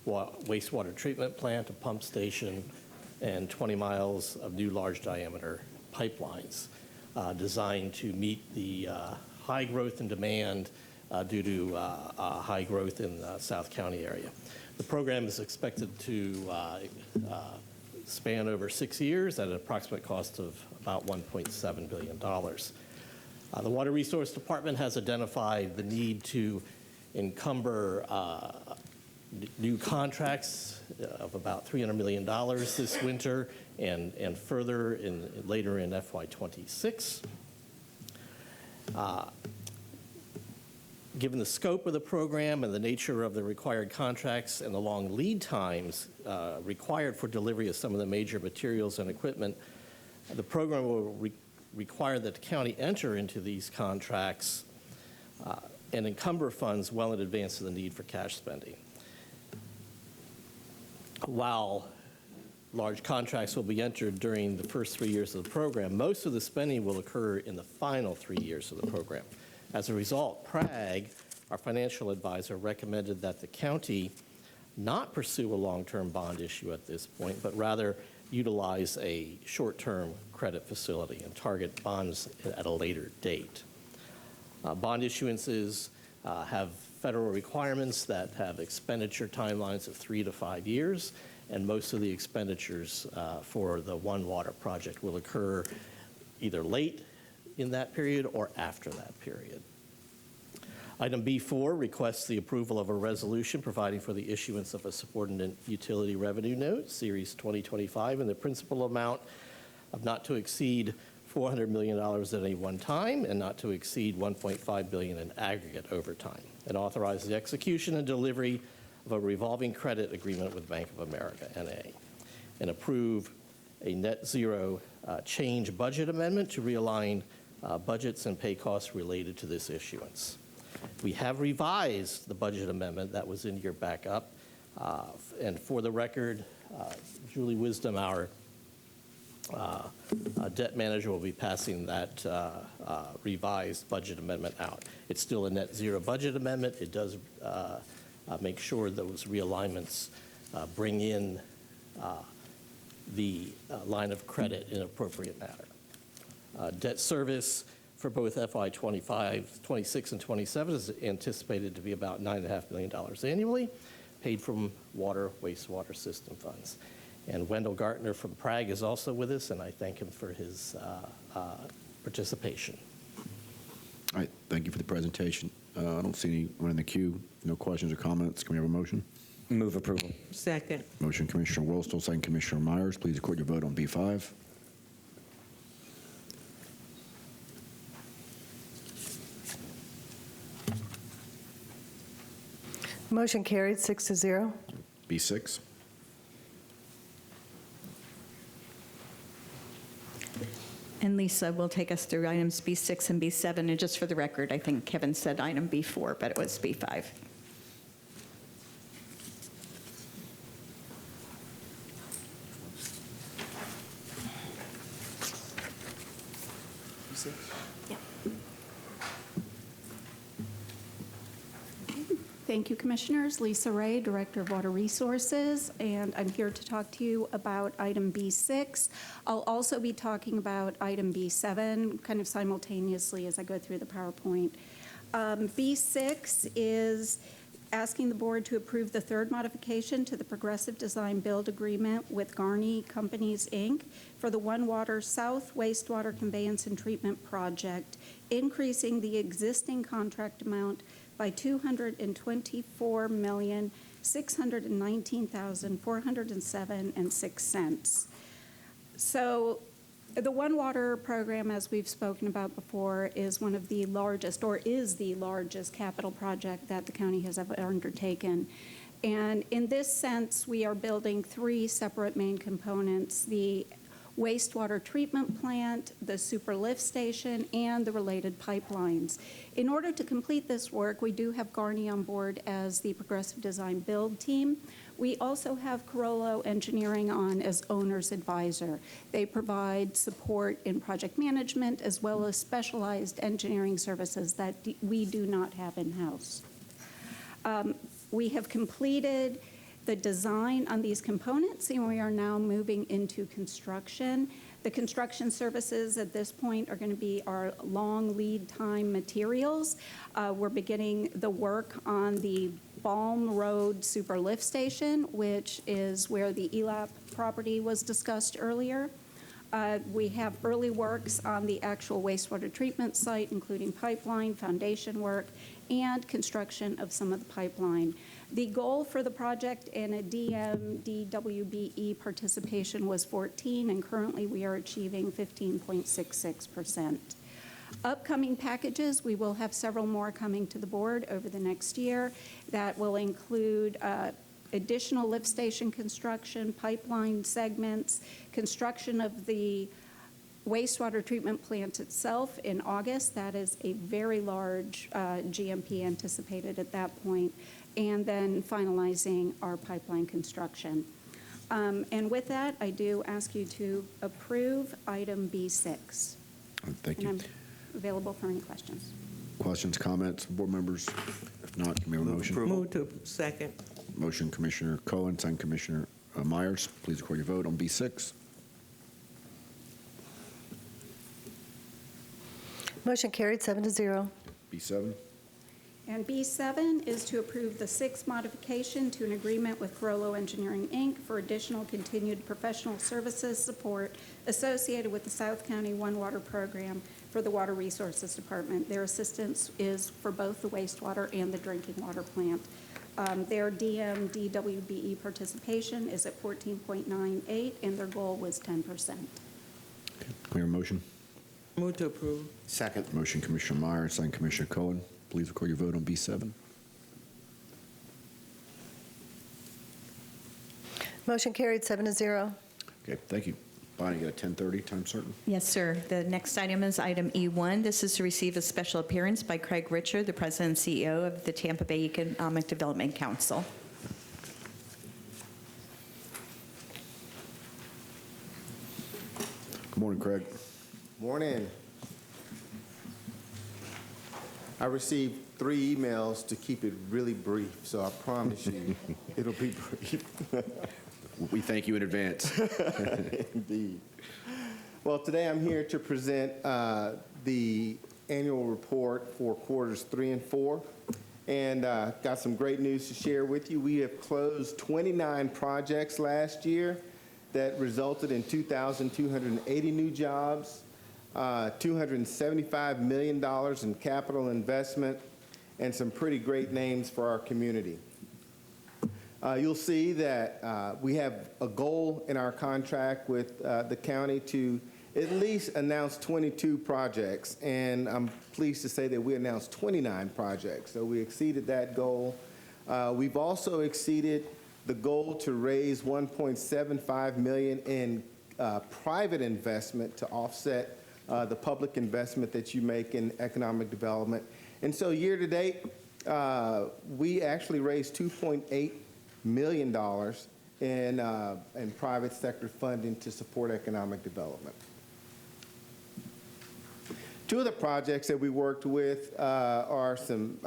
wastewater treatment plant, a pump station, and 20 miles of new large diameter pipelines designed to meet the high growth in demand due to high growth in the South County area. The program is expected to span over 6 years at an approximate cost of about $1.7 billion. The Water Resource Department has identified the need to encumber new contracts of about $300 million this winter and further later in FY26. Given the scope of the program and the nature of the required contracts and the long lead times required for delivery of some of the major materials and equipment, the program will require that the county enter into these contracts and encumber funds well in advance of the need for cash spending. While large contracts will be entered during the first 3 years of the program, most of the spending will occur in the final 3 years of the program. As a result, PRAG, our financial advisor, recommended that the county not pursue a long-term bond issue at this point, but rather utilize a short-term credit facility and target bonds at a later date. Bond issuances have federal requirements that have expenditure timelines of 3 to 5 years, and most of the expenditures for the One Water project will occur either late in that period or after that period. Item B4 requests the approval of a resolution providing for the issuance of a subordinate utility revenue note, Series 2025, in the principal amount of not to exceed $400 million at any one time and not to exceed $1.5 billion in aggregate over time, and authorize the execution and delivery of a revolving credit agreement with Bank of America, N.A., and approve a net zero change budget amendment to realign budgets and pay costs related to this issuance. We have revised the budget amendment that was in your backup, and for the record, Julie Wisdom, our debt manager, will be passing that revised budget amendment out. It's still a net zero budget amendment. It does make sure those realignments bring in the line of credit in an appropriate manner. Debt service for both FY 25, 26, and 27 is anticipated to be about $9.5 million annually, paid from water, wastewater system funds. And Wendell Gartner from PRAG is also with us, and I thank him for his participation. All right, thank you for the presentation. I don't see anyone in the queue. No questions or comments. Can we have a motion? Move approval. Second. Motion, Commissioner Wilstel, second Commissioner Myers. Please record your vote on B5. Motion carried, 6-0. B6. And Lisa will take us through items B6 and B7. And just for the record, I think Kevin said item B4, but it was B5. Thank you, Commissioners. Lisa Ray, Director of Water Resources, and I'm here to talk to you about item B6. I'll also be talking about item B7 kind of simultaneously as I go through the PowerPoint. B6 is asking the board to approve the third modification to the Progressive Design Build Agreement with Garney Companies, Inc. for the One Water South Wastewater Conveyance and Treatment Project, increasing the existing contract amount by $224,619,407.06. So the One Water program, as we've spoken about before, is one of the largest, or is the largest capital project that the county has ever undertaken. And in this sense, we are building three separate main components: the wastewater treatment plant, the super lift station, and the related pipelines. In order to complete this work, we do have Garney on board as the Progressive Design Build team. We also have Carollo Engineering on as owner's advisor. They provide support in project management as well as specialized engineering services that we do not have in-house. We have completed the design on these components, and we are now moving into construction. The construction services at this point are going to be our long lead time materials. We're beginning the work on the Balm Road Super Lift Station, which is where the ELAPP property was discussed earlier. We have early works on the actual wastewater treatment site, including pipeline, foundation work, and construction of some of the pipeline. The goal for the project and a DWBE participation was 14, and currently we are achieving 15.66%. Upcoming packages, we will have several more coming to the board over the next year that will include additional lift station construction, pipeline segments, construction of the wastewater treatment plant itself in August. That is a very large GMP anticipated at that point, and then finalizing our pipeline construction. And with that, I do ask you to approve item B6. Thank you. And I'm available for any questions. Questions, comments, board members? If not, can we have a motion? Move to second. Motion, Commissioner Cohen, second Commissioner Myers. Please record your vote on B6. Motion carried 7-0. B7. And B7 is to approve the sixth modification to an agreement with Carollo Engineering, Inc. for additional continued professional services support associated with the South County One Water program for the Water Resources Department. Their assistance is for both the wastewater and the drinking water plant. Their DWBE participation is at 14.98, and their goal was 10%. Can we have a motion? Move to approve. Second. Motion, Commissioner Myers, second Commissioner Cohen. Please record your vote on B7. Motion carried 7-0. Okay, thank you. Bonnie, you got a 10:30 time certain? Yes, sir. The next item is item E1. This is to receive a special appearance by Craig Richard, the President and CEO of the Tampa Bay Economic Development Council. Good morning, Craig. Morning. I received 3 emails to keep it really brief, so I promise you it'll be brief. We thank you in advance. Indeed. Well, today I'm here to present the annual report for quarters 3 and 4, and got some great news to share with you. We have closed 29 projects last year that resulted in 2,280 new jobs, $275 million in capital investment, and some pretty great names for our community. You'll see that we have a goal in our contract with the county to at least announce 22 projects, and I'm pleased to say that we announced 29 projects, so we exceeded that goal. We've also exceeded the goal to raise $1.75 million in private investment to offset the public investment that you make in economic development. And so year to date, we actually raised $2.8 million in private sector funding to support economic development. 2 of the projects that we worked with are some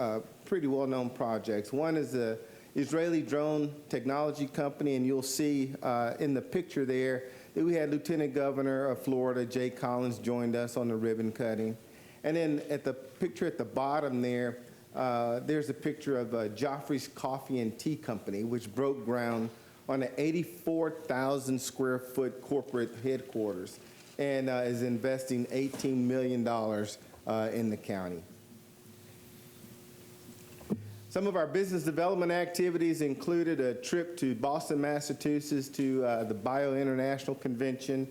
pretty well-known projects. One is the Israeli drone technology company, and you'll see in the picture there that we had Lieutenant Governor of Florida, Jay Collins, joined us on the ribbon cutting. And then at the picture at the bottom there, there's a picture of Joffrey's Coffee and Tea Company, which broke ground on an 84,000 square foot corporate headquarters and is investing $18 million in the county. Some of our business development activities included a trip to Boston, Massachusetts to the Bio International Convention.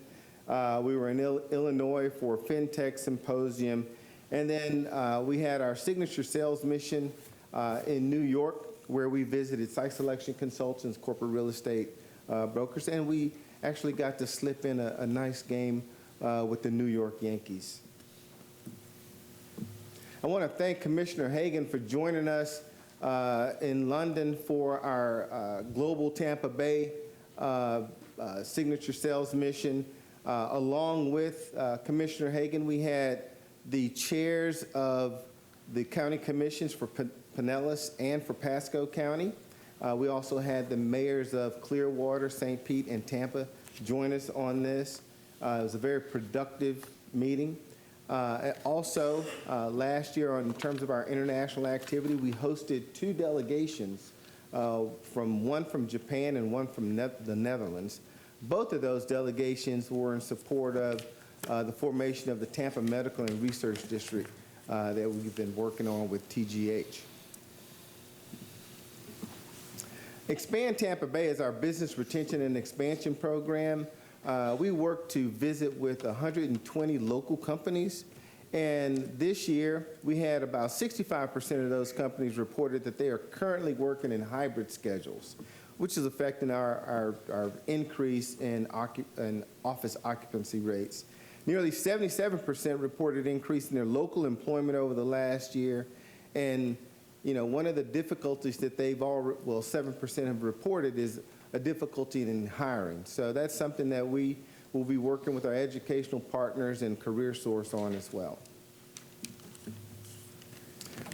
We were in Illinois for a FinTech Symposium. And then we had our signature sales mission in New York, where we visited site selection consultants, corporate real estate brokers, and we actually got to slip in a nice game with the New York Yankees. I want to thank Commissioner Hagan for joining us in London for our Global Tampa Bay signature sales mission. Along with Commissioner Hagan, we had the chairs of the county commissions for Pinellas and for Pasco County. We also had the mayors of Clearwater, St. Pete, and Tampa join us on this. It was a very productive meeting. Also, last year, in terms of our international activity, we hosted 2 delegations, one from Japan and one from the Netherlands. Both of those delegations were in support of the formation of the Tampa Medical and Research District that we've been working on with TGH. Expand Tampa Bay is our business retention and expansion program. We work to visit with 120 local companies, and this year we had about 65% of those companies reported that they are currently working in hybrid schedules, which is affecting our increase in office occupancy rates. Nearly 77% reported increase in their local employment over the last year, and one of the difficulties that 7% have reported is a difficulty in hiring. So that's something that we will be working with our educational partners and Career Source on as well.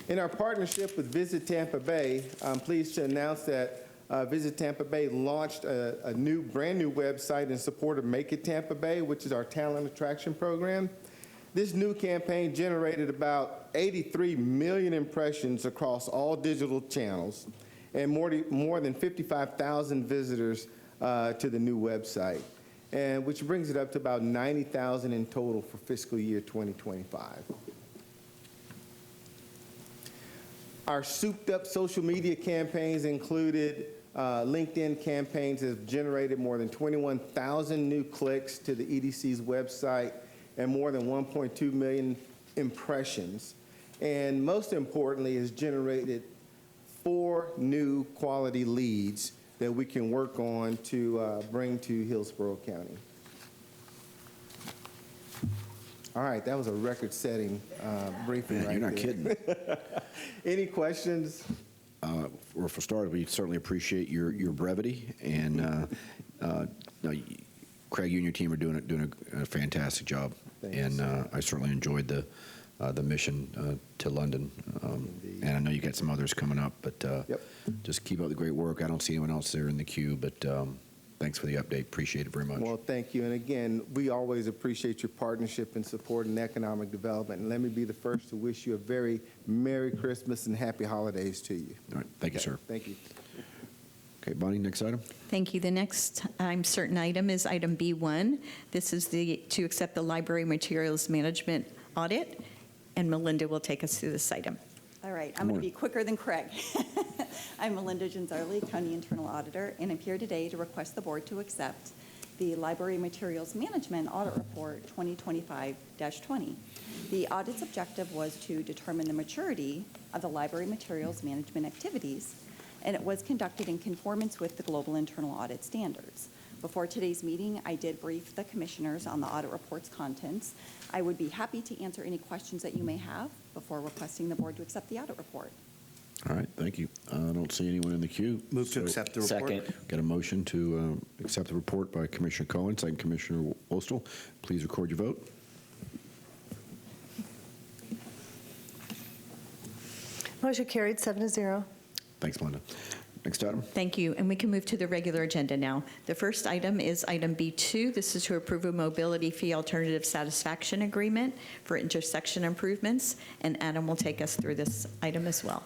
In our partnership with Visit Tampa Bay, I'm pleased to announce that Visit Tampa Bay launched a brand new website in support of Make It Tampa Bay, which is our talent attraction program. This new campaign generated about 83 million impressions across all digital channels and more than 55,000 visitors to the new website, and which brings it up to about 90,000 in total for fiscal year 2025. Our souped-up social media campaigns included LinkedIn campaigns that have generated more than 21,000 new clicks to the EDC's website and more than 1.2 million impressions. And most importantly, has generated 4 new quality leads that we can work on to bring to Hillsborough County. All right, that was a record-setting briefing. Man, right you're not there. kidding. Any questions? Well, for starters, we certainly appreciate your brevity, and no, Craig, you and your team are doing a fantastic job. Thank and you, sir. I certainly enjoyed the mission to London, and I know you got some others coming up. But just keep up the great work. I don't see anyone else there in the queue, but thanks for the update. Appreciate it very much. Well, thank you. And again, we always appreciate your partnership and support in economic development. And let me be the first to wish you a very Merry Christmas and Happy Holidays to you. All right. Thank you, sir. Thank you. Okay, Bonnie, next item. Thank you. The next certain item is item B1. This is to accept the library materials management audit, and Melinda will take us through this item. All right, I'm going to be quicker than Craig. I'm Melinda Ginzarli, County Internal Auditor, and I'm here today to request the board to accept the Library Materials Management Audit Report 2025-20. The audit's objective was to determine the maturity of the library materials management activities, and it was conducted in conformance with the global internal audit standards. Before today's meeting, I did brief the commissioners on the audit report's contents. I would be happy to answer any questions that you may have before requesting the board to accept the audit report. All right, thank you. I don't see anyone in the queue. Move to accept the report. Second. Got a motion to accept the report by Commissioner Cohen, second Commissioner Wostel. Please record your vote. Motion carried 7-0. Thanks, Melinda. Next item. Thank you, and we can move to the regular agenda now. The first item is item B2. This is to approve a mobility fee alternative satisfaction agreement for intersection improvements, and Adam will take us through this item as well.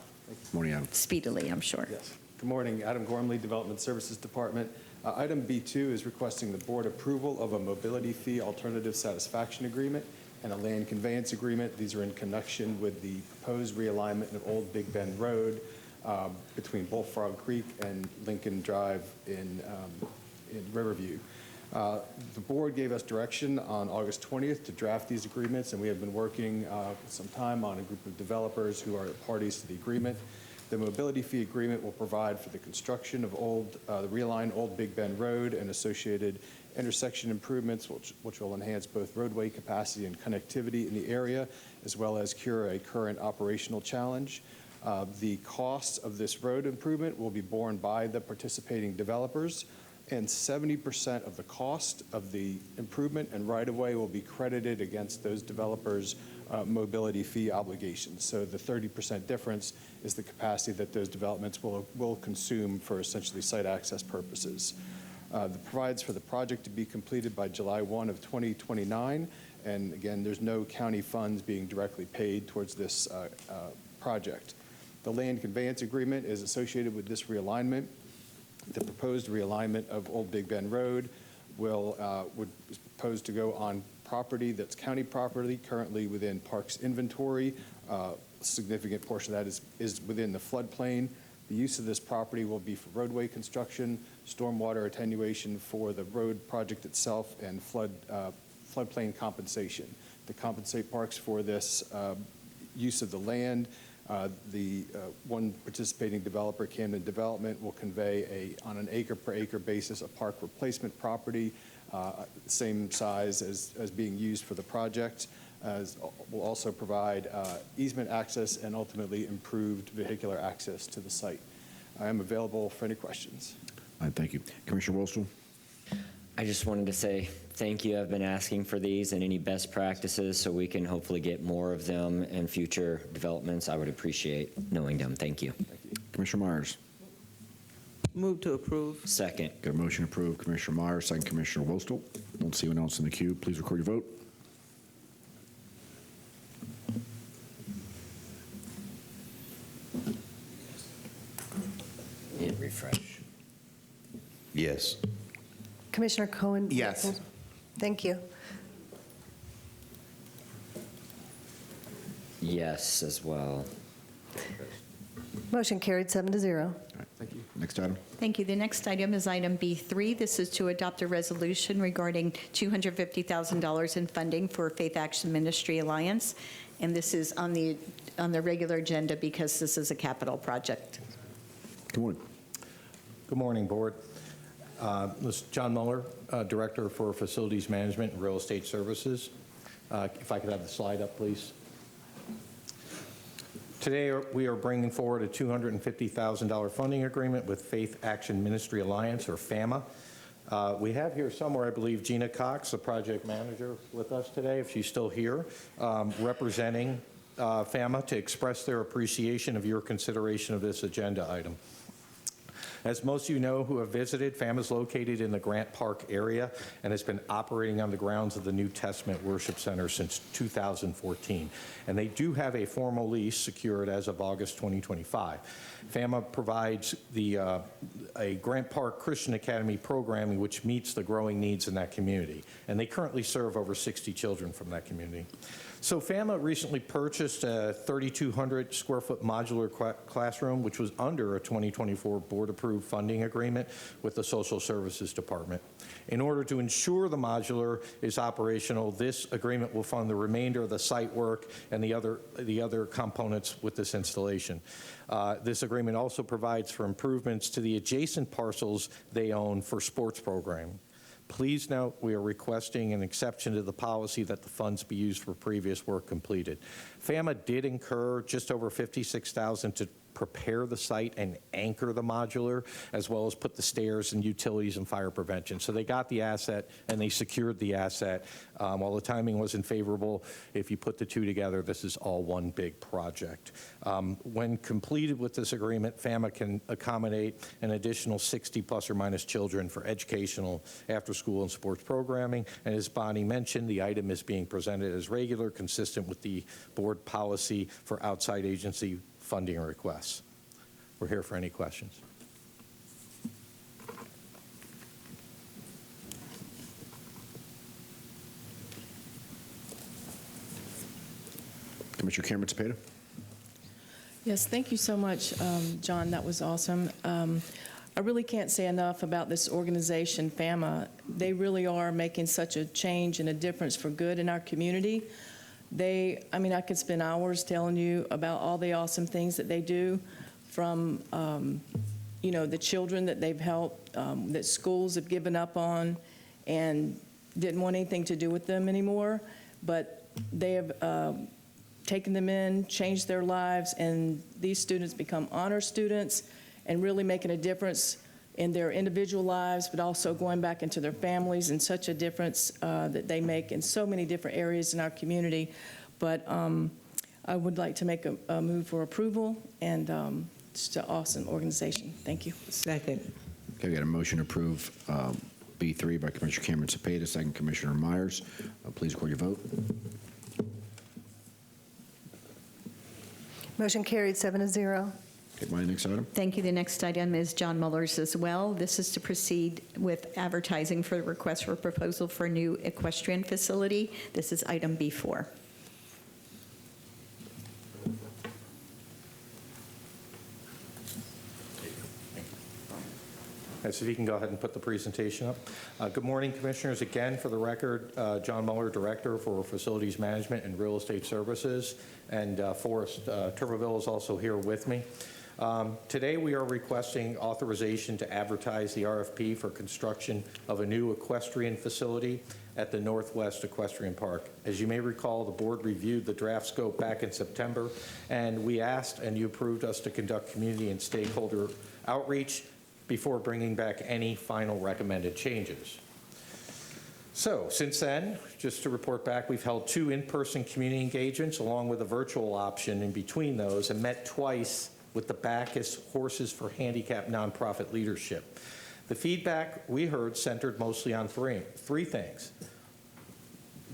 Morning, Adam. Speedily, I'm sure. Yes. Good morning. Adam Gormley, Development Services Department. Item B2 is requesting the board approval of a mobility fee alternative satisfaction agreement and a land conveyance agreement. These are in connection with the proposed realignment of Old Big Bend Road between Bullfrog Creek and Lincoln Drive in Riverview. The board gave us direction on August 20th to draft these agreements, and we have been working for some time on a group of developers who are parties to the agreement. The mobility fee agreement will provide for the construction of the realigned Old Big Bend Road and associated intersection improvements, which will enhance both roadway capacity and connectivity in the area, as well as cure a current operational challenge. The costs of this road improvement will be borne by the participating developers, and 70% of the cost of the improvement and right-of-way will be credited against those developers' mobility fee obligations. So the 30% difference is the capacity that those developments will consume for essentially site access purposes. That provides for the project to be completed by July 1 of 2029, and again, there's no county funds being directly paid towards this project. The land conveyance agreement is associated with this realignment. The proposed realignment of Old Big Bend Road would propose to go on property that's county property, currently within parks inventory. A significant portion of that is within the floodplain. The use of this property will be for roadway construction, stormwater attenuation for the road project itself, and floodplain compensation. To compensate parks for this use of the land, the one participating developer, Camden Development, will convey on an acre-per-acre basis a park replacement property, same size as being used for the project. Will also provide easement access and ultimately improved vehicular access to the site. I am available for any questions. All right, thank you. Commissioner Worstel? I just wanted to say thank you. I've been asking for these and any best practices so we can hopefully get more of them in future developments. I would appreciate knowing them. Thank you. Commissioner Myers? Move to approve. Second. Got a motion approved, Commissioner Myers, second Commissioner Worstel. Don't see anyone else in the queue. Please record your vote. And refresh. Yes. Commissioner Cohen? Yes. Thank you. Yes, as well. Motion carried 7-0. Thank you. Next item. Thank you. The next item is item B3. This is to adopt a resolution regarding $250,000 in funding for Faith Action Ministry Alliance, and this is on the regular agenda because this is a capital project. Good morning. Good morning, Board. This is John Muller, Director for Facilities Management and Real Estate Services. If I could have the slide up, please. Today, we are bringing forward a $250,000 funding agreement with Faith Action Ministry Alliance, or FAMA. We have here somewhere, I believe, Gina Cox, the project manager, with us today, if she's still here, representing FAMA to express their appreciation of your consideration of this agenda item. As most of you know who have visited, FAMA is located in the Grant Park area and has been operating on the grounds of the New Testament Worship Center since 2014. And they do have a formal lease secured as of August 2025. FAMA provides a Grant Park Christian Academy programming which meets the growing needs in that community. And they currently serve over 60 children from that community. So FAMA recently purchased a 3,200 square foot modular classroom, which was under a 2024 board-approved funding agreement with the Social Services Department. In order to ensure the modular is operational, this agreement will fund the remainder of the site work and the other components with this installation. This agreement also provides for improvements to the adjacent parcels they own for sports programming. Please note we are requesting an exception to the policy that the funds be used for previous work completed. FAMA did incur just over $56,000 to prepare the site and anchor the modular, as well as put the stairs and utilities and fire prevention. So they got the asset and they secured the asset. While the timing wasn't favorable, if you put the two together, this is all one big project. When completed with this agreement, FAMA can accommodate an additional 60 plus or minus children for educational, after school and sports programming. And as Bonnie mentioned, the item is being presented as regular, consistent with the board policy for outside agency funding requests. We're here for any questions. Commissioner Cameron Cepeda? Yes, thank you so much, John. That was awesome. I really can't say enough about this organization, FAMA. They really are making such a change and a difference for good in our community. I could spend hours telling you about all the awesome things that they do, from, the children that they've helped, that schools have given up on and didn't want anything to do with them anymore. But they have taken them in, changed their lives, and these students become honor students and really making a difference in their individual lives, but also going back into their families, and such a difference that they make in so many different areas in our community. But I would like to make a move for approval, and it's an awesome organization. Thank you. Second. Okay, we got a motion to approve B3 by Commissioner Cameron Cepeda, second Commissioner Myers. Please record your vote. Motion carried 7-0. Okay, my next item. Thank you. The next item is John Muller's as well. This is to proceed with advertising for the request for proposal for a new equestrian facility. This is item B4. So if you can go ahead and put the presentation up. Good morning, Commissioners. Again, for the record, John Muller, Director for Facilities Management and Real Estate Services, and Forrest Tuberville is also here with me. Today, we are requesting authorization to advertise the RFP for construction of a new equestrian facility at the Northwest Equestrian Park. As you may recall, the board reviewed the draft scope back in September, and we asked and you approved us to conduct community and stakeholder outreach before bringing back any final recommended changes. So since then, just to report back, we've held 2 in-person community engagements along with a virtual option in between those, and met twice with the Bacchus Horses for Handicapped nonprofit leadership. The feedback we heard centered mostly on three things.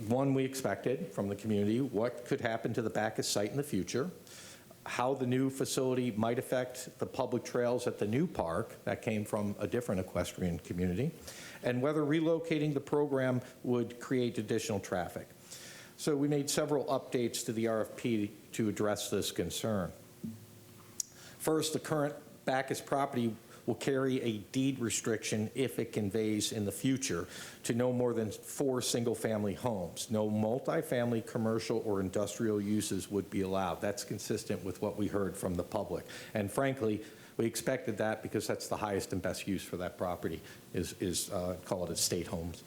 One, we expected from the community, what could happen to the Bacchus site in the future, how the new facility might affect the public trails at the new park, that came from a different equestrian community, and whether relocating the program would create additional traffic. So we made several updates to the RFP to address this concern. First, the current Bacchus property will carry a deed restriction if it conveys in the future to no more than 4 single-family homes. No multifamily, commercial, or industrial uses would be allowed. That's consistent with what we heard from the public. And frankly, we expected that because that's the highest and best use for that property is call it estate homes.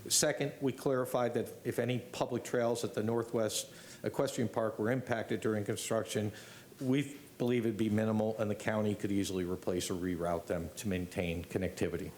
Second, we clarified that if any public trails at the Northwest Equestrian Park were impacted during construction, we believe it'd be minimal and the county could easily replace or reroute them to maintain connectivity.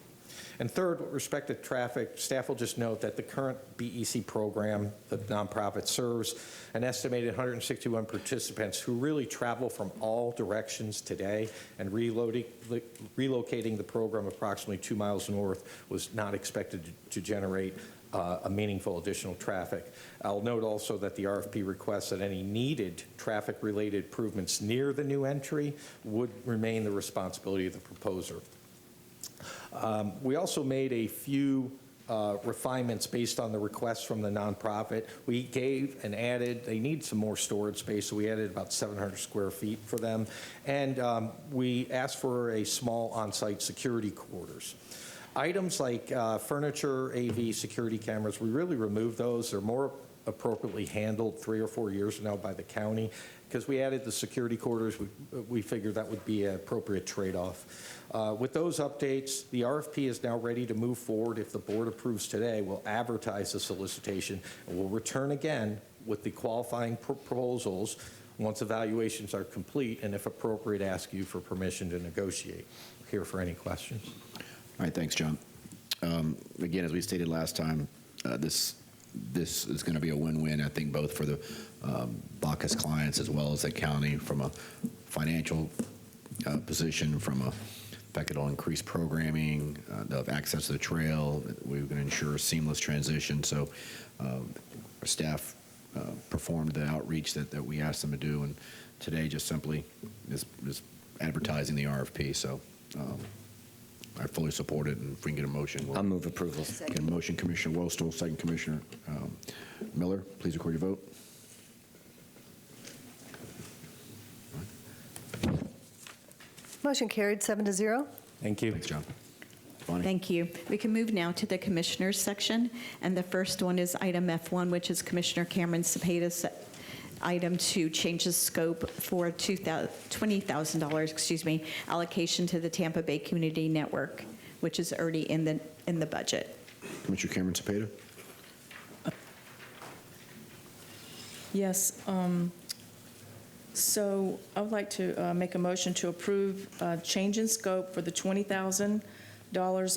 And third, with respect to traffic, staff will just note that the current BEC program, the nonprofit, serves an estimated 161 participants who really travel from all directions today, and relocating the program approximately 2 miles north was not expected to generate a meaningful additional traffic. I'll note also that the RFP requests that any needed traffic-related improvements near the new entry would remain the responsibility of the proposer. We also made a few refinements based on the requests from the nonprofit. We gave and added, they need some more storage space, so we added about 700 square feet for them. And we asked for a small on-site security quarters. Items like furniture, AV, security cameras, we really removed those. They're more appropriately handled 3 or 4 years now by the county. Because we added the security quarters, we figured that would be an appropriate trade-off. With those updates, the RFP is now ready to move forward. If the board approves today, we'll advertise the solicitation, and we'll return again with the qualifying proposals once evaluations are complete, and if appropriate, ask you for permission to negotiate. Here for any questions. All right, thanks, John. Again, as we stated last time, this is going to be a win-win, I think, both for the Bacchus clients as well as the county from a financial position, from a fact it'll increase programming, they'll have access to the trail. We're going to ensure a seamless transition. So our staff performed the outreach that we asked them to do, and today just simply is advertising the RFP. So I fully support it, and if we can get a motion. I'll move approval. Get a motion, Commissioner Wostel, second Commissioner Miller. Please record your vote. Motion carried 7-0. Thank you. Thanks, John. Bonnie? Thank you. We can move now to the commissioners section, and the first one is item F1, which is Commissioner Cameron Cepeda's item to change the scope for $20,000, allocation to the Tampa Bay Community Network, which is already in the budget. Commissioner Cameron Cepeda. Yes. So I would like to make a motion to approve change in scope for the $20,000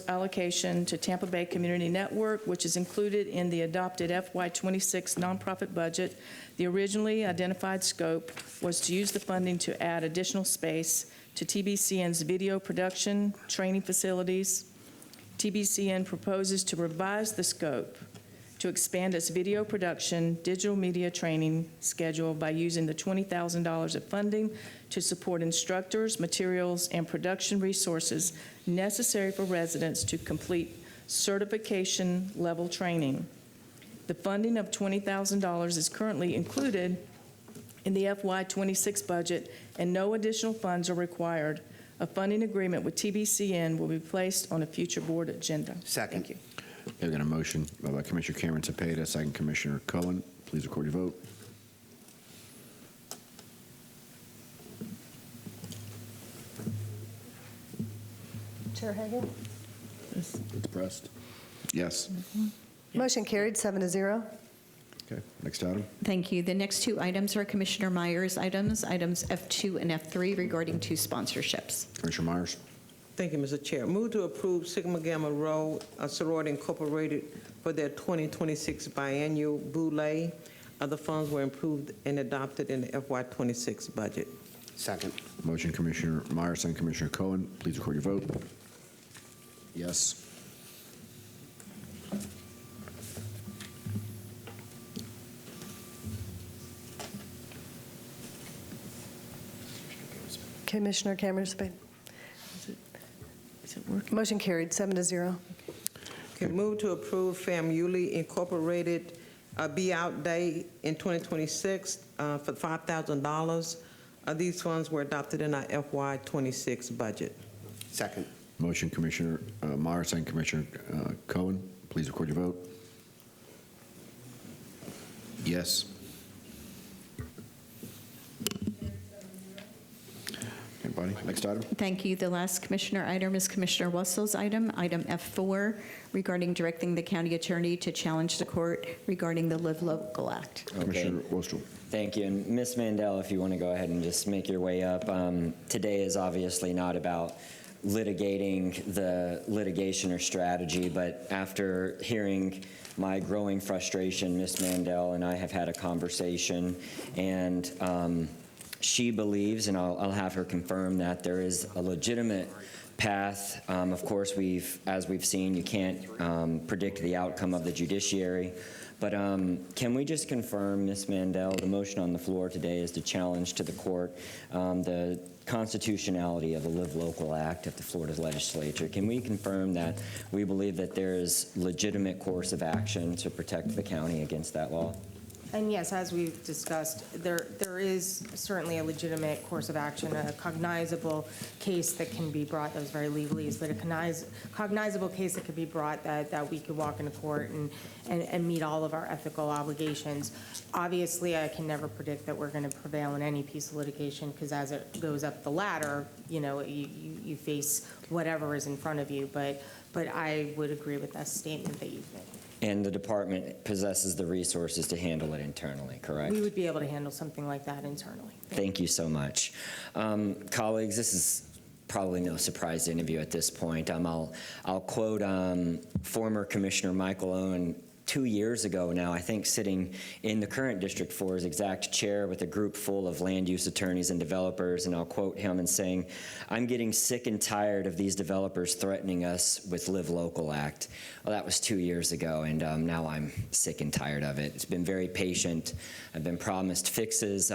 allocation to Tampa Bay Community Network, which is included in the adopted FY26 nonprofit budget. The originally identified scope was to use the funding to add additional space to TBCN's video production training facilities. TBCN proposes to revise the scope to expand its video production, digital media training schedule by using the $20,000 of funding to support instructors, materials, and production resources necessary for residents to complete certification level training. The funding of $20,000 is currently included in the FY26 budget, and no additional funds are required. A funding agreement with TBCN will be placed on a future board agenda. Second. Thank you. I've got a motion by Commissioner Cameron Cepeda, second Commissioner Cohen. Please record your vote. Chair Hagan? Depressed? Yes. Motion carried 7-0. Okay, next item. Thank you. The next 2 items are Commissioner Myers' items F2 and F3 regarding 2 sponsorships. Commissioner Myers. Thank you, Mr. Chair. Move to approve Sigma Gamma Rho Sorority Incorporated for their 2026 biennial Boule. Other funds were approved and adopted in the FY26 budget. Second. Motion, Commissioner Meyer, second Commissioner Cohen. Please record your vote. Yes. Commissioner Cameron Spain. Motion carried, 7-0. Okay, move to approve FAMULY Incorporated Be Out Day in 2026 for $5,000. These funds were adopted in our FY26 budget. Second. Motion, Commissioner Meyer, second Commissioner Cohen. Please record your vote. Yes. Anybody? Next item. Thank you. The last commissioner item is Commissioner Wessel's item, item F4, regarding directing the county attorney to challenge the court regarding the Live Local Act. Commissioner Wostel. Thank you. And Ms. Mandel, if you want to go ahead and just make your way up. Today is obviously not about litigating the litigation or strategy, but after hearing my growing frustration, Ms. Mandel and I have had a conversation, and she believes, and I'll have her confirm, that there is a legitimate path. Of course, as we've seen, you can't predict the outcome of the judiciary. But can we just confirm, Ms. Mandel, the motion on the floor today is to challenge to the court the constitutionality of the Live Local Act of the Florida Legislature. Can we confirm that we believe that there is legitimate course of action to protect the county against that law? And yes, as we've discussed, there is certainly a legitimate course of action, a cognizable case that can be brought that was very legally, is that a cognizable case that could be brought that we could walk into court and meet all of our ethical obligations. Obviously, I can never predict that we're going to prevail in any piece of litigation, because as it goes up the ladder, you face whatever is in front of you. But I would agree with that statement that you've made. And the department possesses the resources to handle it internally, correct? We would be able to handle something like that internally. Thank you so much. Colleagues, this is probably no surprise to any of you at this point. I'll quote former Commissioner Michael Owen 2 years ago now, I think, sitting in the current District 4's exact chair with a group full of land use attorneys and developers, and I'll quote him and saying, "I'm getting sick and tired of these developers threatening us with Live Local Act." Well, that was 2 years ago, and now I'm sick and tired of it. It's been very patient. I've been promised fixes.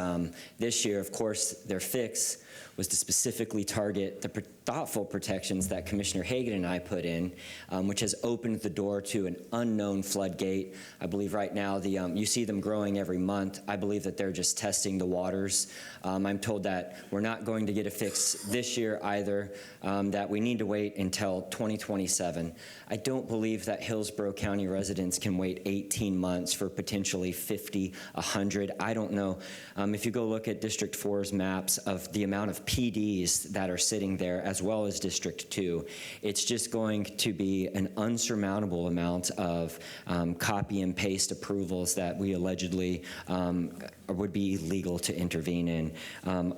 This year, of course, their fix was to specifically target the thoughtful protections that Commissioner Hagan and I put in, which has opened the door to an unknown floodgate. I believe right now you see them growing every month. I believe that they're just testing the waters. I'm told that we're not going to get a fix this year either, that we need to wait until 2027. I don't believe that Hillsborough County residents can wait 18 months for potentially 50, 100. I don't know. If you go look at District 4's maps of the amount of PDs that are sitting there, as well as District 2, it's just going to be an unsurmountable amount of copy and paste approvals that we allegedly would be illegal to intervene in.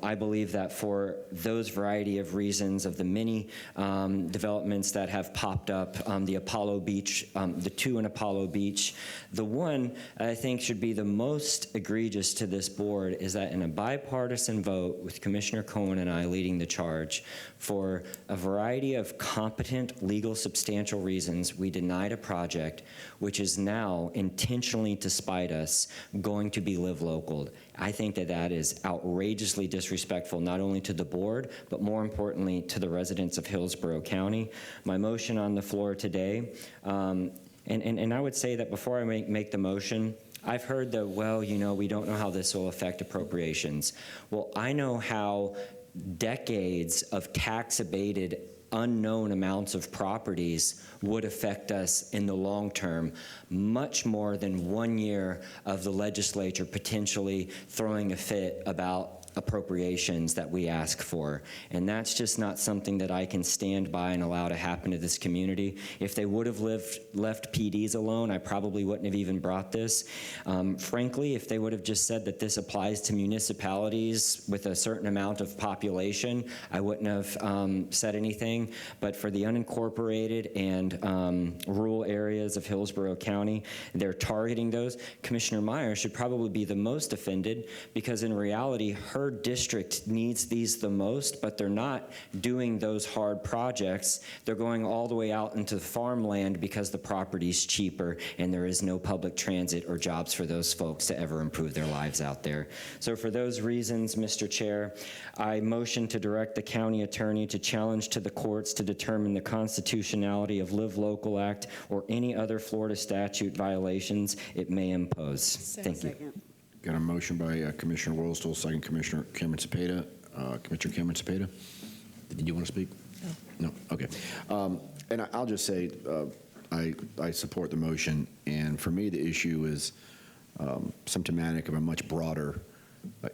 I believe that for those variety of reasons, of the many developments that have popped up, the Apollo Beach, the two in Apollo Beach, the one I think should be the most egregious to this board is that in a bipartisan vote with Commissioner Cohen and I leading the charge, for a variety of competent, legal, substantial reasons, we denied a project which is now intentionally, to spite us, going to be Live Local. I think that that is outrageously disrespectful, not only to the board, but more importantly to the residents of Hillsborough County. My motion on the floor today, and I would say that before I make the motion, I've heard that, well, we don't know how this will affect appropriations. Well, I know how decades of tax-abated unknown amounts of properties would affect us in the long term, much more than 1 year of the legislature potentially throwing a fit about appropriations that we ask for. And that's just not something that I can stand by and allow to happen to this community. If they would have left PDs alone, I probably wouldn't have even brought this. Frankly, if they would have just said that this applies to municipalities with a certain amount of population, I wouldn't have said anything. But for the unincorporated and rural areas of Hillsborough County, they're targeting those. Commissioner Meyer should probably be the most offended, because in reality, her district needs these the most, but they're not doing those hard projects. They're going all the way out into farmland because the property's cheaper and there is no public transit or jobs for those folks to ever improve their lives out there. So for those reasons, Mr. Chair, I motion to direct the county attorney to challenge to the courts to determine the constitutionality of Live Local Act or any other Florida statute violations it may impose. Thank you. Got a motion by Commissioner Woolston, second Commissioner Cameron Cepeda. Commissioner Cameron Cepeda, did you want to speak? No. No? Okay. And I'll just say I support the motion, and for me the issue is symptomatic of a much broader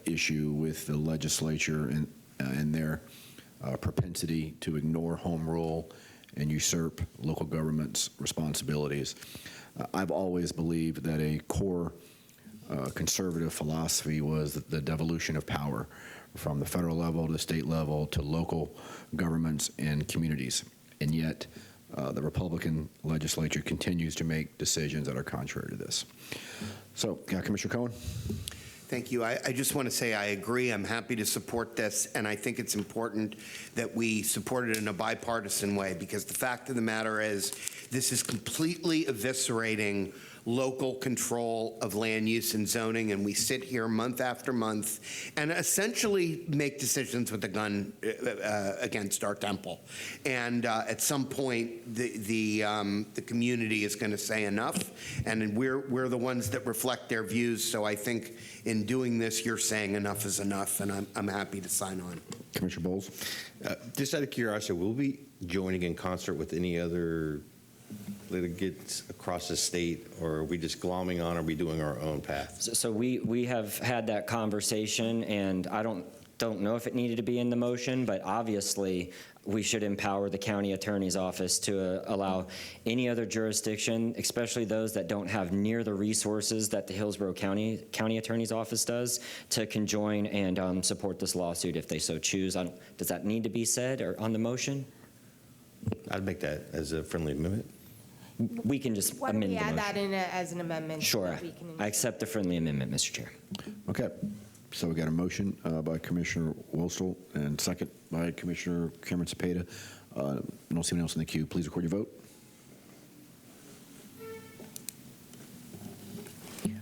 issue with the legislature and their propensity to ignore home rule and usurp local government's responsibilities. I've always believed that a core conservative philosophy was the devolution of power from the federal level to the state level to local governments and communities. And yet, the Republican legislature continues to make decisions that are contrary to this. So, Commissioner Cohen? Thank you. I just want to say I agree. I'm happy to support this, and I think it's important that we support it in a bipartisan way, because the fact of the matter is this is completely eviscerating local control of land use and zoning, and we sit here month after month and essentially make decisions with a gun against our temple. And at some point, the community is going to say enough, and we're the ones that reflect their views. So I think in doing this, you're saying enough is enough, and I'm happy to sign on. Commissioner Bowles? Just out of curiosity, will we be joining in concert with any other litigants across the state, or are we just glomming on, or are we doing our own path? So we have had that conversation, and I don't know if it needed to be in the motion, but obviously we should empower the county attorney's office to allow any other jurisdiction, especially those that don't have near the resources that the Hillsborough County attorney's office does, to conjoin and support this lawsuit if they so choose. Does that need to be said or on the motion? I'd make that as a friendly amendment. We can just Why don't amend we the add motion. that in as an amendment? so Sure. that we can- I accept the friendly amendment, Mr. Chair. Okay. So we got a motion by Commissioner Woolston and second by Commissioner Cameron Cepeda. I don't see anyone else in the queue. Please record your vote.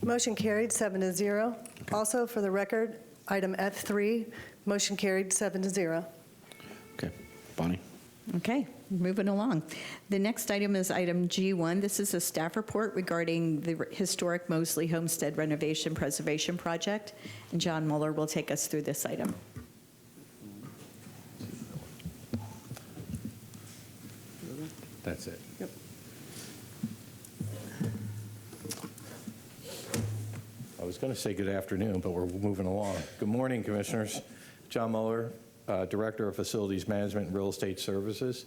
Motion carried 7-0. Also, for the record, item F3, motion carried 7-0. Okay. Bonnie? Okay, moving along. The next item is item G1. This is a staff report regarding the historic Moseley Homestead Renovation Preservation Project, and John Mueller will take us through this item. That's it. Yep. I was going to say good afternoon, but we're moving along. Good morning, Commissioners. John Mueller, Director of Facilities Management and Real Estate Services.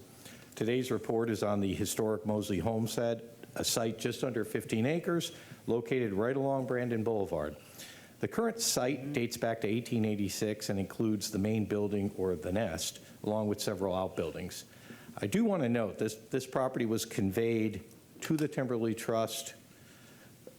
Today's report is on the historic Moseley Homestead, a site just under 15 acres, located right along Brandon Boulevard. The current site dates back to 1886 and includes the main building, or the nest, along with several outbuildings. I do want to note this property was conveyed to the Timberley Trust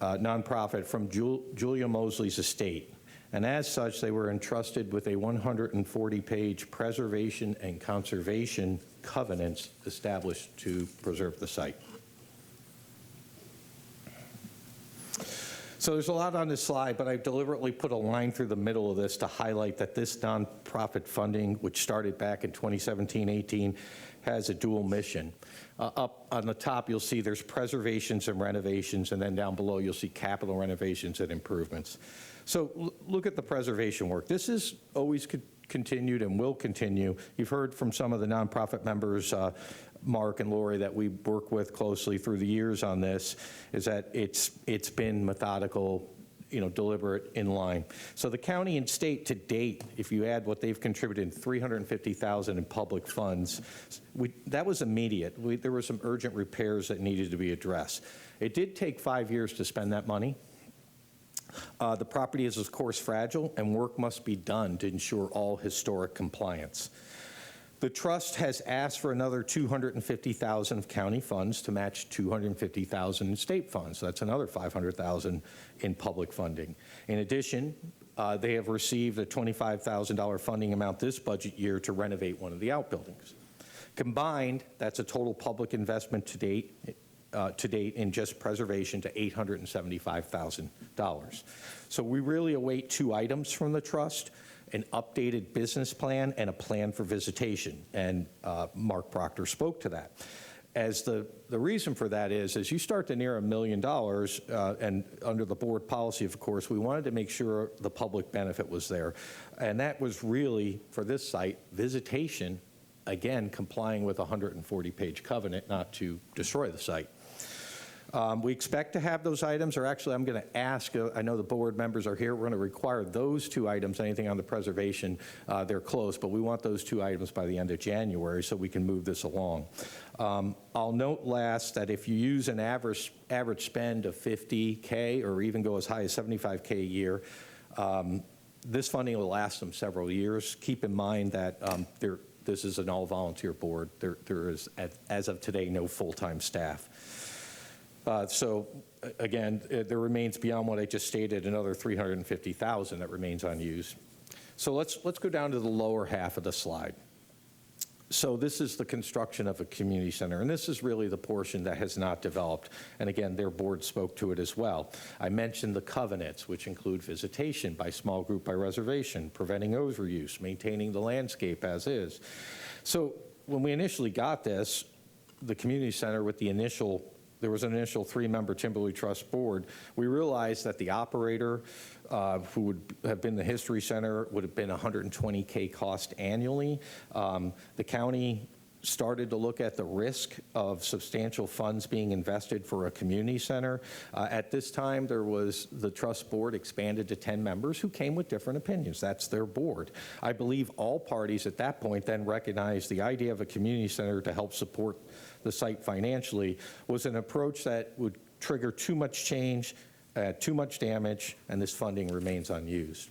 nonprofit from Julia Moseley's estate. And as such, they were entrusted with a 140-page preservation and conservation covenants established to preserve the site. So there's a lot on this slide, but I've deliberately put a line through the middle of this to highlight that this nonprofit funding, which started back in 2017-18, has a dual mission. Up on the top, you'll see there's preservations and renovations, and then down below, you'll see capital renovations and improvements. So look at the preservation work. This is always continued and will continue. You've heard from some of the nonprofit members, Mark and Lori, that we work with closely through the years on this, is that it's been methodical deliberate in line. So the county and state to date, if you add what they've contributed in $350,000 in public funds, that was immediate. There were some urgent repairs that needed to be addressed. It did take 5 years to spend that money. The property is, of course, fragile, and work must be done to ensure all historic compliance. The trust has asked for another $250,000 of county funds to match $250,000 in state funds. So that's another $500,000 in public funding. In addition, they have received a $25,000 funding amount this budget year to renovate one of the outbuildings. Combined, that's a total public investment to date in just preservation to $875,000. So we really await two items from the trust: an updated business plan and a plan for visitation. And Mark Proctor spoke to that. As the reason for that is, as you start to near $1 million, and under the board policy, of course, we wanted to make sure the public benefit was there. And that was really, for this site, visitation, again, complying with a 140-page covenant not to destroy the site. We expect to have those items, or actually I'm going to ask, I know the board members are here, we're going to require those two items, anything on the preservation, they're close, but we want those two items by the end of January so we can move this along. I'll note last that if you use an average spend of $50K or even go as high as $75K a year, this funding will last them several years. Keep in mind that this is an all-volunteer board. There is, as of today, no full-time staff. So again, there remains, beyond what I just stated, another $350,000 that remains unused. So let's go down to the lower half of the slide. So this is the construction of a community center, and this is really the portion that has not developed. And again, their board spoke to it as well. I mentioned the covenants, which include visitation by small group by reservation, preventing overuse, maintaining the landscape as is. So when we initially got this, the community center with there was an initial 3-member Timberley Trust board. We realized that the operator, who would have been the History Center, would have been $120K cost annually. The county started to look at the risk of substantial funds being invested for a community center. At this time, the trust board expanded to 10 members who came with different opinions. That's their board. I believe all parties at that point then recognized the idea of a community center to help support the site financially was an approach that would trigger too much change, too much damage, and this funding remains unused.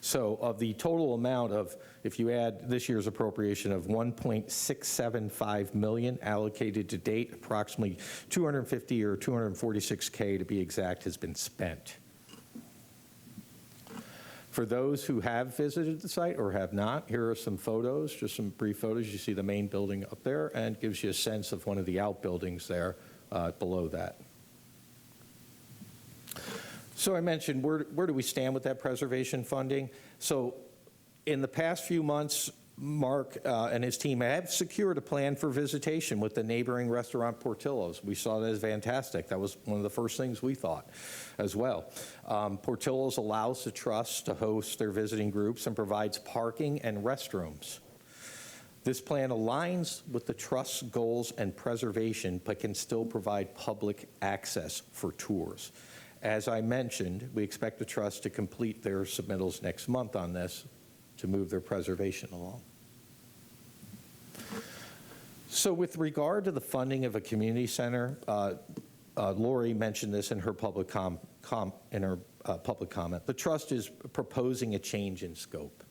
So of the total amount of, if you add this year's appropriation of $1.675 million allocated to date, approximately $250 or $246K to be exact has been spent. For those who have visited the site or have not, here are some photos, just some brief photos. You see the main building up there, and it gives you a sense of one of the outbuildings there below that. So I mentioned, where do we stand with that preservation funding? So in the past few months, Mark and his team have secured a plan for visitation with the neighboring restaurant Portillo's. We saw that as fantastic. That was one of the first things we thought as well. Portillo's allows the trust to host their visiting groups and provides parking and restrooms. This plan aligns with the trust's goals and preservation, but can still provide public access for tours. As I mentioned, we expect the trust to complete their submittals next month on this to move their preservation along. So with regard to the funding of a community center, Lori mentioned this in her public comment. The trust is proposing a change in scope.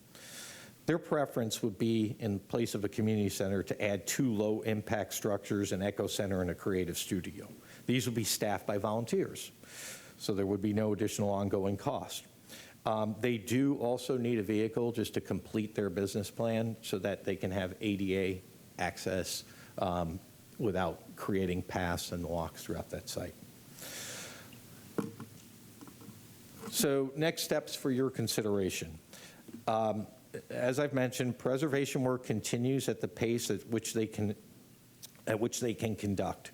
Their preference would be, in place of a community center, to add 2 low-impact structures, an eco center and a creative studio. These would be staffed by volunteers, so there would be no additional ongoing cost. They do also need a vehicle just to complete their business plan so that they can have ADA access without creating paths and walks throughout that site. So next steps for your consideration. As I've mentioned, preservation work continues at the pace at which they can conduct.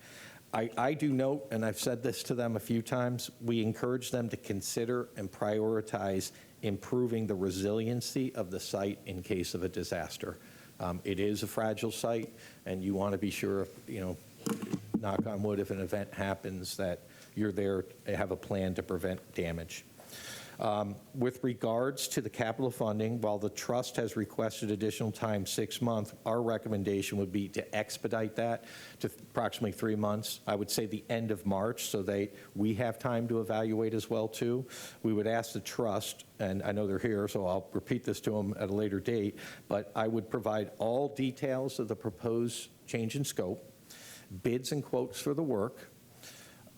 I do note, and I've said this to them a few times, we encourage them to consider and prioritize improving the resiliency of the site in case of a disaster. It is a fragile site, and you want to be sure, knock on wood, if an event happens, that you're there to have a plan to prevent damage. With regards to the capital funding, while the trust has requested additional time, 6 months, our recommendation would be to expedite that to approximately 3 months. I would say the end of March, so we have time to evaluate as well, too. We would ask the trust, and I know they're here, so I'll repeat this to them at a later date, but I would provide all details of the proposed change in scope, bids and quotes for the work,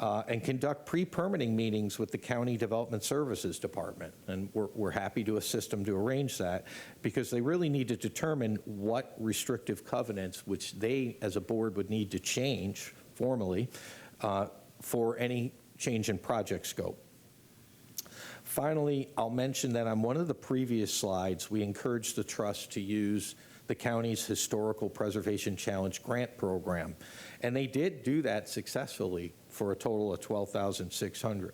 and conduct pre-permitting meetings with the County Development Services Department. And we're happy to assist them to arrange that, because they really need to determine what restrictive covenants, which they as a board would need to change formally for any change in project scope. Finally, I'll mention that on one of the previous slides, we encouraged the trust to use the county's Historical Preservation Challenge grant program. And they did do that successfully for a total of $12,600.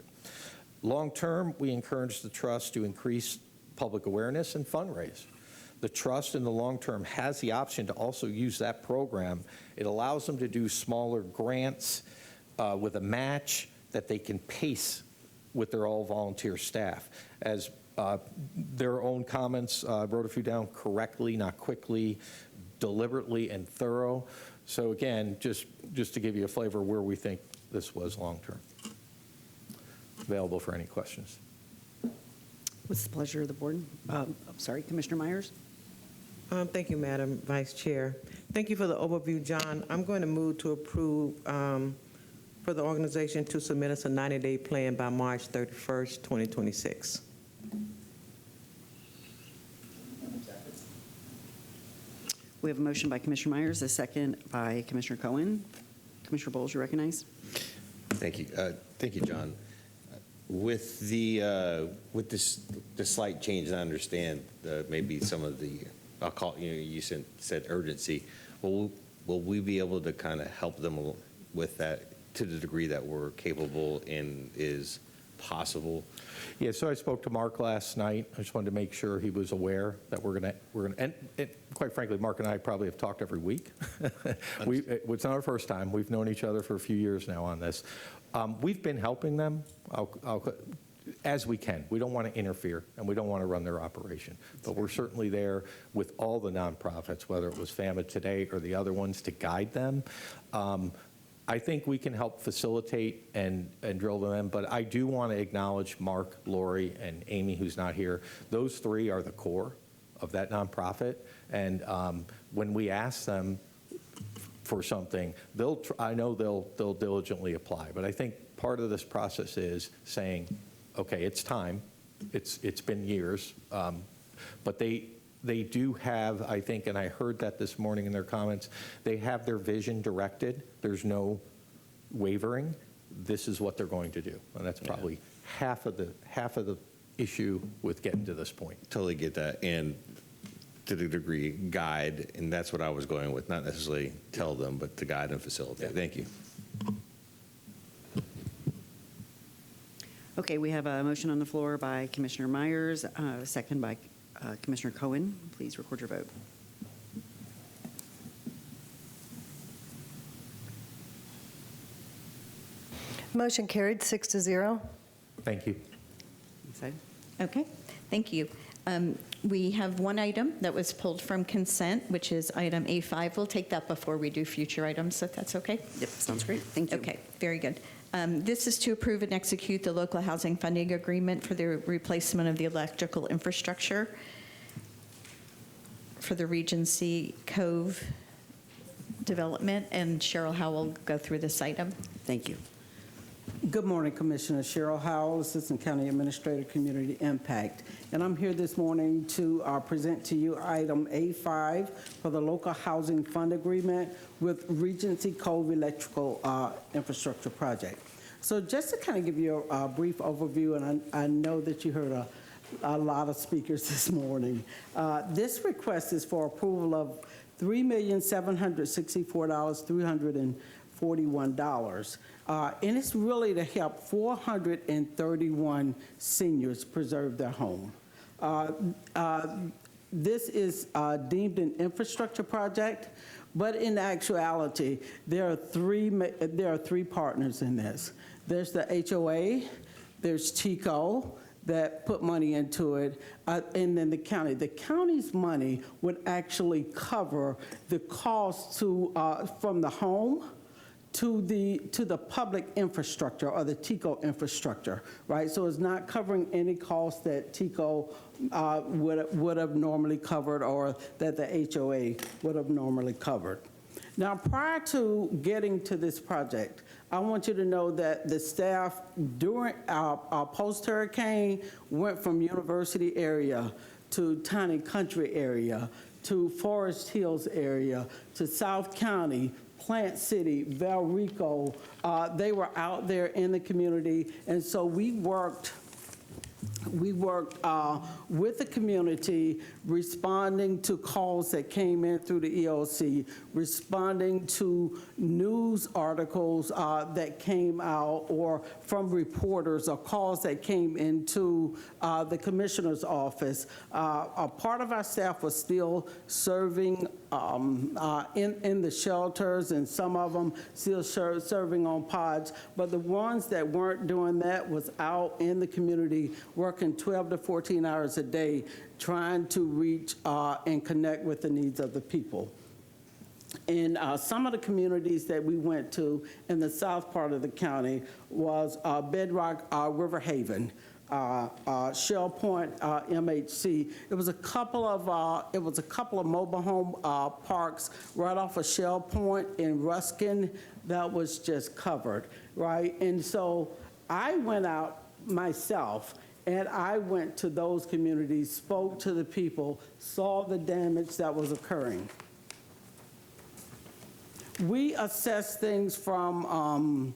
Long-term, we encourage the trust to increase public awareness and fundraise. The trust in the long term has the option to also use that program. It allows them to do smaller grants with a match that they can pace with their all-volunteer staff. As their own comments, wrote a few down: correctly, not quickly, deliberately, and thorough. So again, just to give you a flavor where we think this was long-term. Available for any questions. What's the pleasure of the board? I'm sorry, Commissioner Myers? Thank you, Madam Vice Chair. Thank you for the overview, John. I'm going to move to approve for the organization to submit us a 90-day plan by March 31st, 2026. We have a motion by Commissioner Myers, a second by Commissioner Cohen. Commissioner Bowles, you recognize? Thank you. Thank you, John. With the slight change, I understand maybe some of the, I'll call, you said urgency. Will we be able to kind of help them with that to the degree that we're capable and is possible? Yeah, so I spoke to Mark last night. I just wanted to make sure he was aware that we're gonna, and quite frankly, Mark and I probably have talked every week. It's not our first time. We've known each other for a few years now on this. We've been helping them as we can. We don't want to interfere, and we don't want to run their operation. But we're certainly there with all the nonprofits, whether it was FAMULY today or the other ones, to guide them. I think we can help facilitate and drill them in, but I do want to acknowledge Mark, Lori, and Amy, who's not here. Those three are the core of that nonprofit, and when we ask them for something, I know they'll diligently apply. But I think part of this process is saying, okay, it's time. It's been years, but they do have, I think, and I heard that this morning in their comments, they have their vision directed. There's no wavering. This is what they're going to do. And that's probably half of the issue with getting to this point. Totally get that. And to the degree, guide, and that's what I was going with, not necessarily tell them, but to guide and facilitate. Yeah. Thank you. Okay, we have a motion on the floor by Commissioner Myers, a second by Commissioner Cohen. Please record your vote. Motion carried 6-0. Thank you. Okay, thank you. We have one item that was pulled from consent, which is item A5. We'll take that before we do future items, if that's okay? Yep, sounds great. Thank you. Okay, very good. This is to approve and execute the local housing funding agreement for the replacement of the electrical infrastructure for the Regency Cove development, and Cheryl Howell will go through this item. Thank you. Good morning, Commissioner. Cheryl Howell, Assistant County Administrator, Community Impact. And I'm here this morning to present to you item A5 for the local housing fund agreement with Regency Cove Electrical Infrastructure Project. So just to kind of give you a brief overview, and I know that you heard a lot of speakers this morning. This request is for approval of $3,764,341. And it's really to help 431 seniors preserve their home. This is deemed an infrastructure project But in actuality, there are three partners in this. There's the HOA, there's TICO that put money into it, and then the county. The county's money would actually cover the cost from the home to the public infrastructure or the TICO infrastructure, right? So it's not covering any costs that TICO would have normally covered or that the HOA would have normally covered. Now, prior to getting to this project, I want you to know that the staff during our post-hurricane went from University area to Tiny Country area to Forest Hills area to South County, Plant City, Valrico. They were out there in the community, and so we worked with the community, responding to calls that came in through the EOC, responding to news articles that came out or from reporters or calls that came into the commissioner's office. A part of our staff was still serving in the shelters, and some of them still serving on pods, but the ones that weren't doing that was out in the community working 12 to 14 hours a day trying to reach and connect with the needs of the people. In some of the communities that we went to in the south part of the county was Bedrock River Haven, Shell Point MHC. It was a couple of mobile home parks right off of Shell Point in Ruskin that was just covered, right? And so I went out myself and I went to those communities, spoke to the people, saw the damage that was occurring. We assess things from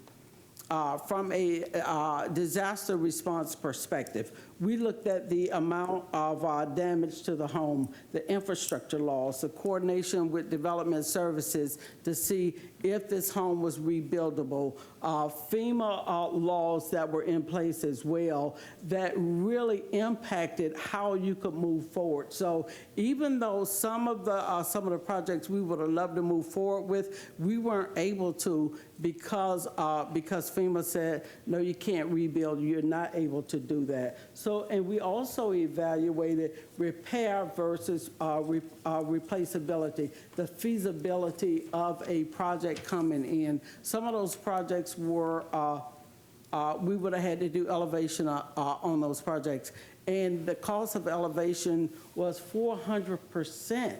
a disaster response perspective. We looked at the amount of damage to the home, the infrastructure laws, the coordination with development services to see if this home was rebuildable, FEMA laws that were in place as well that really impacted how you could move forward. So even though some of the projects we would have loved to move forward with, we weren't able to because FEMA said, no, you can't rebuild, you're not able to do that. So, and we also evaluated repair versus replaceability, the feasibility of a project coming in. Some of those projects were, we would have had to do elevation on those projects. And the cost of elevation was 400%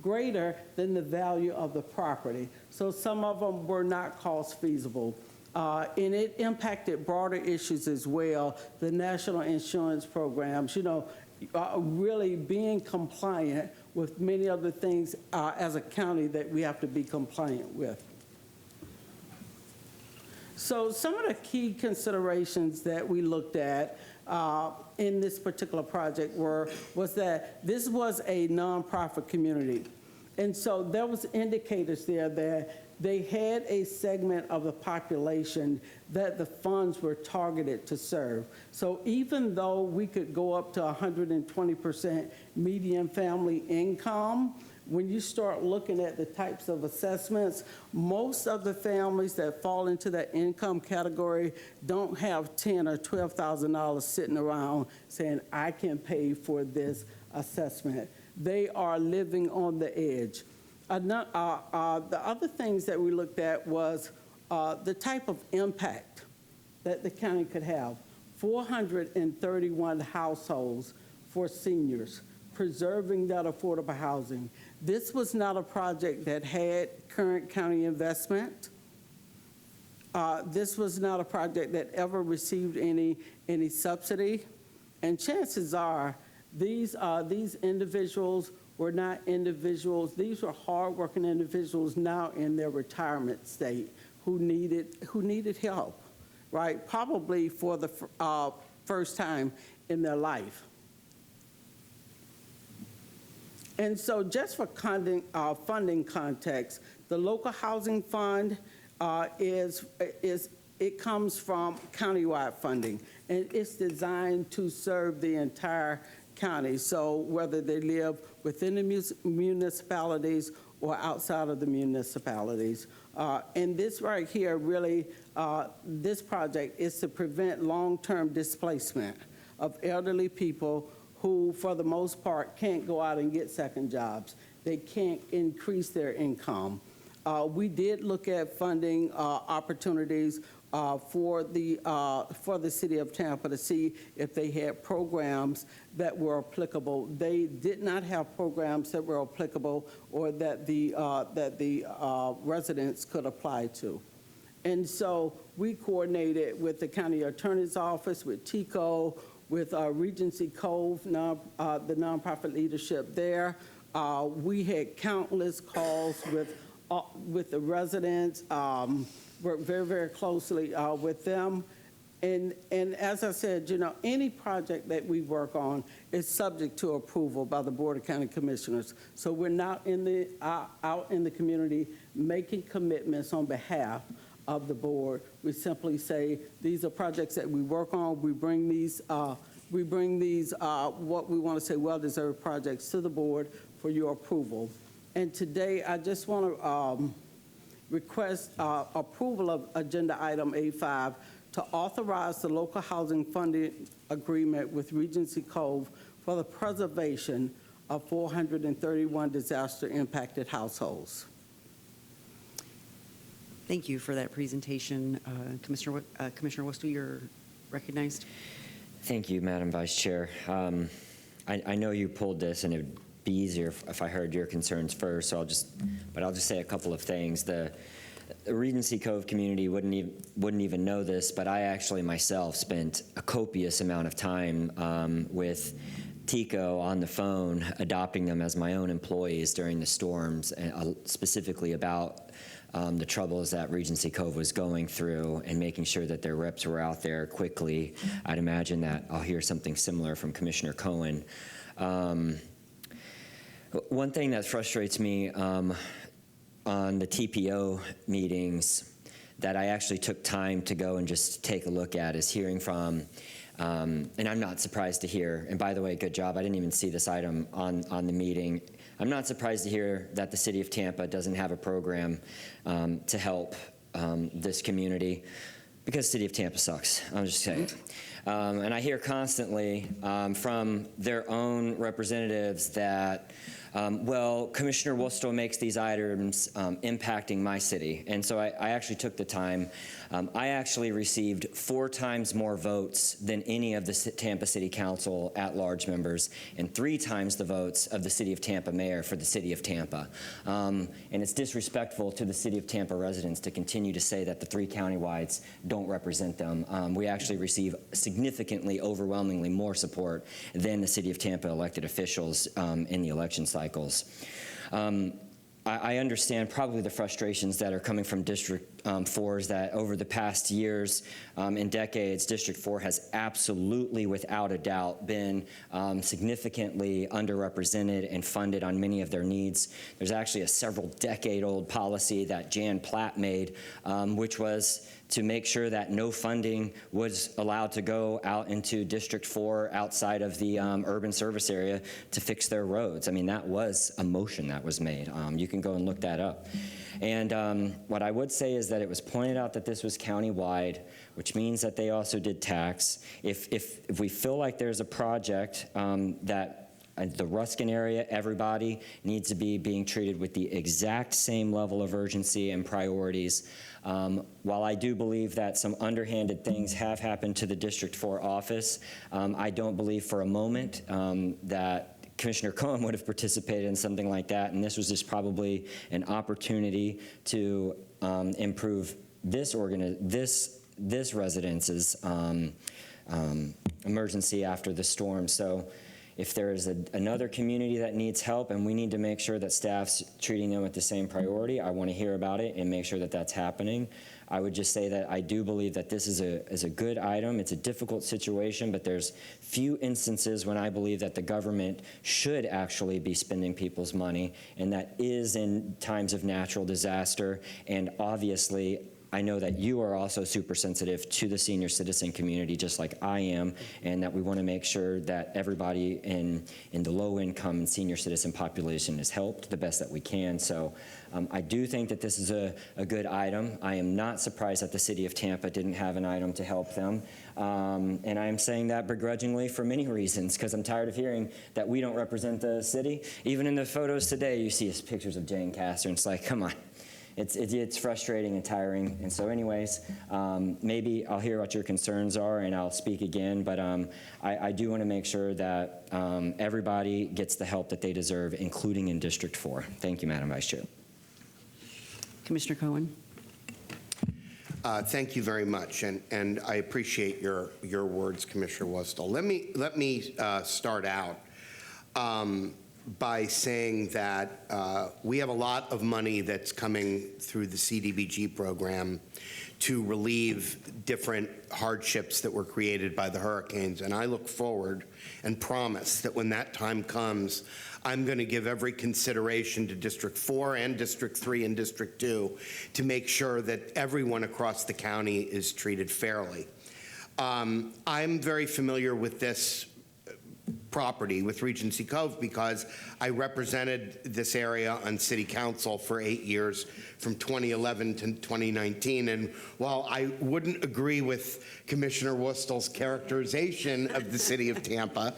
greater than the value of the property. So some of them were not cost feasible. And it impacted broader issues as well, the national insurance programs, really being compliant with many of the things as a county that we have to be compliant with. So some of the key considerations that we looked at in this particular project was that this was a nonprofit community. And so there was indicators there that they had a segment of the population that the funds were targeted to serve. So even though we could go up to 120% median family income, when you start looking at the types of assessments, most of the families that fall into that income category don't have $10,000 or $12,000 sitting around saying, I can pay for this assessment. They are living on the edge. The other things that we looked at was the type of impact that the county could have. 431 households for seniors, preserving that affordable housing. This was not a project that had current county investment. This was not a project that ever received any subsidy. And chances are these individuals were not individuals. These were hardworking individuals now in their retirement state who needed help, right? Probably for the first time in their life. And so just for funding context, the local housing fund it comes from countywide funding, and it's designed to serve the entire county. So whether they live within the municipalities or outside of the municipalities. And this right here, really, this project is to prevent long-term displacement of elderly people who, for the most part, can't go out and get second jobs. They can't increase their income. We did look at funding opportunities for the city of Tampa to see if they had programs that were applicable. They did not have programs that were applicable or that the residents could apply to. And so we coordinated with the county attorney's office, with TICO, with Regency Cove, the nonprofit leadership there. We had countless calls with the residents, worked very, very closely with them. And as I said, you know, any project that we work on is subject to approval by the Board of County Commissioners. So we're not out in the community making commitments on behalf of the board. We simply say, these are projects that we work on. We bring these what we want to say well-deserved projects to the board for your approval. And today, I just want to request approval of Agenda Item A5 to authorize the local housing funding agreement with Regency Cove for the preservation of 431 disaster-impacted households. Thank you for that presentation. Commissioner Wostel, you're recognized. Thank you, Madam Vice Chair. I know you pulled this, and it would be easier if I heard your concerns first. So I'll just say a couple of things. The Regency Cove community wouldn't even know this, but I actually myself spent a copious amount of time with TICO on the phone, adopting them as my own employees during the storms, and specifically about the troubles that Regency Cove was going through and making sure that their reps were out there quickly. I'd imagine that I'll hear something similar from Commissioner Cohen. One thing that frustrates me on the TPO meetings that I actually took time to go and just take a look at is hearing from, and I'm not surprised to hear, and by the way, good job, I didn't even see this item on the meeting. I'm not surprised to hear that the city of Tampa doesn't have a program to help this community, because the city of Tampa sucks, I'm just saying. And I hear constantly from their own representatives that, well, Commissioner Wostel makes these items impacting my city. And so I actually took the time. I actually received 4 times more votes than any of the Tampa City Council at-large members, and 3 times the votes of the City of Tampa mayor for the City of Tampa. And it's disrespectful to the City of Tampa residents to continue to say that the 3 countywides don't represent them. We actually receive significantly, overwhelmingly more support than the City of Tampa elected officials in the election cycles. I understand probably the frustrations that are coming from District 4 is that over the past years and decades, District 4 has absolutely, without a doubt, been significantly underrepresented and funded on many of their needs. There's actually a several-decade-old policy that Jan Platt made, which was to make sure that no funding was allowed to go out into District 4 outside of the urban service area to fix their roads. I mean, that was a motion that was made. You can go and look that up. And what I would say is that it was pointed out that this was countywide, which means that they also did tax. If we feel like there's a project that the Ruskin area, everybody needs to be being treated with the exact same level of urgency and priorities. While I do believe that some underhanded things have happened to the District 4 office, I don't believe for a moment that Commissioner Cohen would have participated in something like that, and this was just probably an opportunity to improve this residence's emergency after the storm. So if there is another community that needs help and we need to make sure that staff's treating them with the same priority, I want to hear about it and make sure that that's happening. I would just say that I do believe that this is a good item. It's a difficult situation, but there's few instances when I believe that the government should actually be spending people's money, and that is in times of natural disaster. And obviously, I know that you are also super sensitive to the senior citizen community, just like I am, and that we want to make sure that everybody in the low-income and senior citizen population is helped the best that we can. So I do think that this is a good item. I am not surprised that the city of Tampa didn't have an item to help them. And I am saying that begrudgingly for many reasons, because I'm tired of hearing that we don't represent the city. Even in the photos today, you see pictures of Jane Castor, and it's like, come on. It's frustrating and tiring. And so anyways, maybe I'll hear what your concerns are and I'll speak again, but I do want to make sure that everybody gets the help that they deserve, including in District 4. Thank you, Madam Vice Chair. Commissioner Cohen. Thank you very much, and I appreciate your words, Commissioner Wustall. Let me start out by saying that we have a lot of money that's coming through the CDBG program to relieve different hardships that were created by the hurricanes. And I look forward and promise that when that time comes, I'm going to give every consideration to District 4 and District 3 and District 2 to make sure that everyone across the county is treated fairly. I'm very familiar with this property with Regency Cove because I represented this area on City Council for 8 years from 2011 to 2019. And while I wouldn't agree with Commissioner Wustall's characterization of the city of Tampa,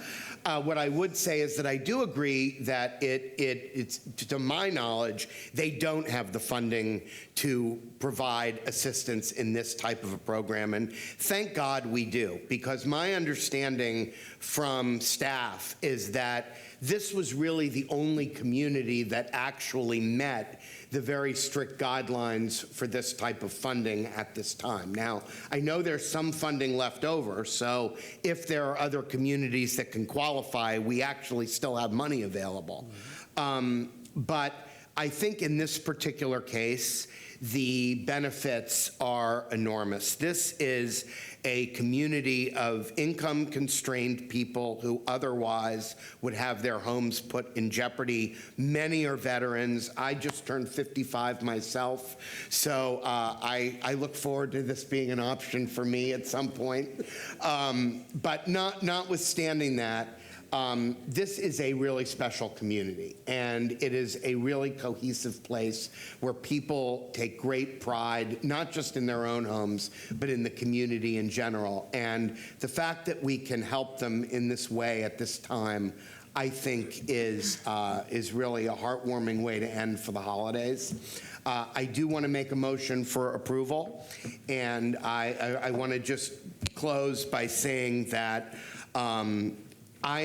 what I would say is that I do agree that it's, to my knowledge, they don't have the funding to provide assistance in this type of a program. And thank God we do, because my understanding from staff is that this was really the only community that actually met the very strict guidelines for this type of funding at this time. Now, I know there's some funding left over, so if there are other communities that can qualify, we actually still have money available. But I think in this particular case, the benefits are enormous. This is a community of income-constrained people who otherwise would have their homes put in jeopardy. Many are veterans. I just turned 55 myself, so I look forward to this being an option for me at some point. But notwithstanding that, this is a really special community, and it is a really cohesive place where people take great pride, not just in their own homes, but in the community in general. And the fact that we can help them in this way at this time, I think is really a heartwarming way to end for the holidays. I do want to make a motion for approval, and I want to just close by saying that I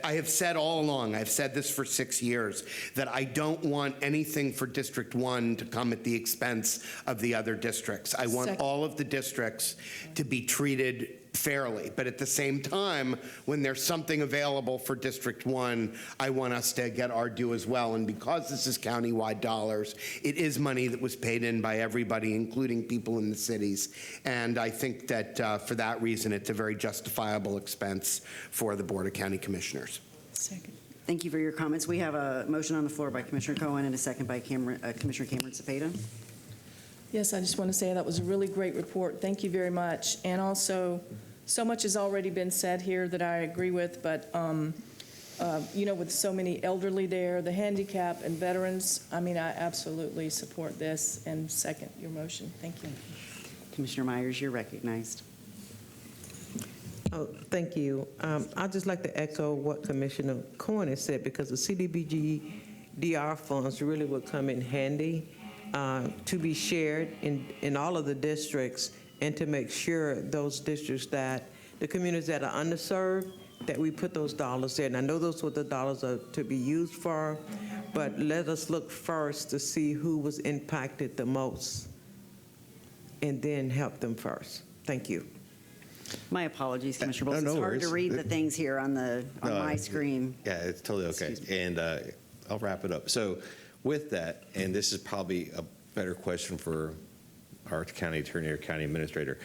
have said all along, I've said this for 6 years, that I don't want anything for District 1 to come at the expense of the other districts. I want all of the districts to be treated fairly. But at the same time, when there's something available for District 1, I want us to get our due as well. And because this is countywide dollars, it is money that was paid in by everybody, including people in the cities. And I think that for that reason, it's a very justifiable expense for the Board of County Commissioners. Second. Thank you for your comments. We have a motion on the floor by Commissioner Cohen and a second by Commissioner Cameron Cepeda. Yes, I just want to say that was a really great report. Thank you very much. And also, so much has already been said here that I agree with, but you know, with so many elderly there, the handicap and veterans, I mean, I absolutely support this and second your motion. Thank you. Commissioner Myers, you're recognized. Oh, thank you. I'd just like to echo what Commissioner Cohen has said, because the CDBG DR funds really would come in handy to be shared in all of the districts, and to make sure those districts that the communities that are underserved, that we put those dollars there. And I know those what the dollars are to be used for, but let us look first to see who was impacted the most and then help them first. Thank you. My apologies, Commissioner Bowles. No It's hard worries. to read the things here on my screen. Yeah, it's totally okay. And I'll wrap it up. So with that, and this is probably a better question for our county attorney or county administrator,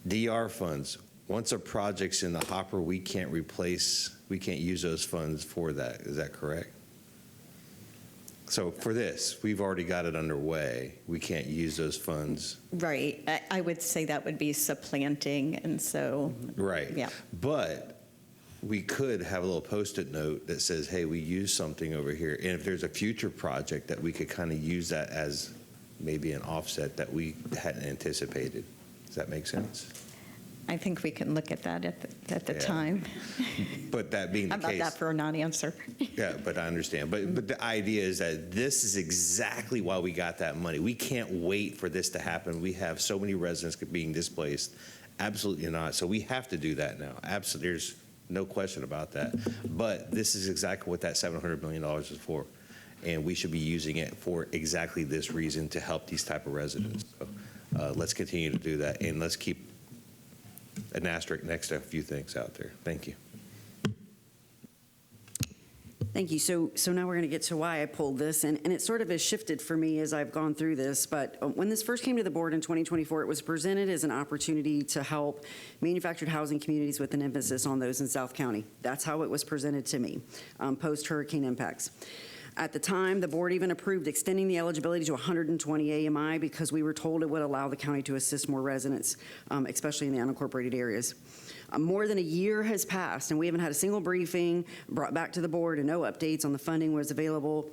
DR funds, once a project's in the hopper, we can't use those funds for that. Is that correct? So for this, we've already got it underway. We can't use those funds. Right. I would say that would be supplanting, and so. Right. Yeah. But we could have a little Post-it note that says, hey, we used something over here. And if there's a future project that we could kind of use that as maybe an offset that we hadn't anticipated. Does that make sense? I think we can look at that at the time. But that being the How about case. that for a non-answer? Yeah, but I understand. But the idea is that this is exactly why we got that money. We can't wait for this to happen. We have so many residents being displaced. Absolutely not. So we have to do that now. Absolutely. There's no question about that. But this is exactly what that $700 million is for. And we should be using it for exactly this reason, to help these type of residents. So let's continue to do that. And let's keep an asterisk next to a few things out there. Thank you. Thank you. So now we're going to get to why I pulled this, and it sort of has shifted for me as I've gone through this. But when this first came to the board in 2024, it was presented as an opportunity to help manufactured housing communities with an emphasis on those in South County. That's how it was presented to me, post-hurricane impacts. At the time, the board even approved extending the eligibility to 120 AMI because we were told it would allow the county to assist more residents, especially in the unincorporated areas. More than a year has passed, and we haven't had a single briefing brought back to the board, and no updates on the funding was available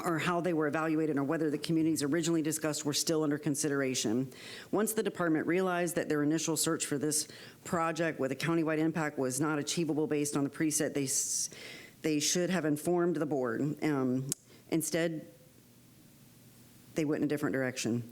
or how they were evaluated, or whether the communities originally discussed were still under consideration. Once the department realized that their initial search for this project with a countywide impact was not achievable based on the preset, they should have informed the board. Instead, they went in a different direction.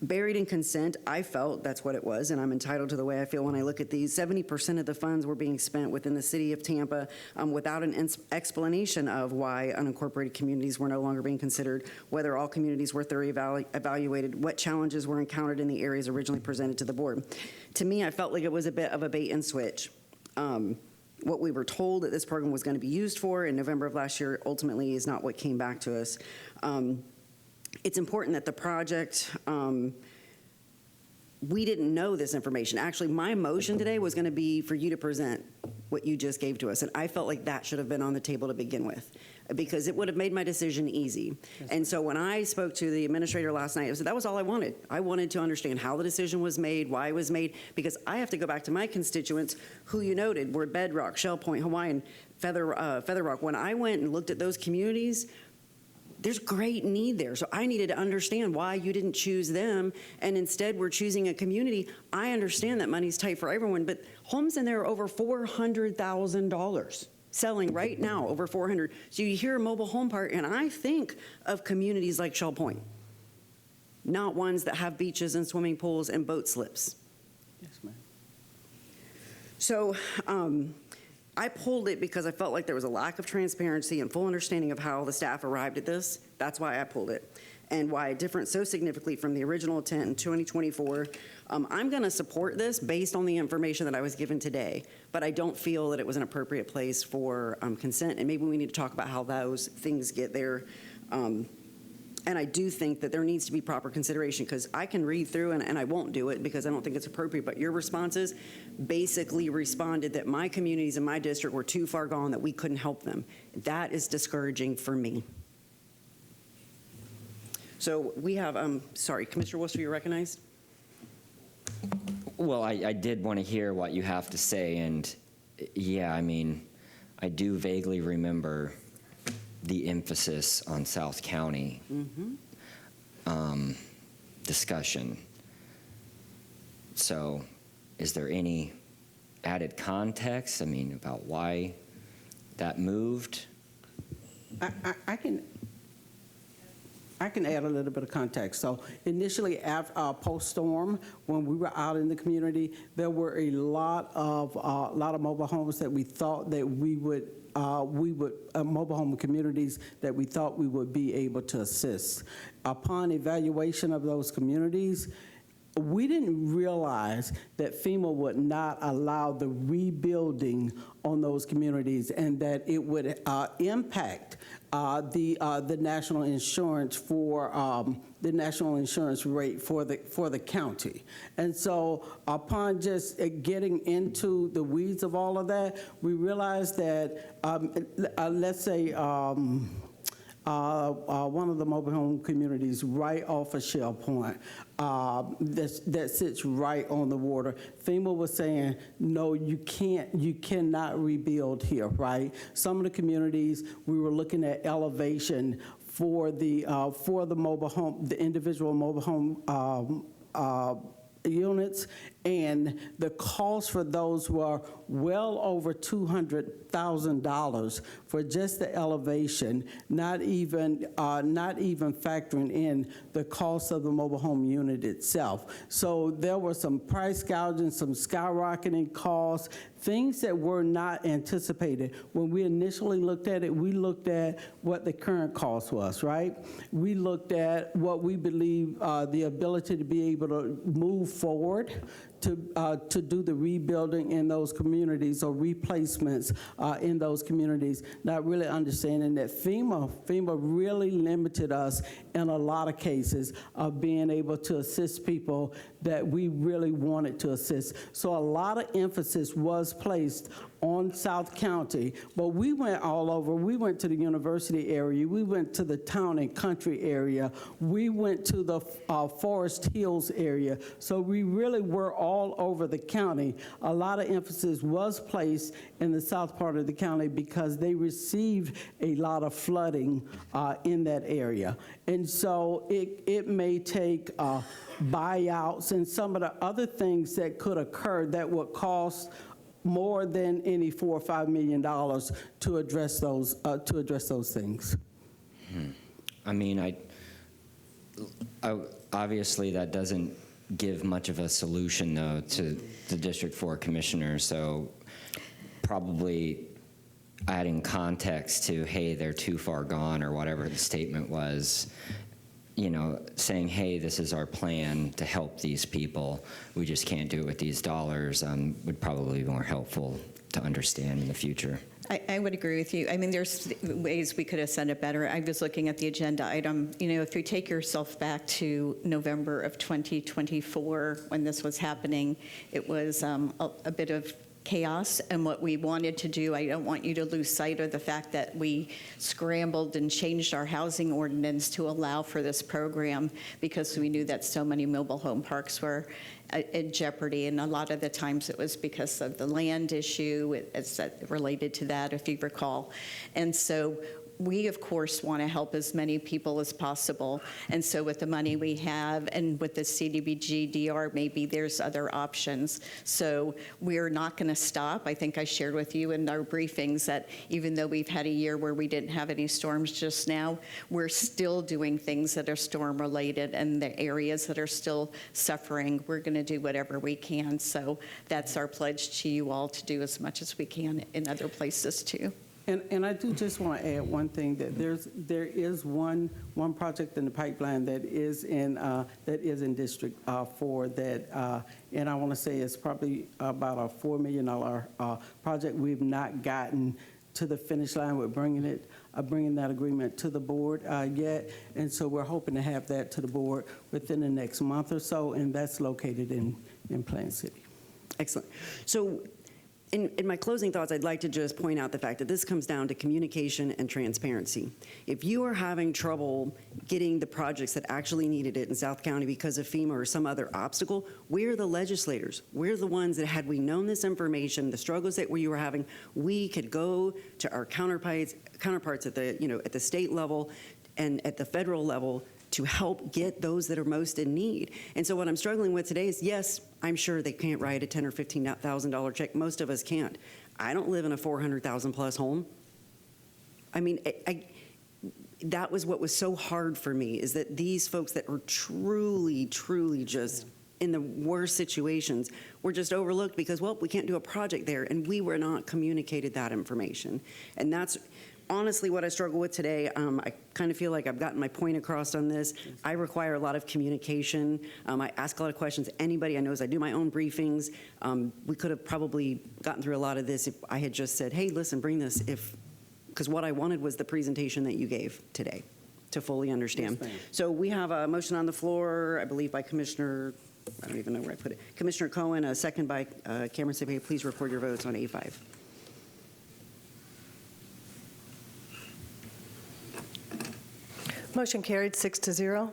Buried in consent, I felt that's what it was, and I'm entitled to the way I feel when I look at these. 70% of the funds were being spent within the city of Tampa without an explanation of why unincorporated communities were no longer being considered, whether all communities were thoroughly evaluated, what challenges were encountered in the areas originally presented to the board. To me, I felt like it was a bit of a bait and switch. What we were told that this program was going to be used for in November of last year ultimately is not what came back to us. It's important that the project, we didn't know this information. Actually, my motion today was going to be for you to present what you just gave to us, and I felt like that should have been on the table to begin with, because it would have made my decision easy. And so when I spoke to the administrator last night, I said that was all I wanted. I wanted to understand how the decision was made, why it was made, because I have to go back to my constituents who you noted were Bedrock, Shell Point, Hawaiian, Feather Rock. When I went and looked at those communities, there's great need there. So I needed to understand why you didn't choose them, and instead we're choosing a community. I understand that money's tight for everyone, but homes in there are over $400,000. Selling right now, over 400. So you hear a mobile home park, and I think of communities like Shell Point, not ones that have beaches and swimming pools and boat slips. Yes, ma'am. So I pulled it because I felt like there was a lack of transparency and full understanding of how the staff arrived at this. That's why I pulled it, and why it differed so significantly from the original intent in 2024. I'm going to support this based on the information that I was given today, but I don't feel that it was an appropriate place for consent, and maybe we need to talk about how those things get there. And I do think that there needs to be proper consideration, because I can read through, and I won't do it because I don't think it's appropriate, but your responses basically responded that my communities in my district were too far gone, that we couldn't help them. That is discouraging for me. So we have, sorry, Commissioner Worcester, you're recognized. Well, I did want to hear what you have to say, and yeah, I mean, I do vaguely remember the emphasis on South County discussion. So is there any added context, I mean, about why that moved? I can add a little bit of context. So initially, post-storm, when we were out in the community, there were a lot of mobile homes that we thought that we would mobile home communities that we thought we would be able to assist. Upon evaluation of those communities, we didn't realize that FEMA would not allow the rebuilding on those communities and that it would impact the national insurance for the national insurance rate for the county. And so upon just getting into the weeds of all of that, we realized that, let's say, one of the mobile home communities right off of Shell Point that sits right on the water. FEMA was saying, no, you cannot rebuild here, right? Some of the communities, we were looking at elevation for the mobile home, the individual mobile home units, and the cost for those were well over $200,000 for just the elevation, not even factoring in the cost of the mobile home unit itself. So there were some price gouging, some skyrocketing costs, things that were not anticipated. When we initially looked at it, we looked at what the current cost was, right? We looked at what we believe the ability to be able to move forward to do the rebuilding in those communities or replacements in those communities, not really understanding that FEMA really limited us in a lot of cases of being able to assist people that we really wanted to assist. So a lot of emphasis was placed on South County, but we went all over. We went to the university area. We went to the town and country area. We went to the Forest Hills area. So we really were all over the county. A lot of emphasis was placed in the south part of the county because they received a lot of flooding in that area. And so it may take buyouts and some of the other things that could occur that would cost more than any $4 or $5 million to address those things. I mean, obviously that doesn't give much of a solution though to the District 4 commissioners. So probably adding context to, hey, they're too far gone or whatever the statement was, you know, saying, hey, this is our plan to help these people. We just can't do it with these dollars would probably be more helpful to understand in the future. I would agree with you. I mean, there's ways we could have said it better. I was looking at the agenda item. You know, if you take yourself back to November of 2024, when this was happening, it was a bit of chaos. And what we wanted to do, I don't want you to lose sight of the fact that we scrambled and changed our housing ordinance to allow for this program because we knew that so many mobile home parks were in jeopardy, and a lot of the times it was because of the land issue. It's related to that, if you recall. And so we, of course, want to help as many people as possible. And so with the money we have and with the CDBG DR, maybe there's other options. So we're not going to stop. I think I shared with you in our briefings that even though we've had a year where we didn't have any storms just now, we're still doing things that are storm related, and the areas that are still suffering, we're going to do whatever we can. So that's our pledge to you all, to do as much as we can in other places too. And I do just want to add one thing, that there is one project in the pipeline that is in District 4 that, and I want to say it's probably about a $4 million project. We've not gotten to the finish line with bringing that agreement to the board yet, and so we're hoping to have that to the board within the next month or so, and that's located in Plant City. Excellent. So in my closing thoughts, I'd like to just point out the fact that this comes down to communication and transparency. If you are having trouble getting the projects that actually needed it in South County because of FEMA or some other obstacle, we're the legislators. We're the ones that, had we known this information, the struggles that we were having, we could go to our counterparts at the state level and at the federal level to help get those that are most in need. And so what I'm struggling with today is, yes, I'm sure they can't write a $10,000 or $15,000 check. Most of us can't. I don't live in a $400,000 plus home. I mean, that was what was so hard for me, is that these folks that are truly, truly just in the worst situations were just overlooked because, well, we can't do a project there, and we were not communicated that information. And that's honestly, what I struggle with today, I kind of feel like I've gotten my point across on this. I require a lot of communication. I ask a lot of questions. Anybody I know, as I do my own briefings, we could have probably gotten through a lot of this if I had just said, hey, listen, bring this, because what I wanted was the presentation that you gave today to fully understand. Yes, ma'am. So we have a motion on the floor, I believe by Commissioner, I don't even know where I put it, Commissioner Cohen, a second by Cameron Cepeda. Please record your votes on A5. Motion carried 6-0.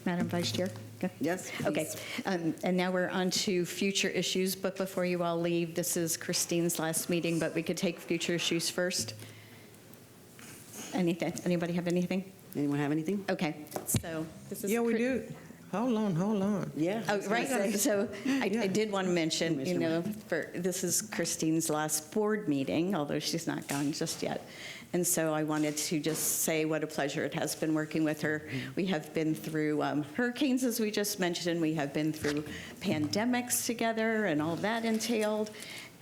Madam Vice Chair? Go. Yes, Okay. And now we're on to future issues, but before you all leave, this is Christine's last meeting, but we could take future issues first. Anything? Anybody have anything? Anyone have anything? Okay, so this is. Yeah, we do. Hold on. Yeah. Oh, right, so I did want to mention, this is Christine's last board meeting, although she's not gone just yet. And so I wanted to just say what a pleasure it has been working with her. We have been through hurricanes, as we just mentioned. We have been through pandemics together and all that entailed.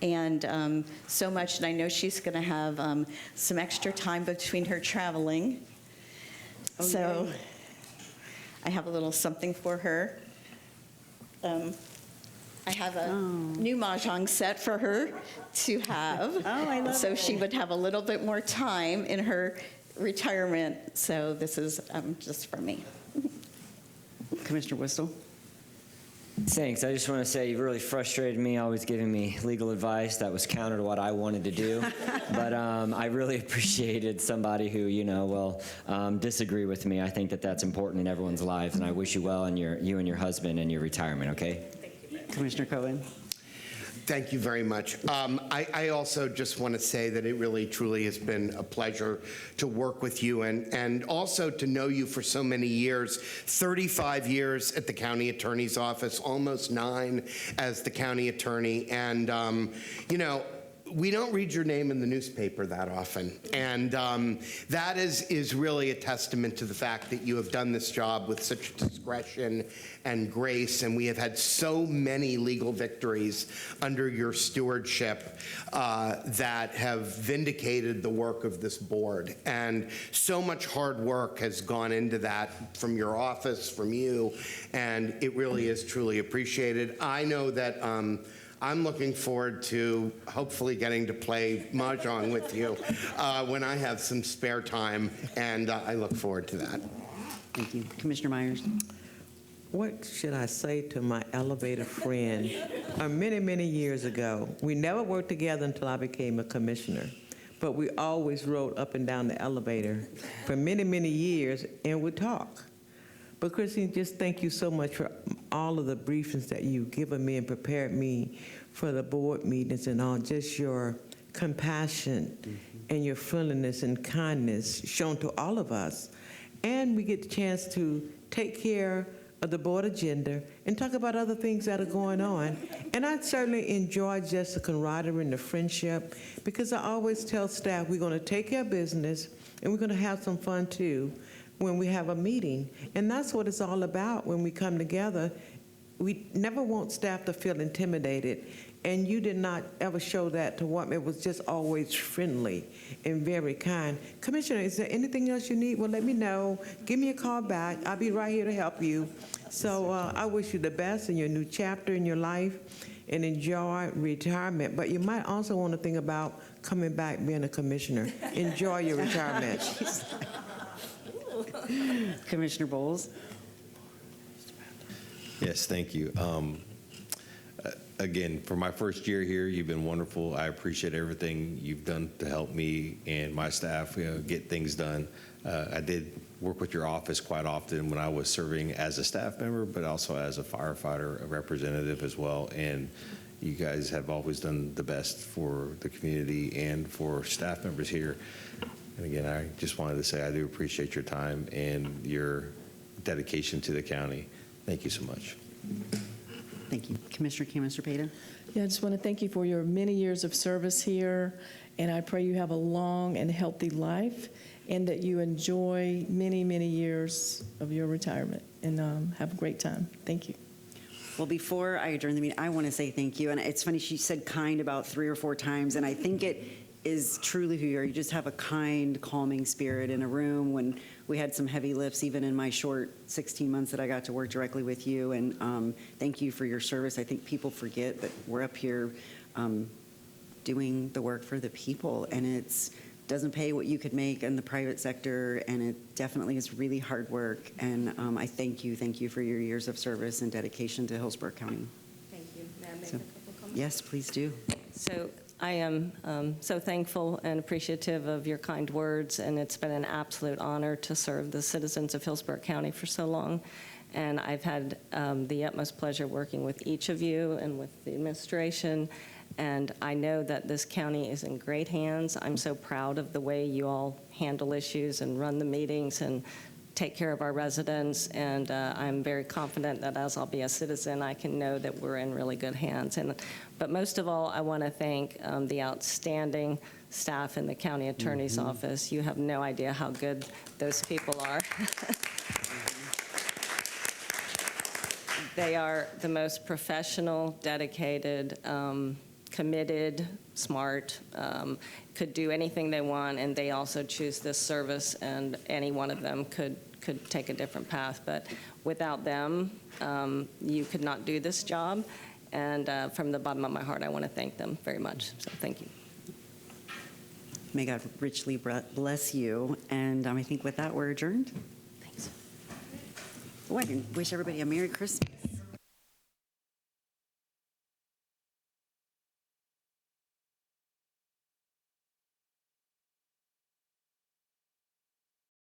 And so much, and I know she's going to have some extra time between her traveling. Oh, so yay. I have a little something for her. I have a new mahjong set for her to have. Oh, I love so it. she would have a little bit more time in her retirement. So this is just for me. Commissioner Whistle. Thanks. I just want to say you really frustrated me, always giving me legal advice that was counter to what I wanted to do. But I really appreciated somebody who, will disagree with me. I think that that's important in everyone's lives, and I wish you well in you and your husband in your retirement, okay? Commissioner Cohen. Thank you very much. I also just want to say that it really, truly has been a pleasure to work with you and also to know you for so many years, 35 years at the county attorney's office, almost 9 as the county attorney. And, we don't read your name in the newspaper that often. And that is really a testament to the fact that you have done this job with such discretion and grace. And we have had so many legal victories under your stewardship that have vindicated the work of this board. And so much hard work has gone into that from your office, from you, and it really is truly appreciated. I know that I'm looking forward to hopefully getting to play mahjong with you when I have some spare time, and I look forward to that. Thank you. Commissioner Myers. What should I say to my elevator friend? Many, many years ago, we never worked together until I became a commissioner, but we always rode up and down the elevator for many, many years and would talk. But Christine, just thank you so much for all of the briefings that you've given me and prepared me for the board meetings and all, just your compassion and your friendliness and kindness shown to all of us. And we get the chance to take care of the board agenda and talk about other things that are going on. And I certainly enjoy just the camaraderie and the friendship, because I always tell staff we're going to take care of business and we're going to have some fun too when we have a meeting. And that's what it's all about when we come together. We never want staff to feel intimidated, and you did not ever show that to them. It was just always friendly and very kind. Commissioner, is there anything else you need? Well, let me know. Give me a call back. I'll be right here to help you. So I wish you the best in your new chapter in your life and enjoy retirement. But you might also want to think about coming back being a commissioner. Enjoy your retirement. Commissioner Bowles. Yes, thank you. Again, for my first year here, you've been wonderful. I appreciate everything you've done to help me and my staff get things done. I did work with your office quite often when I was serving as a staff member, but also as a firefighter, a representative as well. And you guys have always done the best for the community and for staff members here. And again, I just wanted to say I do appreciate your time and your dedication to the county. Thank you so much. Thank you. Commissioner Cameron Cepeda. Yeah, I just want to thank you for your many years of service here, and I pray you have a long and healthy life and that you enjoy many, many years of your retirement and have a great time. Thank you. Well, before I adjourn the meeting, I want to say thank you. And it's funny, she said kind about 3 or 4 times, and I think it is truly who you are. You just have a kind, calming spirit in a room when we had some heavy lifts, even in my short 16 months that I got to work directly with you. And thank you for your service. I think people forget that we're up here doing the work for the people, and it doesn't pay what you could make in the private sector, and it definitely is really hard work. And I thank you for your years of service and dedication to Hillsborough County. Thank you. May I make a couple comments? Yes, please do. So I am so thankful and appreciative of your kind words, and it's been an absolute honor to serve the citizens of Hillsborough County for so long. And I've had the utmost pleasure working with each of you and with the administration. And I know that this county is in great hands. I'm so proud of the way you all handle issues and run the meetings and take care of our residents. And I'm very confident that as I'll be a citizen, I can know that we're in really good hands. But most of all, I want to thank the outstanding staff in the county attorney's office. You have no idea how good those people are. They are the most professional, dedicated, committed, smart, could do anything they want, and they also choose this service, and any one of them could take a different path. But without them, you could not do this job, and from the bottom of my heart, I want to thank them very much. So thank you. May God richly bless you. And I think with that, we're adjourned. Thanks. Oh, I can wish everybody a Merry Christmas.